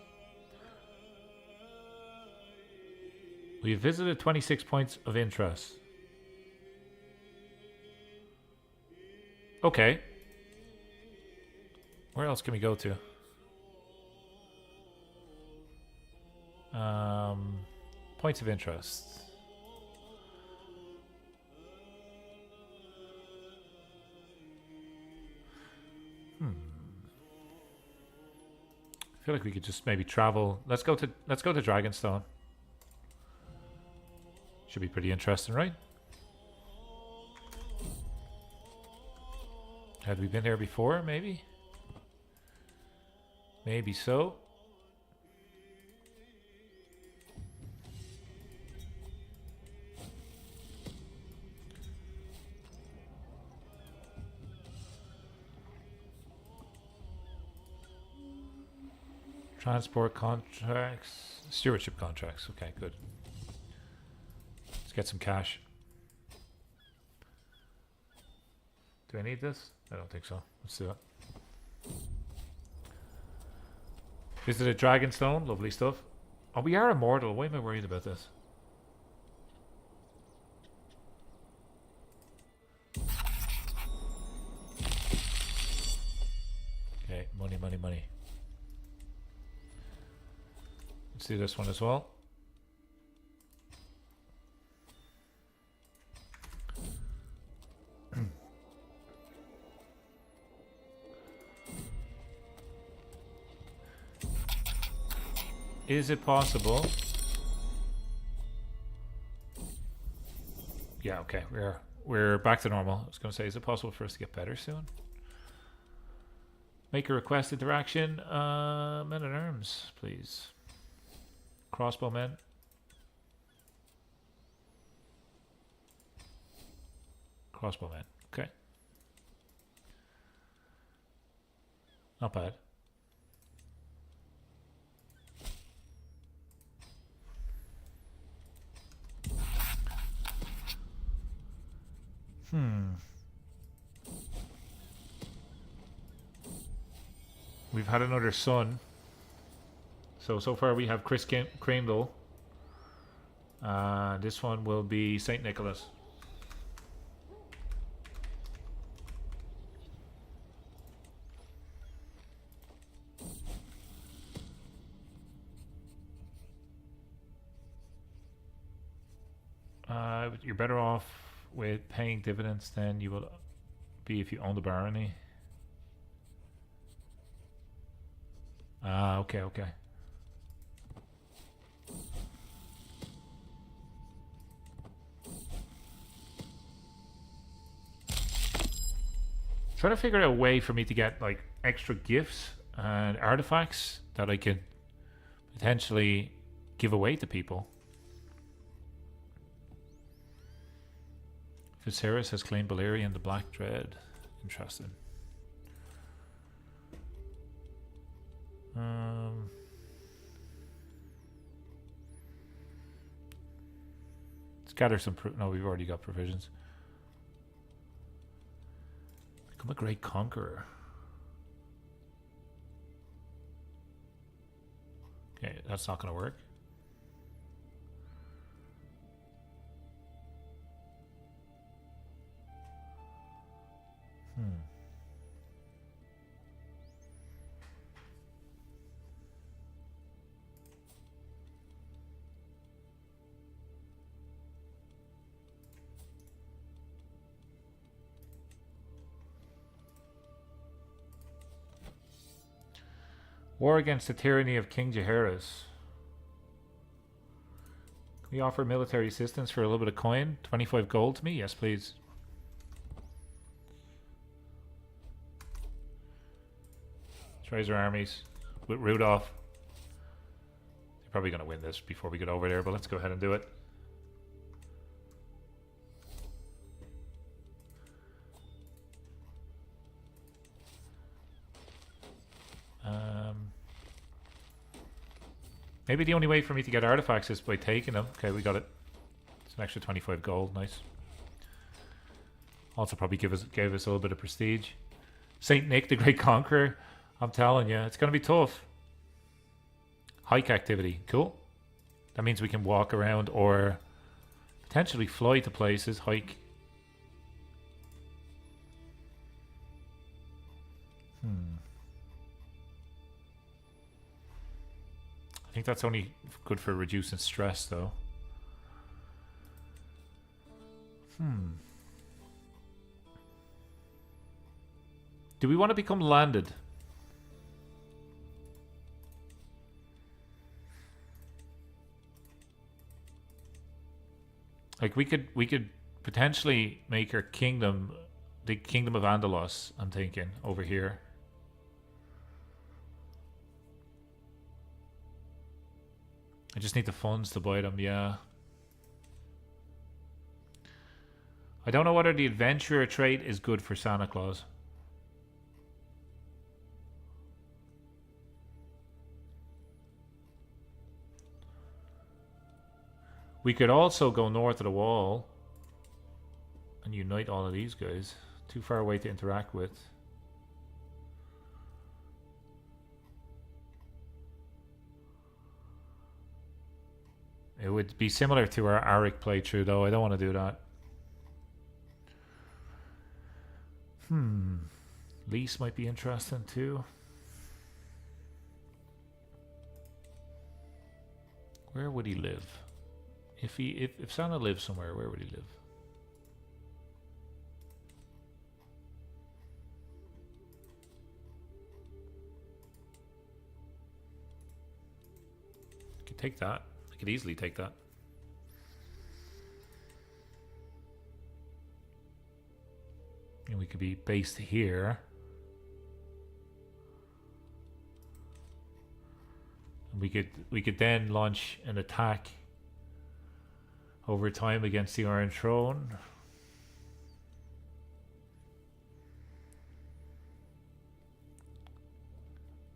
We have visited 26 points of interest. Okay. Where else can we go to? Points of interest. I feel like we could just maybe travel. Let's go to Dragonstone. Should be pretty interesting, right? Had we been there before? Maybe? Maybe so. Transport contracts. Stewardship contracts. Okay, good. Let's get some cash. Do I need this? I don't think so. Let's do it. Visit a Dragonstone. Lovely stuff. Oh, we are immortal. Why am I worried about this? Okay, money, money, money. Let's do this one as well. Is it possible? Yeah, okay. We're back to normal. I was going to say, is it possible for us to get better soon? Make a request interaction. Men at arms, please. Crossbowmen. Crossbowmen. Okay. Not bad. We've had another son. So far we have Chris Crandall. This one will be St. Nicholas. You're better off with paying dividends than you will be if you own the barony. Okay. Trying to figure out a way for me to get like extra gifts and artifacts that I can potentially give away to people. Viserys has claimed Balerion the Black Dread. Interesting. Let's gather some. No, we've already got provisions. Become a great conqueror. Okay, that's not going to work. War against the tyranny of King Jaehaerys. Can we offer military assistance for a little bit of coin? 25 gold to me? Yes, please. Let's raise our armies with Rudolph. They're probably going to win this before we get over there, but let's go ahead and do it. Maybe the only way for me to get artifacts is by taking them. Okay, we got it. It's an extra 25 gold. Nice. Also probably gave us a little bit of prestige. Saint Nick, the Great Conqueror. I'm telling you, it's going to be tough. Hike activity. Cool. That means we can walk around or potentially fly to places. Hike. I think that's only good for reducing stress, though. Do we want to become landed? Like we could potentially make our kingdom the Kingdom of Andalos, I'm thinking, over here. I just need the funds to buy them, yeah. I don't know whether the adventurer trait is good for Santa Claus. We could also go north of the wall and unite all of these guys. Too far away to interact with. It would be similar to our Arik playthrough, though. I don't want to do that. Lease might be interesting too. Where would he live? If Santa lived somewhere, where would he live? I could take that. I could easily take that. And we could be based here. And we could then launch an attack over time against the Iron Throne.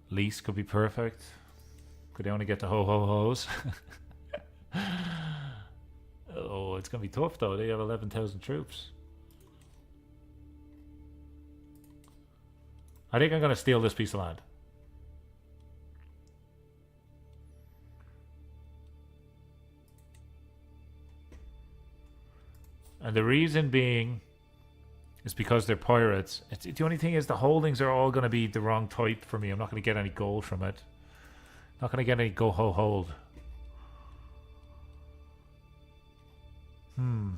Lease could be perfect. Could they only get the ho-ho-hos? Oh, it's going to be tough though. They have 11,000 troops. I think I'm going to steal this piece of land. And the reason being is because they're pirates. The only thing is the holdings are all going to be the wrong type for me. I'm not going to get any gold from it. Not going to get any go-ho-hold. Let's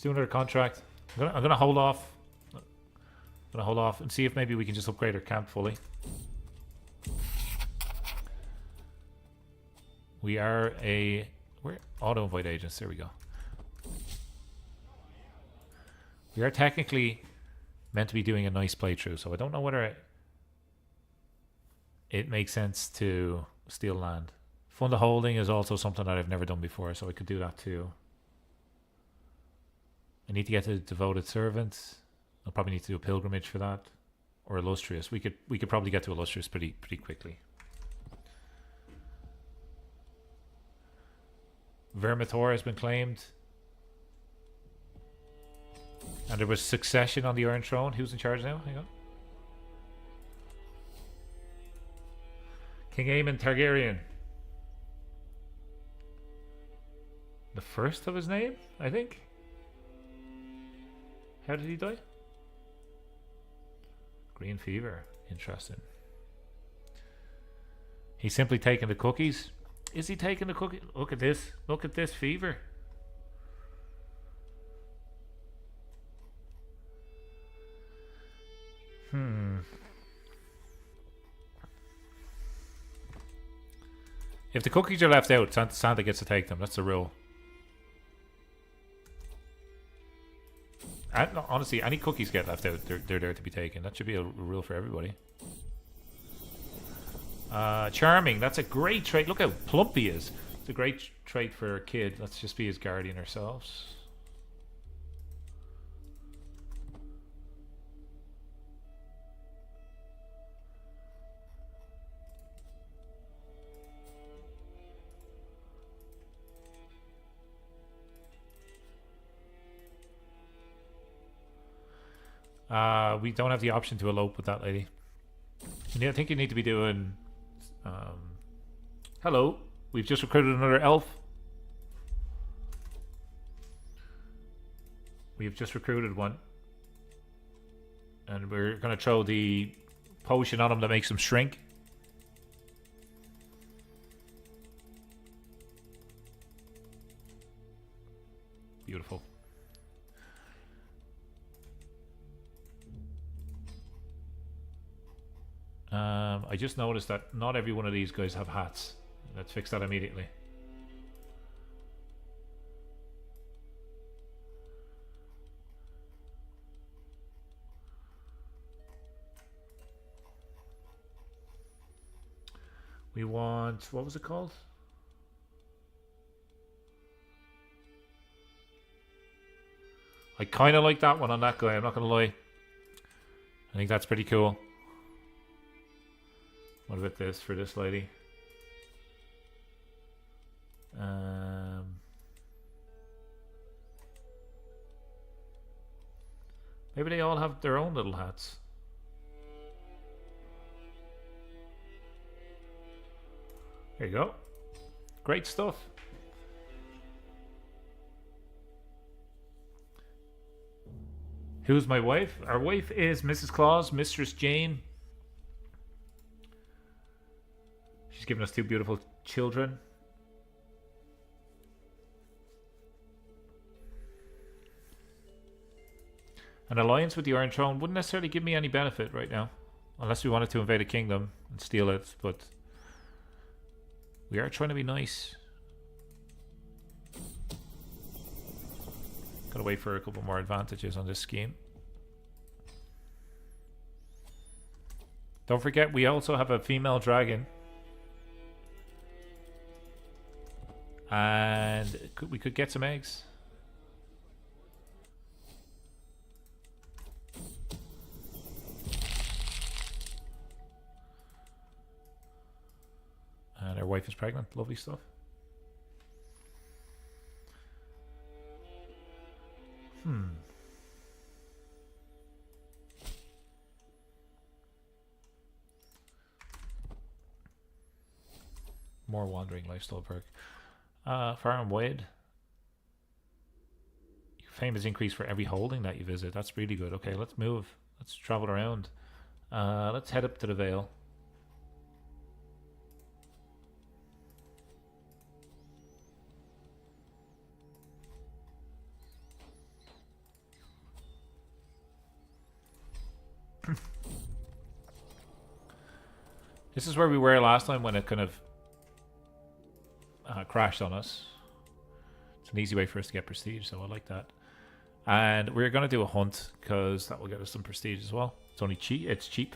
do another contract. I'm gonna hold off. I'm gonna hold off and see if maybe we can just upgrade our camp fully. We are we're auto invite agents. There we go. We are technically meant to be doing a nice playthrough, so I don't know whether it makes sense to steal land. Fund the holding is also something that I've never done before, so I could do that too. I need to get to devoted servants. I'll probably need to do a pilgrimage for that, or illustrious. We could probably get to illustrious pretty quickly. Vermitor has been claimed, and there was succession on the Iron Throne. Who's in charge now? Hang on. King Aemon Targaryen. The first of his name, I think. How did he die? Green fever. Interesting. He's simply taking the cookies. Is he taking the cookie? Look at this. Look at this fever. If the cookies are left out, Santa gets to take them. That's the rule. No, honestly, any cookies get left out, they're there to be taken. That should be a rule for everybody. Charming. That's a great trait. Look how plump he is. It's a great trait for a kid. Let's just be his guardian ourselves. We don't have the option to elope with that lady. I think you need to be doing... hello. We've just recruited another elf. We've just recruited one. And we're going to throw the potion on him that makes him shrink. Beautiful. I just noticed that not every one of these guys have hats. Let's fix that immediately. We want, what was it called? I kind of like that one on that guy, I'm not going to lie. I think that's pretty cool. What about this for this lady? Maybe they all have their own little hats. There you go. Great stuff. Who's my wife? Our wife is Mrs. Claus, Mistress Jane. She's given us 2 beautiful children. An alliance with the Iron Throne wouldn't necessarily give me any benefit right now. Unless we wanted to invade a kingdom and steal it, but we are trying to be nice. Gotta wait for a couple more advantages on this scheme. Don't forget, we also have a female dragon. And we could get some eggs. And our wife is pregnant. Lovely stuff. More wandering lifestyle perk. Far and wide. Your fame is increased for every holding that you visit. That's really good. Okay, let's move. Let's travel around. Let's head up to the Vale. This is where we were last time when it kind of crashed on us. It's an easy way for us to get prestige, so I like that. And we're going to do a hunt because that will get us some prestige as well. It's only cheap. It's cheap.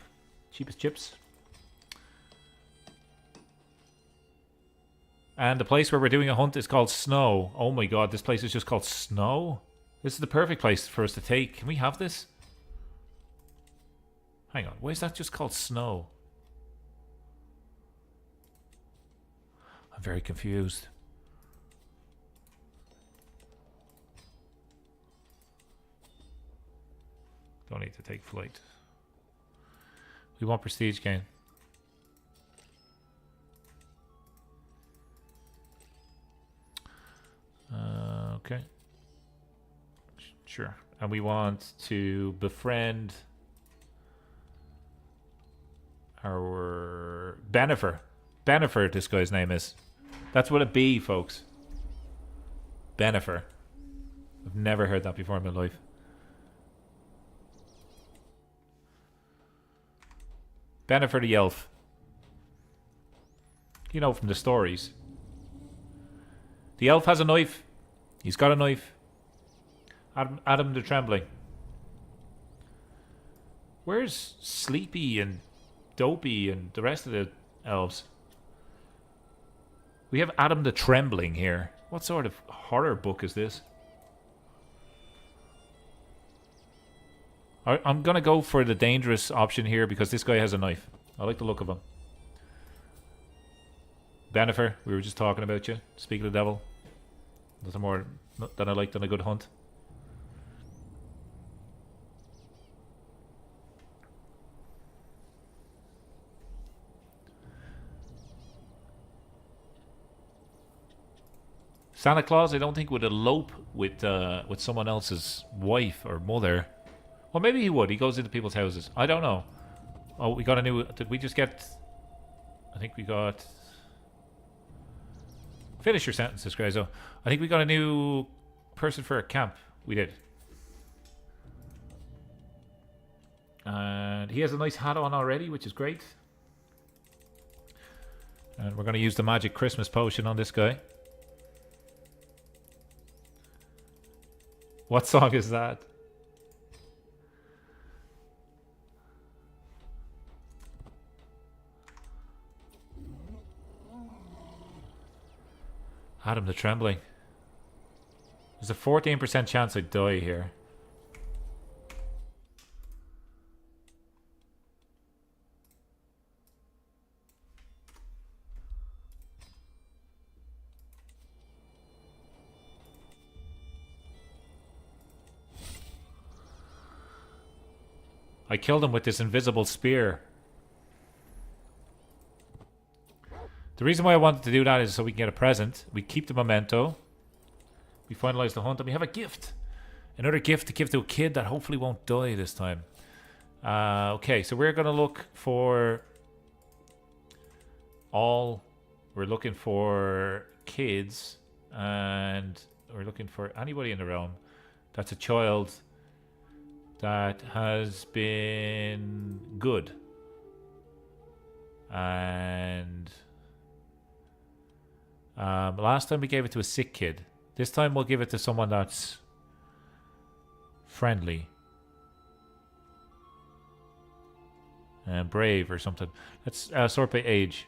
Cheap as chips. And the place where we're doing a hunt is called Snow. Oh my god, this place is just called Snow? This is the perfect place for us to take. Can we have this? Hang on, why is that just called Snow? I'm very confused. Don't need to take flight. We want prestige gain. Okay. Sure. And we want to befriend our Benefer. Benefer, this guy's name is. That's what a B, folks. Benefer. I've never heard that before in my life. Benefer the elf. You know from the stories. The elf has a knife. He's got a knife. Adam the Trembling. Where's Sleepy and Dopey and the rest of the elves? We have Adam the Trembling here. What sort of horror book is this? I'm going to go for the dangerous option here because this guy has a knife. I like the look of him. Benefer, we were just talking about you. Speak of the devil. Nothing more than I like than a good hunt. Santa Claus, I don't think would elope with someone else's wife or mother. Well, maybe he would. He goes into people's houses. I don't know. Oh, we got a new... Did we just get... I think we got... Finish your sentences, Grayzo. I think we got a new person for a camp. We did. And he has a nice hat on already, which is great. And we're going to use the magic Christmas potion on this guy. What song is that? Adam the Trembling. There's a 14% chance I die here. I killed him with this invisible spear. The reason why I wanted to do that is so we can get a present. We keep the memento. We finalize the hunt and we have a gift. Another gift to give to a kid that hopefully won't die this time. Okay, so we're going to look for all... We're looking for kids and we're looking for anybody in the realm that's a child that has been good. And last time we gave it to a sick kid. This time we'll give it to someone that's friendly and brave or something. Let's sort by age.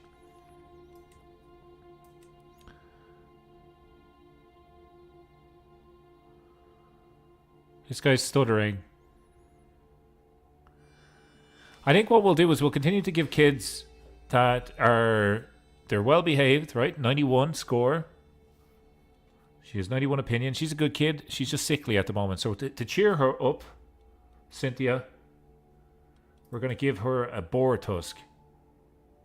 This guy's stuttering. I think what we'll do is we'll continue to give kids that are... They're well behaved, right? 91 score. She has 91 opinion. She's a good kid. She's just sickly at the moment. So to cheer her up, Cynthia, we're going to give her a boar tusk.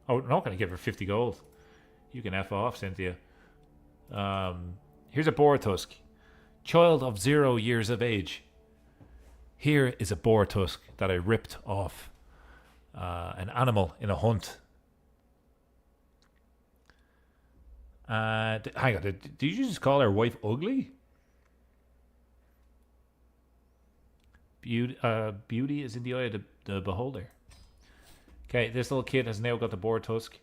Oh, we're not going to give her 50 gold. You can F off, Cynthia. Here's a boar tusk. Child of 0 years of age. Here is a boar tusk that I ripped off an animal in a hunt. Hang on, did you just call our wife ugly? Beauty is in the eye of the beholder. Okay, this little kid has now got the boar tusk.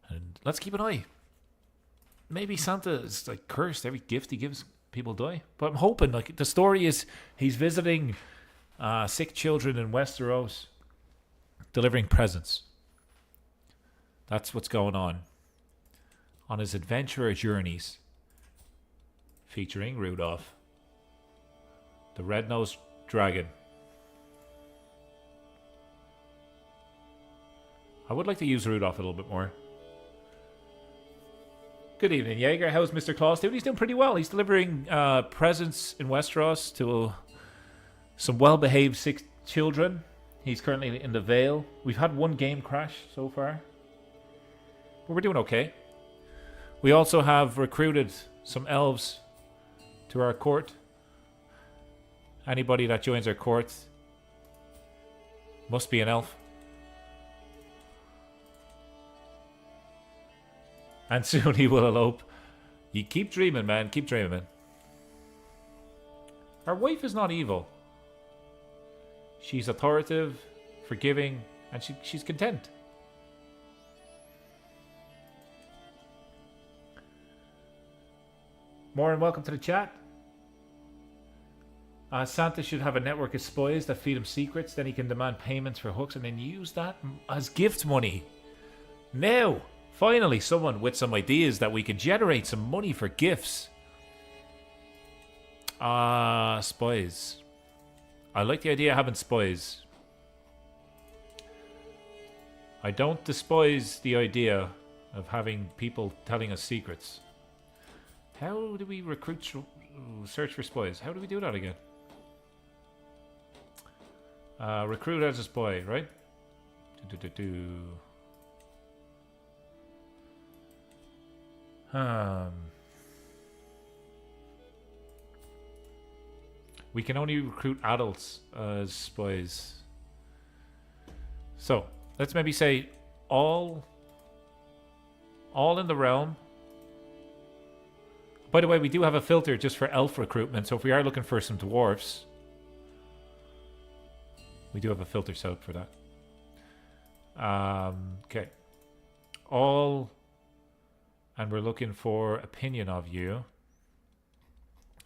And let's keep an eye. Maybe Santa is like cursed. Every gift he gives, people die. But I'm hoping, like, the story is he's visiting sick children in Westeros, delivering presents. That's what's going on his adventurer journeys, featuring Rudolph, the red-nosed dragon. I would like to use Rudolph a little bit more. Good evening, Jaeger. How's Mr. Claus doing? He's doing pretty well. He's delivering presents in Westeros to some well-behaved sick children. He's currently in the Vale. We've had one game crash so far, but we're doing okay. We also have recruited some elves to our court. Anybody that joins our court must be an elf. And soon he will elope. You keep dreaming, man. Keep dreaming. Our wife is not evil. She's authoritative, forgiving, and she's content. Moran, welcome to the chat. Santa should have a network of spies that feed him secrets. Then he can demand payments for hooks and then use that as gift money. Now, finally, someone with some ideas that we can generate some money for gifts. Spies. I like the idea of having spies. I don't despise the idea of having people telling us secrets. How do we recruit, search for spies? How do we do that again? Recruit as a spy, right? We can only recruit adults as spies. So, let's maybe say all in the realm. By the way, we do have a filter just for elf recruitment, so if we are looking for some dwarfs, we do have a filter set up for that. Okay. All, and we're looking for opinion of you,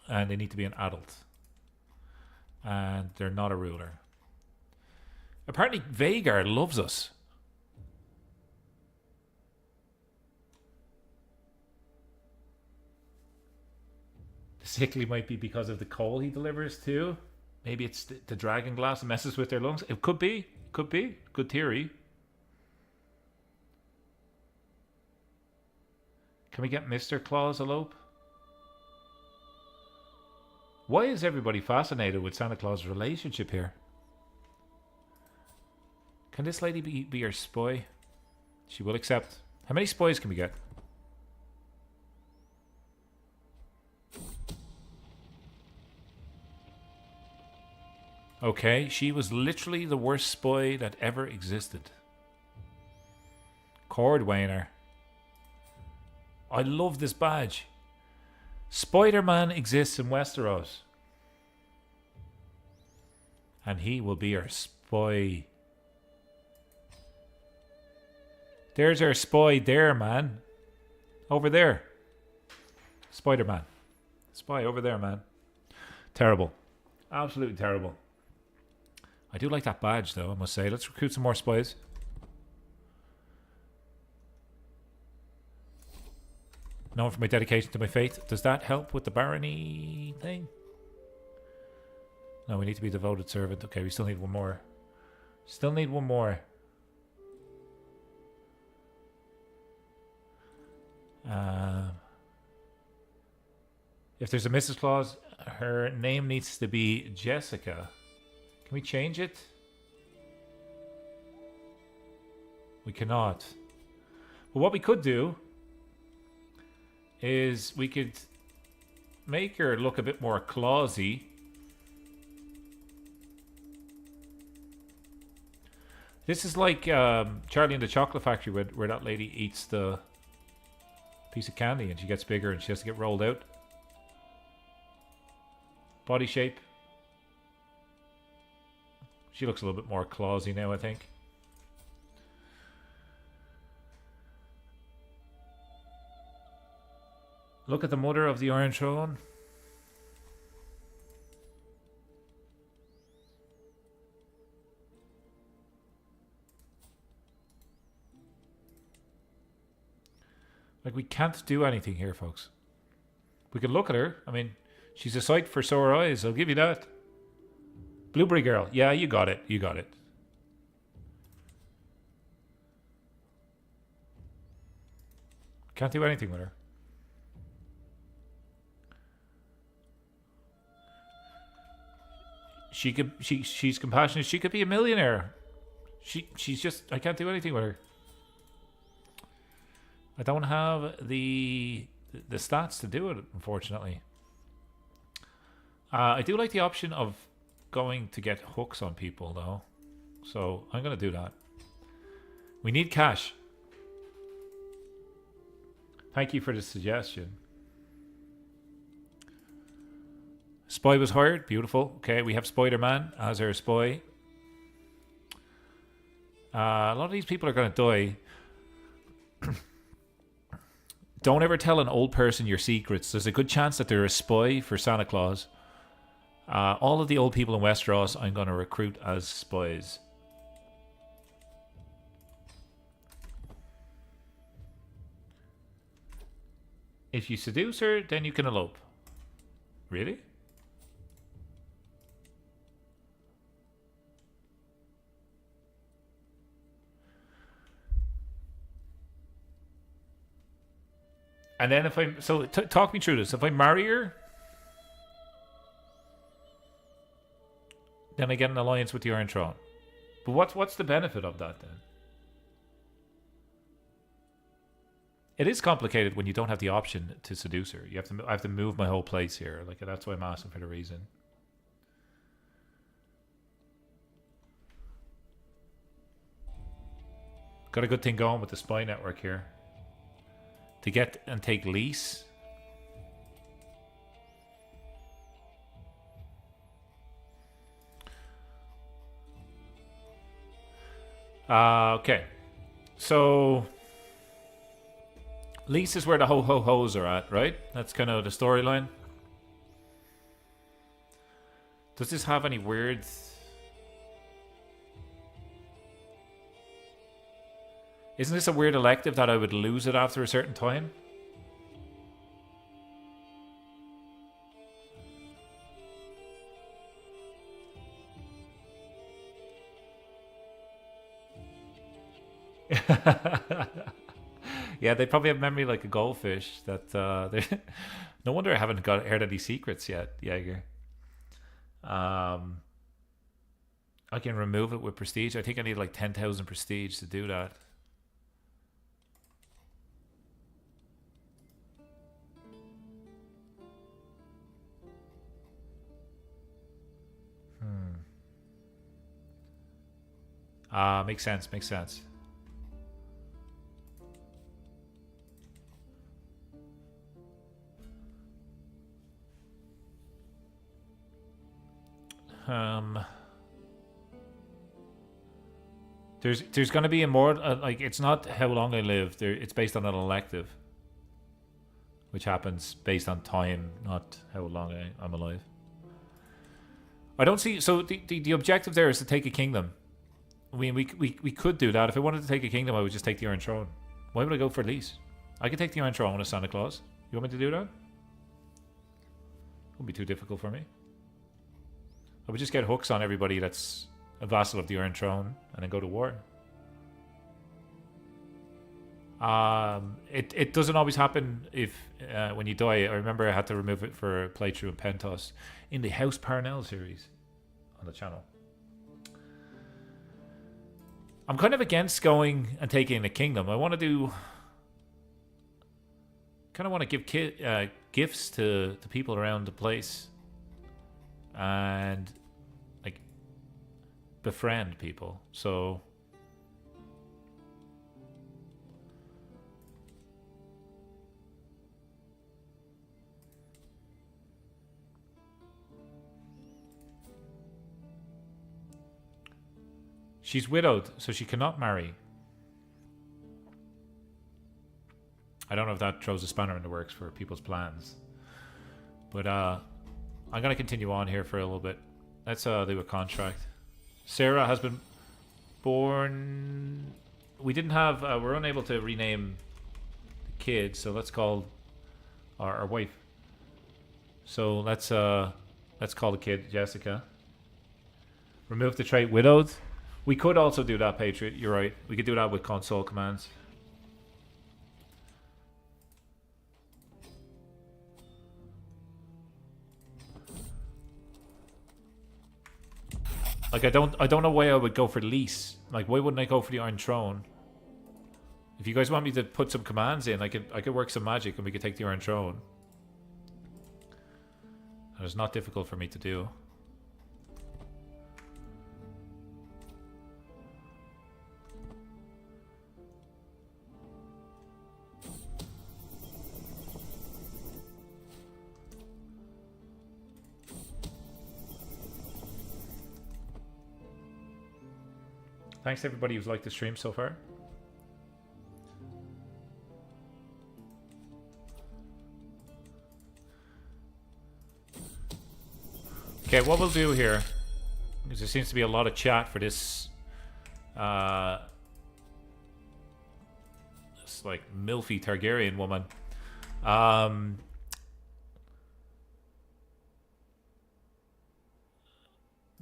and they need to be an adult. And they're not a ruler. Apparently, Vagar loves us. The sickly might be because of the coal he delivers too. Maybe it's the dragon glass that messes with their lungs. It could be. Could be. Good theory. Can we get Mr. Claus elope? Why is everybody fascinated with Santa Claus' relationship here? Can this lady be your spy? She will accept. How many spies can we get? Okay, she was literally the worst spy that ever existed. Cordwainer. I love this badge. Spider-Man exists in Westeros. And he will be our spy. There's our spy there, man. Over there. Spider-Man. Spy over there, man. Terrible. Absolutely terrible. I do like that badge, though, I must say. Let's recruit some more spies. Known for my dedication to my faith. Does that help with the barony thing? No, we need to be devoted servant. Okay, we still need one more. Still need one more. If there's a Mrs. Claus, her name needs to be Jessica. Can we change it? We cannot. But what we could do is we could make her look a bit more Clausy. This is like Charlie and the Chocolate Factory where that lady eats the piece of candy and she gets bigger and she has to get rolled out. Body shape. She looks a little bit more Clausy now, I think. Look at the mother of the Iron Throne. Like, we can't do anything here, folks. We can look at her. I mean, she's a sight for sore eyes, I'll give you that. Blueberry Girl. Yeah, you got it. You got it. Can't do anything with her. She's compassionate. She could be a millionaire. She's just, I can't do anything with her. I don't have the stats to do it, unfortunately. I do like the option of going to get hooks on people, though. So I'm going to do that. We need cash. Thank you for the suggestion. Spy was hired. Beautiful. Okay, we have Spider-Man as our spy. A lot of these people are going to die. Don't ever tell an old person your secrets. There's a good chance that they're a spy for Santa Claus. All of the old people in Westeros I'm going to recruit as spies. If you seduce her, then you can elope. Really? And then if I... So, talk me through this. If I marry her... Then I get an alliance with the Iron Throne. But what's the benefit of that, then? It is complicated when you don't have the option to seduce her. I have to move my whole place here. Like, that's why I'm asking for the reason. Got a good thing going with the spy network here. To get and take lease. Okay. So lease is where the ho-ho-hos are at, right? That's kind of the storyline. Does this have any weird... Isn't this a weird elective that I would lose it after a certain time? Yeah, they probably have memory like a goldfish. That no wonder I haven't got heard any secrets yet, Jaeger. Um, I can remove it with prestige. I think I need like 10,000 prestige to do that. Makes sense. Makes sense. Um, there's gonna be a more like it's not how long I live. It's based on an elective, which happens based on time, not how long I'm alive. I don't see. So the objective there is to take a kingdom. I mean, we could do that. If I wanted to take a kingdom, I would just take the Iron Throne. Why would I go for lease? I could take the Iron Throne as Santa Claus. You want me to do that? Wouldn't be too difficult for me. I would just get hooks on everybody that's a vassal of the Iron Throne and then go to war. It doesn't always happen if when you die. I remember I had to remove it for a playthrough in Pentos in the House Parnell series on the channel. I'm kind of against going and taking a kingdom. I want to do... kind of want to give gifts to people around the place. And, like, befriend people. So... she's widowed, so she cannot marry. I don't know if that throws a spanner in the works for people's plans. But I'm going to continue on here for a little bit. Let's do a contract. Sarah has been born... We didn't have... we're unable to rename the kid, so let's call our wife. So let's call the kid Jessica. Remove the trait widowed. We could also do that, Patriot. You're right. We could do that with console commands. Like I don't know why I would go for lease. Like why wouldn't I go for the Iron Throne? If you guys want me to put some commands in, I could work some magic and we could take the Iron Throne. And it's not difficult for me to do. Thanks to everybody who's liked the stream so far. Okay, what we'll do here, because there seems to be a lot of chat for this, this like milfy Targaryen woman.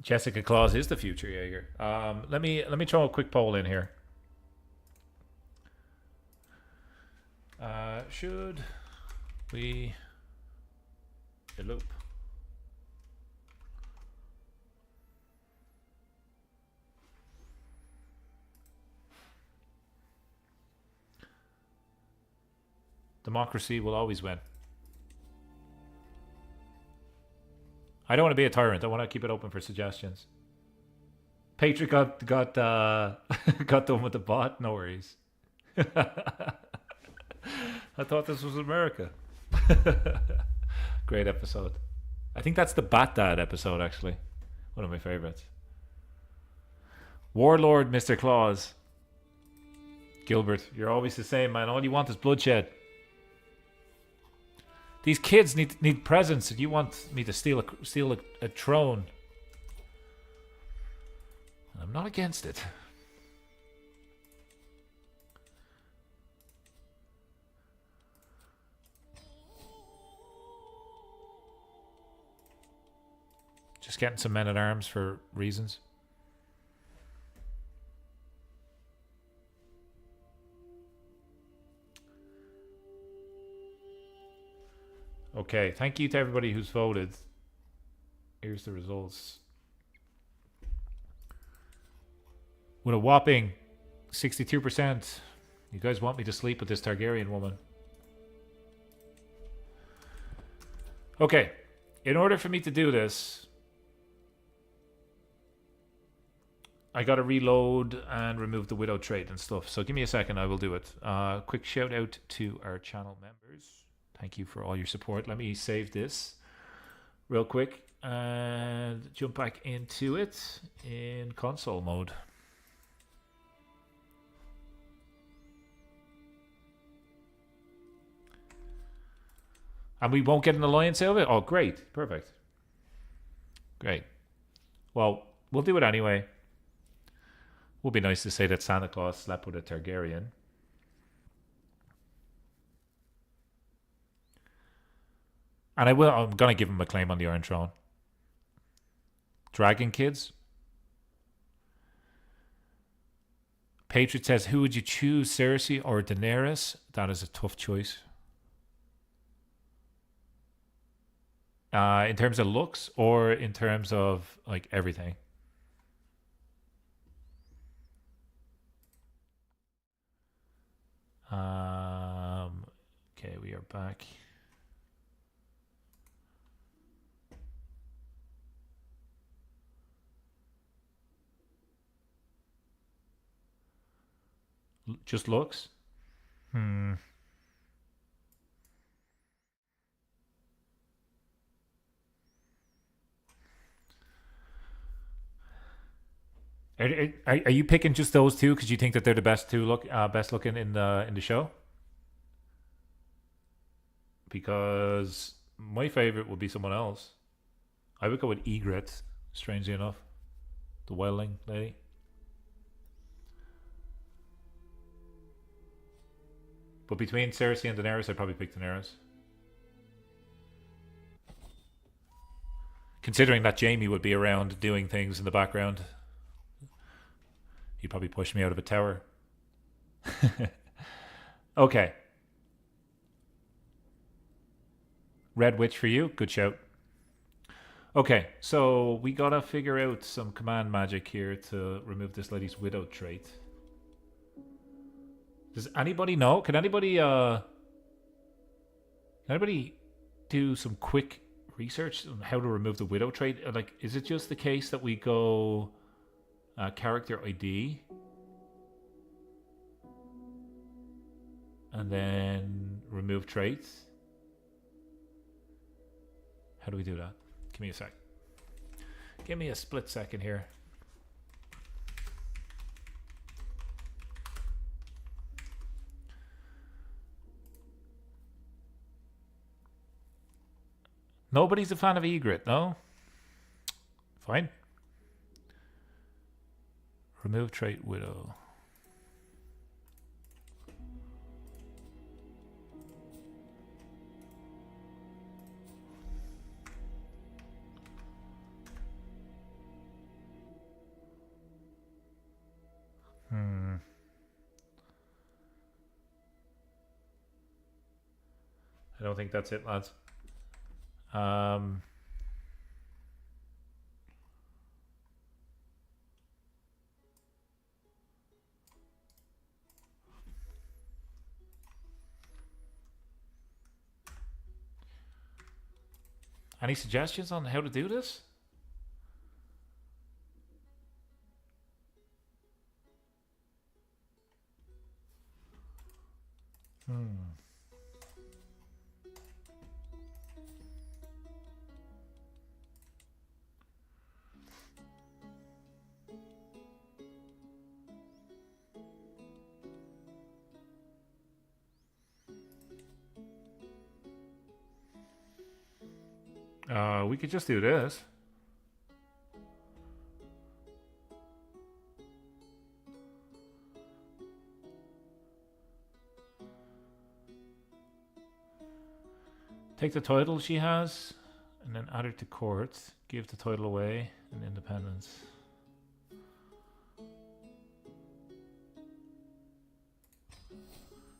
Jessica Claus is the future, Jaeger. Let me throw a quick poll in here. Should we elope? Democracy will always win. I don't want to be a tyrant. I want to keep it open for suggestions. Patriot got got done with the bot. No worries. I thought this was America. Great episode. I think that's the Bat Dad episode, actually. One of my favorites. Warlord, Mr. Claus. Gilbert, you're always the same, man. All you want is bloodshed. These kids need presents, and you want me to steal a throne. I'm not against it. Just getting some men at arms for reasons. Okay, thank you to everybody who's voted. Here's the results. With a whopping 62%. You guys want me to sleep with this Targaryen woman. Okay, in order for me to do this, I gotta reload and remove the widow trait and stuff. So give me a second, I will do it. Quick shout out to our channel members. Thank you for all your support. Let me save this real quick and jump back into it in console mode. And we won't get an alliance out of it? Oh, great. Perfect. Great. Well, we'll do it anyway. Would be nice to say that Santa Claus slept with a Targaryen. And I'm going to give him a claim on the Iron Throne. Dragon Kids. Patriot says, who would you choose, Cersei or Daenerys? That is a tough choice. In terms of looks or in terms of like everything? Okay, we are back. Just looks? Are you picking just those two because you think that they're the best looking in the show? Because my favorite would be someone else. I would go with Ygritte, strangely enough, the wildling lady. But between Cersei and Daenerys, I'd probably pick Daenerys. Considering that Jaime would be around doing things in the background. He'd probably push me out of a tower. Okay. Red Witch for you. Good shout. Okay, so we gotta figure out some command magic here to remove this lady's widow trait. Does anybody know? Can anybody do some quick research on how to remove the widow trait? Like, is it just the case that we go character ID and then remove traits? How do we do that? Give me a sec. Give me a split second here. Nobody's a fan of Ygritte, no? Fine. Remove trait widow. I don't think that's it, lads. Any suggestions on how to do this? We could just do this. Take the title she has and then add her to court. Give the title away and independence.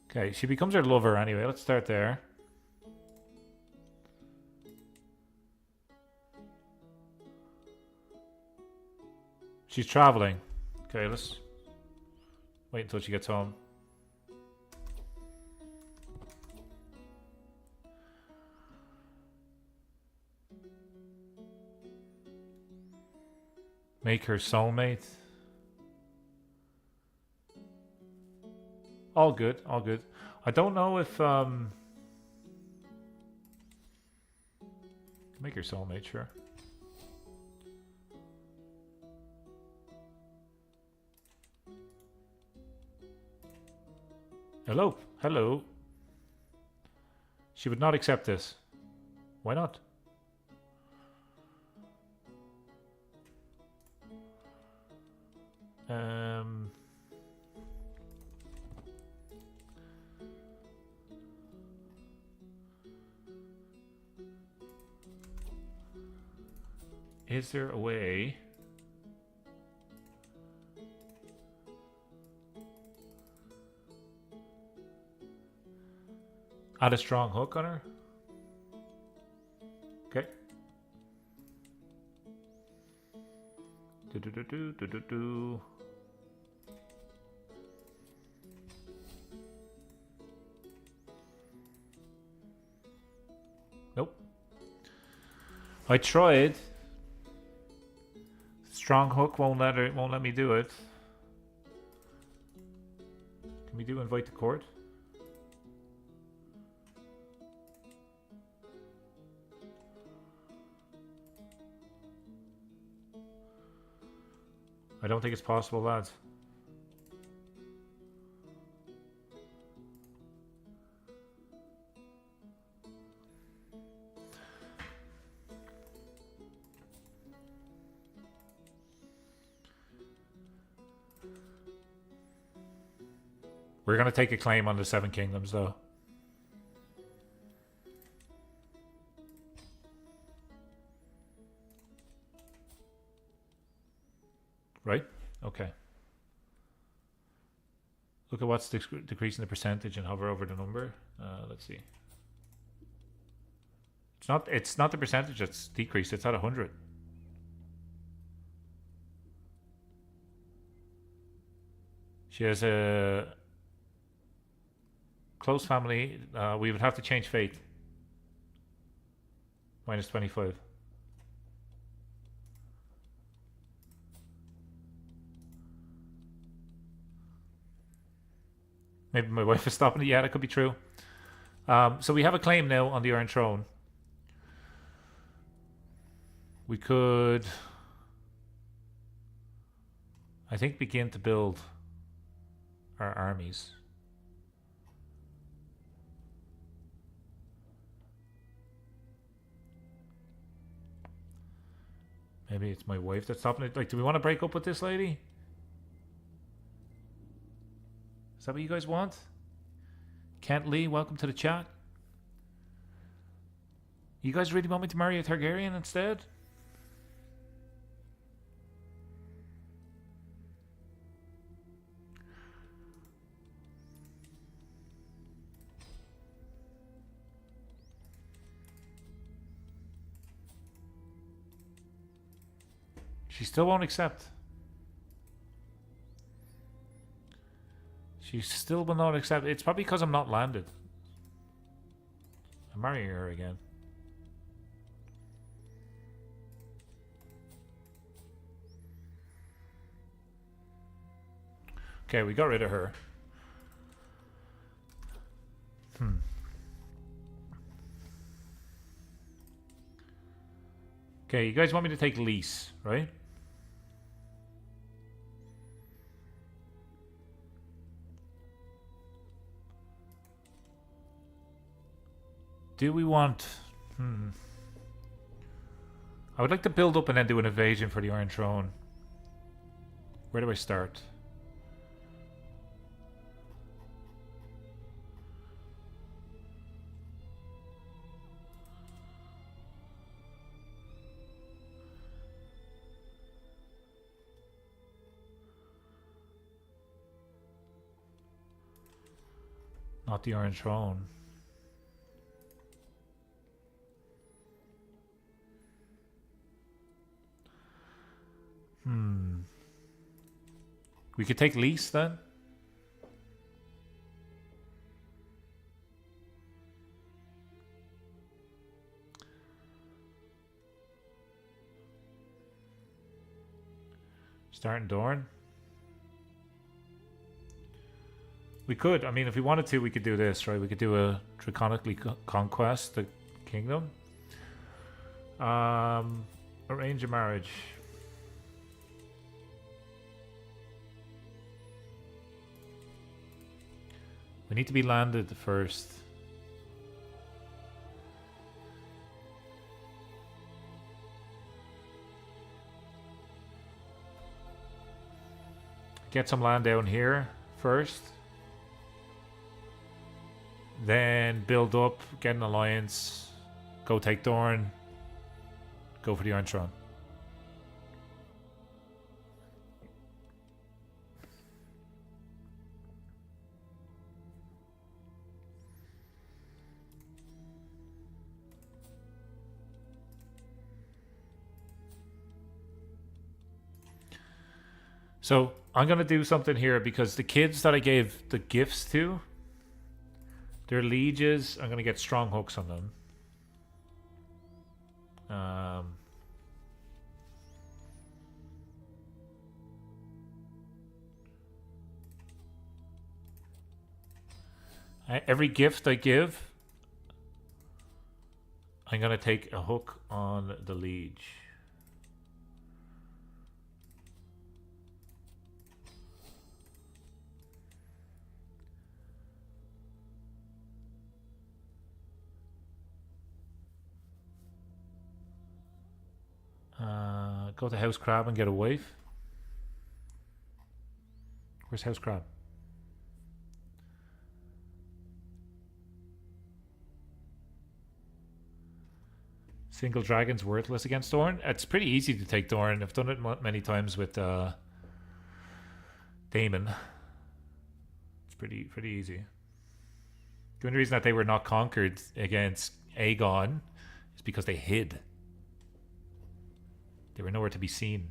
Okay, she becomes her lover anyway. Let's start there. She's traveling. Okay, let's wait until she gets home. Make her soulmate. All good, all good. I don't know if make her soulmate, sure. Hello, hello. She would not accept this. Why not? Is there a way? Add a strong hook on her? Okay. Do. Nope. I tried. Strong hook won't let me do it. Can we do invite to court? I don't think it's possible, lads. We're going to take a claim on the Seven Kingdoms, though. Right? Okay. Look at what's decreasing the percentage and hover over the number. Let's see. It's not the percentage that's decreased. It's at 100. She has a close family. We would have to change fate. Minus 25. Maybe my wife is stopping it. Yeah, that could be true. So we have a claim now on the Iron Throne. We could, I think, begin to build our armies. Maybe it's my wife that's stopping it. Like, do we want to break up with this lady? Is that what you guys want? Kent Lee, welcome to the chat. You guys really want me to marry a Targaryen instead? She still won't accept. She still will not accept. It's probably because I'm not landed. I'm marrying her again. Okay, we got rid of her. Okay, you guys want me to take lease, right? Do we want... I would like to build up and then do an invasion for the Iron Throne. Where do I start? Not the Iron Throne. We could take lease then. Starting Dorn. We could. I mean, if we wanted to, we could do this, right? We could do a draconically conquest the kingdom. Arrange a marriage. We need to be landed first. Get some land down here first. Then build up, get an alliance, go take Dorne, go for the Iron Throne. So I'm going to do something here because the kids that I gave the gifts to, their lieges, I'm going to get strong hooks on them. Every gift I give, I'm going to take a hook on the liege. Go to House Crab and get a wife. Where's House Crab? Single dragon's worthless against Dorne. It's pretty easy to take Dorne. I've done it many times with Daemon. It's pretty easy. The only reason that they were not conquered against Aegon is because they hid. They were nowhere to be seen.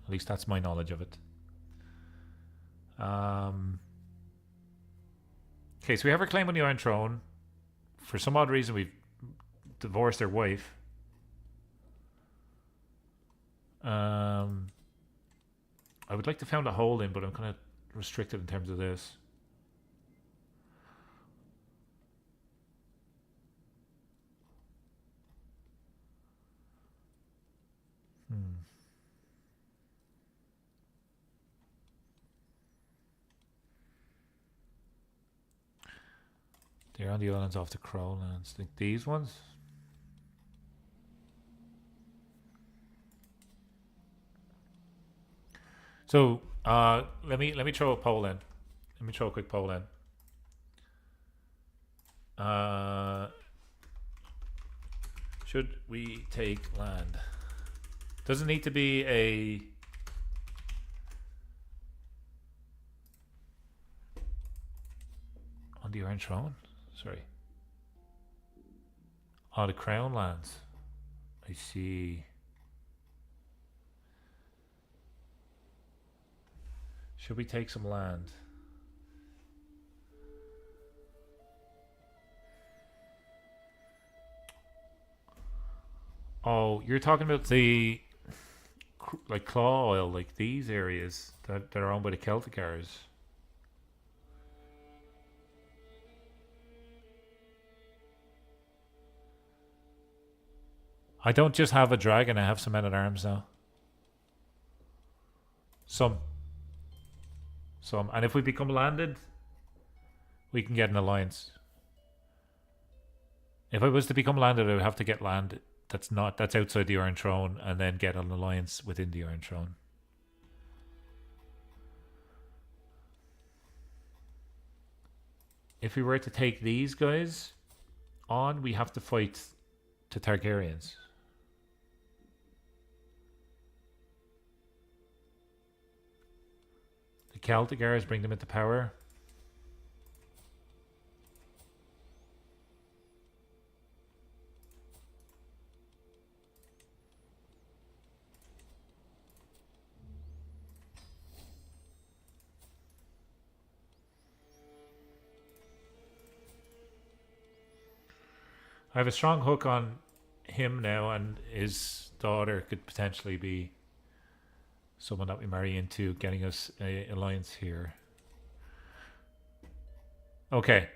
At least that's my knowledge of it. Okay, so we have our claim on the Iron Throne. For some odd reason, we've divorced their wife. I would like to found a holding, but I'm kind of restricted in terms of this. They're on the islands off the Crowlands. Think these ones? So let me throw a poll in. Let me throw a quick poll in. Should we take land? Doesn't need to be a on the Iron Throne. Sorry. Oh, the Crown lands. I see. Should we take some land? Oh, you're talking about the like claw oil, like these areas that are owned by the Celticars. I don't just have a dragon, I have some men at arms now. Some. And if we become landed, we can get an alliance. If I was to become landed, I would have to get land that's outside the Iron Throne and then get an alliance within the Iron Throne. If we were to take these guys on, we have to fight the Targaryens. The Celticars bring them into power. I have a strong hook on him now, and his daughter could potentially be someone that we marry into, getting us a alliance here. Okay.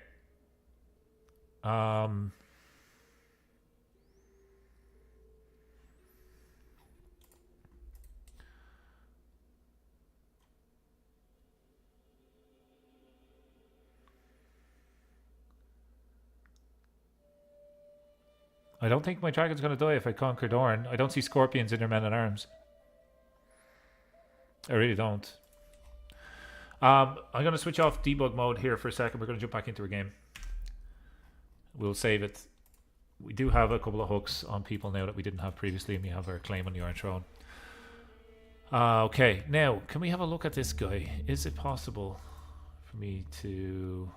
I don't think my dragon's going to die if I conquer Dorne. I don't see scorpions in their men-at-arms. I really don't. I'm going to switch off debug mode here for a second. We're going to jump back into a game. We'll save it. We do have a couple of hooks on people now that we didn't have previously, and we have our claim on the Iron Throne. Okay, now, can we have a look at this guy? Is it possible for me to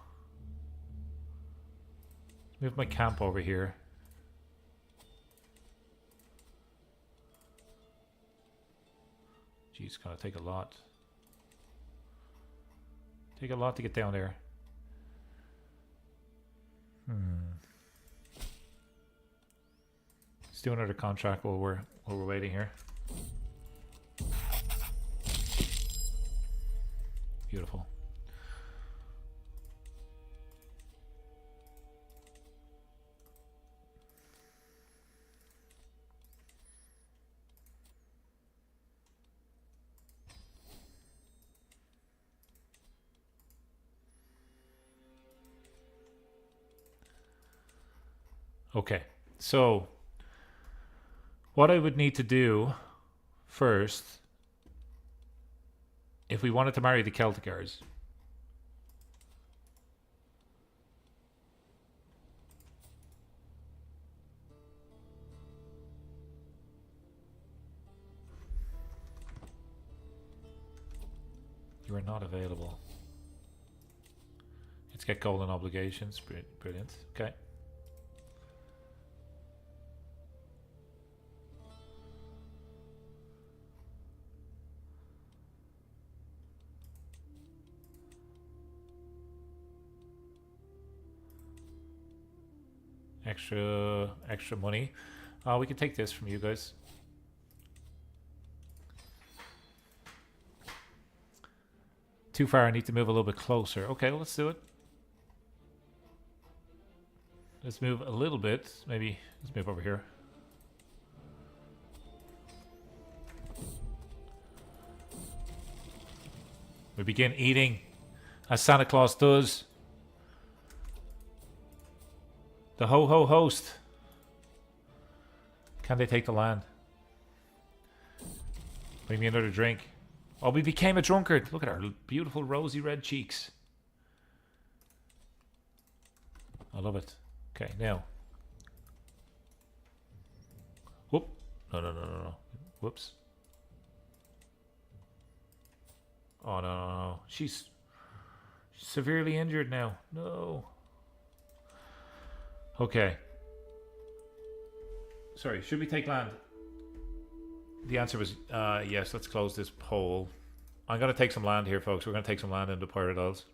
move my camp over here? Geez, it's gonna take a lot. Take a lot to get down there. Let's do another contract while we're waiting here. Beautiful. Okay, so what I would need to do first, if we wanted to marry the Celticars, you are not available. Let's get golden obligations. Brilliant. Okay. Extra money. We can take this from you guys. Too far, I need to move a little bit closer. Okay, well, let's do it. Let's move a little bit. Maybe let's move over here. We begin eating as Santa Claus does. The ho-ho host. Can they take the land? Bring me another drink. Oh, we became a drunkard. Look at our beautiful rosy red cheeks. I love it. Okay, now. Whoop. No. Whoops. Oh, no. She's severely injured now. No. Okay. Sorry, should we take land? The answer was yes. Let's close this poll. I'm going to take some land here, folks. We're going to take some land into Pirate Isles.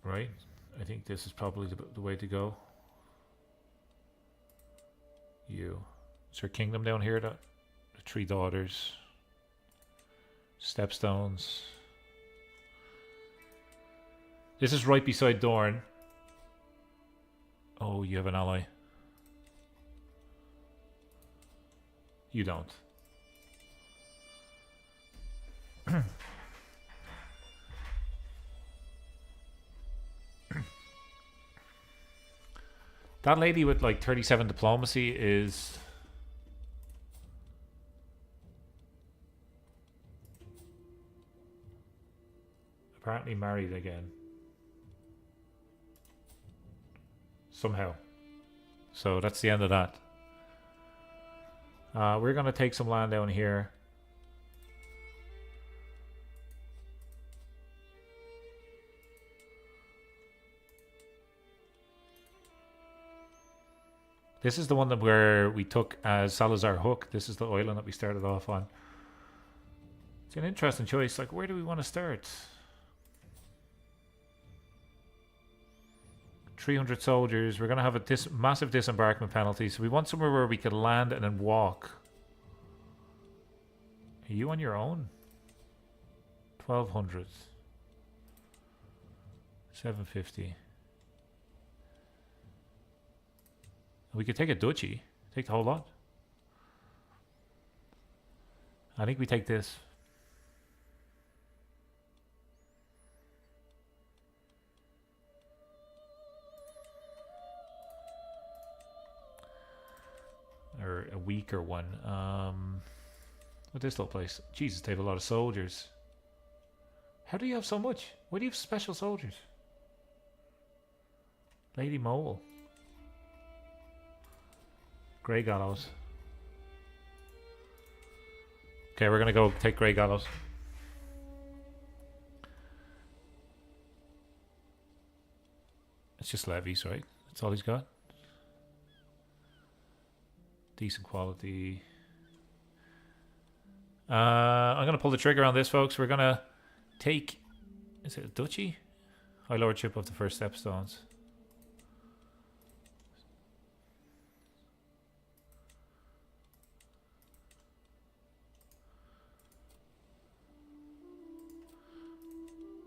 Right. I think this is probably the way to go. You. Is there a kingdom down here? The 3 daughters. Stepstones. This is right beside Dorne. Oh, you have an ally. You don't. That lady with like 37 diplomacy is... apparently married again. Somehow. So that's the end of that. We're going to take some land down here. This is the one that where we took as Salazar Hook. This is the island that we started off on. It's an interesting choice. Like, where do we want to start? 300 soldiers. We're going to have a massive disembarkment penalty. So we want somewhere where we can land and then walk. Are you on your own? 1200. 750. We could take a duchy. Take the whole lot. I think we take this. Or a weaker one. What this little place? Jesus, they have a lot of soldiers. How do you have so much? Why do you have special soldiers? Lady Mole. Grey Gallows. Okay, we're gonna go take Grey Gallows. It's just levies, right? That's all he's got. Decent quality. I'm gonna pull the trigger on this, folks. We're gonna take... Is it a duchy? High Lordship of the First Stepstones.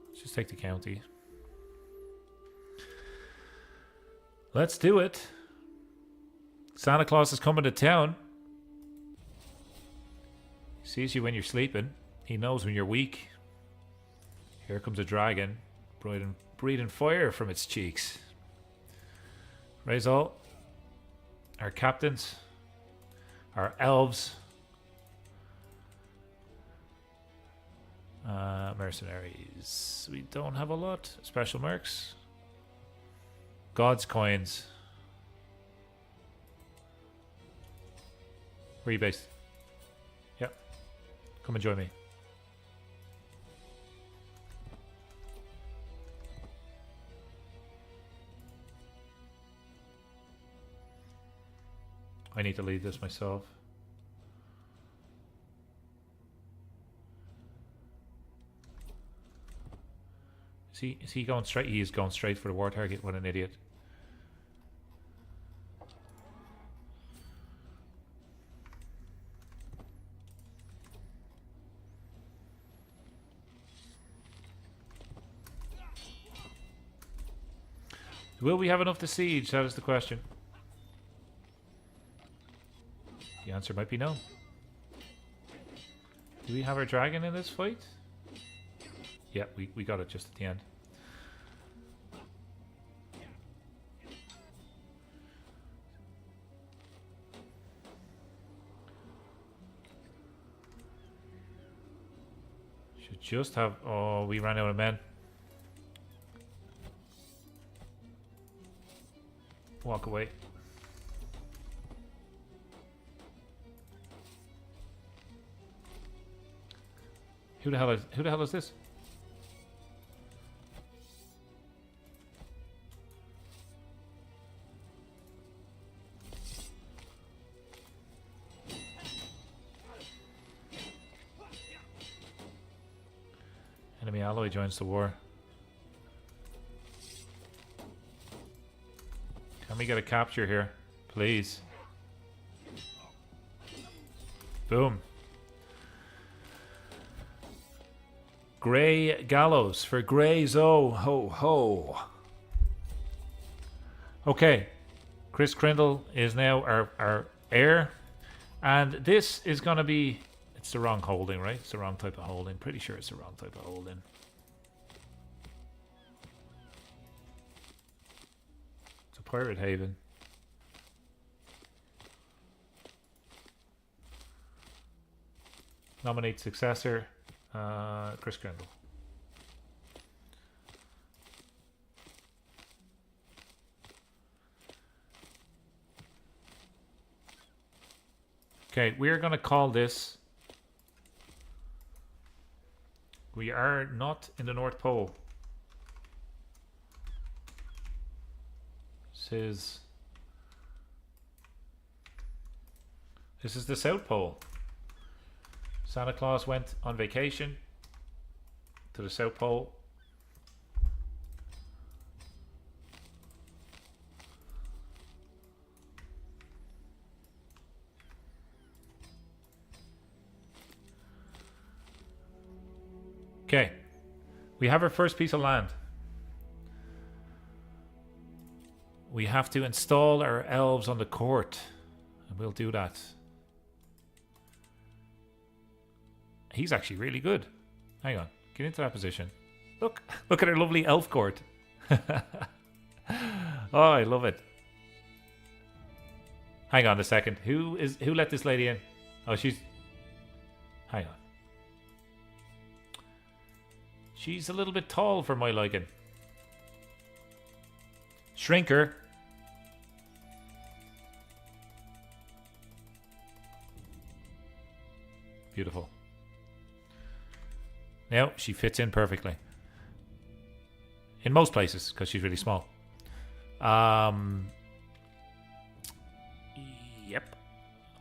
Let's just take the county. Let's do it. Santa Claus is coming to town. He sees you when you're sleeping. He knows when you're weak. Here comes a dragon, breathing fire from its cheeks. Raise all. Our captains. Our elves. Mercenaries. We don't have a lot. Special mercs. God's coins. Where are you based? Yep. Come and join me. I need to lead this myself. Is he going straight? He is going straight for the war target. What an idiot. Will we have enough to siege? That is the question. The answer might be no. Do we have our dragon in this fight? Yeah, we got it just at the end. Should just have... Oh, we ran out of men. Walk away. Who the hell is this? Enemy alloy joins the war. Can we get a capture here, please? Boom. Grey Gallows for Grey Zo. Ho ho. Okay. Chris Crindle is now our heir. And this is going to be... It's the wrong holding, right? It's the wrong type of holding. Pretty sure it's the wrong type of holding. It's a pirate haven. Nominate successor. Chris Crindle. Okay, we are going to call this... We are not in the North Pole. This is the South Pole. Santa Claus went on vacation to the South Pole. Okay, we have our first piece of land. We have to install our elves on the court, and we'll do that. He's actually really good. Hang on, get into that position. Look at our lovely elf court. Oh, I love it. Hang on a second. Who let this lady in? Oh, she's... Hang on. She's a little bit tall for my liking. Shrink her. Beautiful. Now she fits in perfectly. In most places, because she's really small. Yep.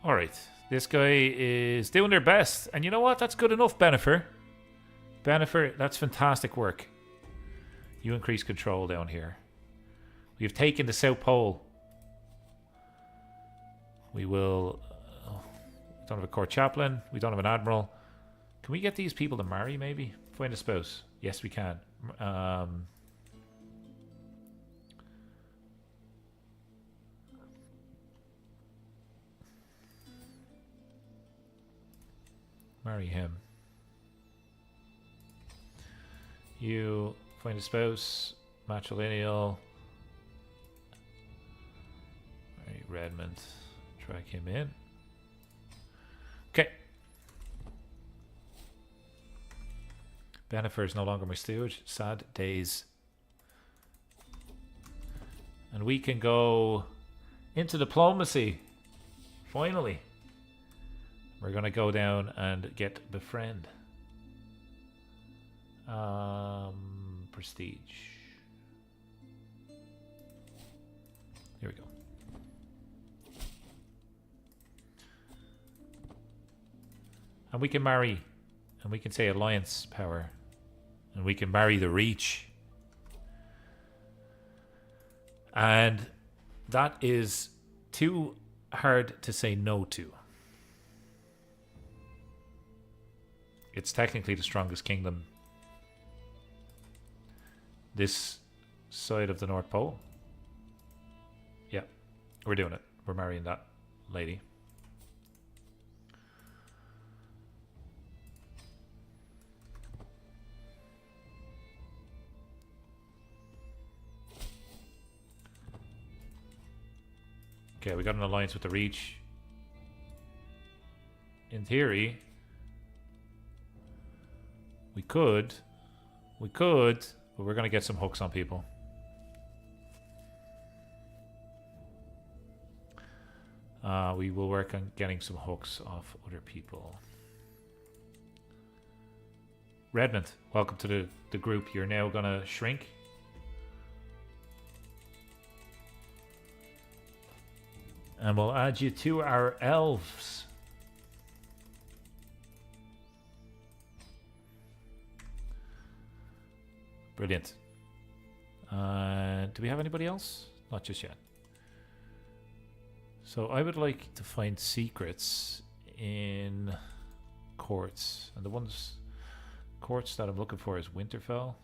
Alright. This guy is doing their best. And you know what? That's good enough, Benifer. Benifer, that's fantastic work. You increase control down here. We've taken the South Pole. We will... we don't have a court chaplain. We don't have an admiral. Can we get these people to marry, maybe? Find a spouse. Yes, we can. Marry him. You find a spouse. Matrilineal. Marry Redmond. Drag him in. Okay. Benifer is no longer my steward. Sad days. And we can go into diplomacy. Finally. We're going to go down and get befriend. Prestige. Here we go. And we can marry. And we can say alliance power. And we can marry the reach. And that is too hard to say no to. It's technically the strongest kingdom this side of the North Pole. Yeah, we're doing it. We're marrying that lady. Okay, we got an alliance with the Reach. In theory, we could, but we're going to get some hooks on people. We will work on getting some hooks off other people. Redmond, welcome to the group. You're now going to shrink. And we'll add you to our elves. Brilliant. Do we have anybody else? Not just yet. So I would like to find secrets in courts. And the courts that I'm looking for is Winterfell.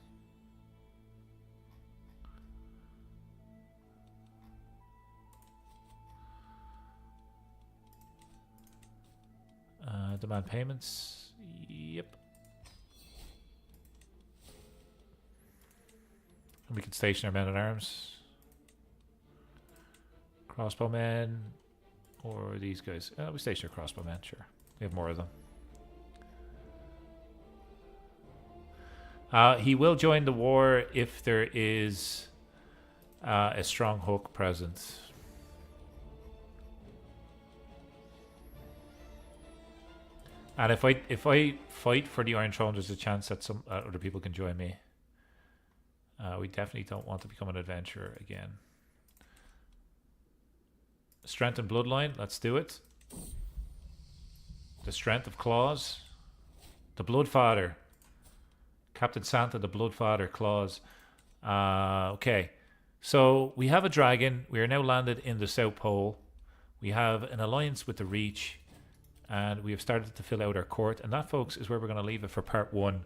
Demand payments. Yep. And we can station our men at arms. Crossbowmen. Or these guys. We station our crossbowmen, sure. We have more of them. He will join the war if there is a strong hook present. And if I fight for the Iron Throne, there's a chance that some other people can join me. We definitely don't want to become an adventurer again. Strength and bloodline, let's do it. The strength of claws. The Bloodfather. Captain Santa, the Bloodfather Claus. Okay. So we have a dragon. We are now landed in the South Pole. We have an alliance with the Reach. And we have started to fill out our court. And that, folks, is where we're going to leave it for part 1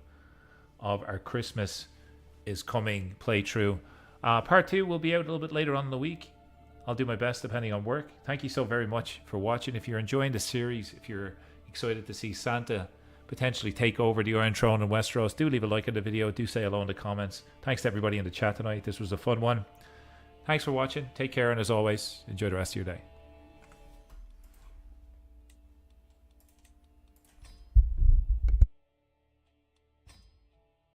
of our Christmas is Coming playthrough. Part 2 will be out a little bit later on in the week. I'll do my best depending on work. Thank you so very much for watching. If you're enjoying the series, if you're excited to see Santa potentially take over the Iron Throne in Westeros, do leave a like on the video. Do say hello in the comments. Thanks to everybody in the chat tonight. This was a fun one. Thanks for watching. Take care, and as always, enjoy the rest of your day.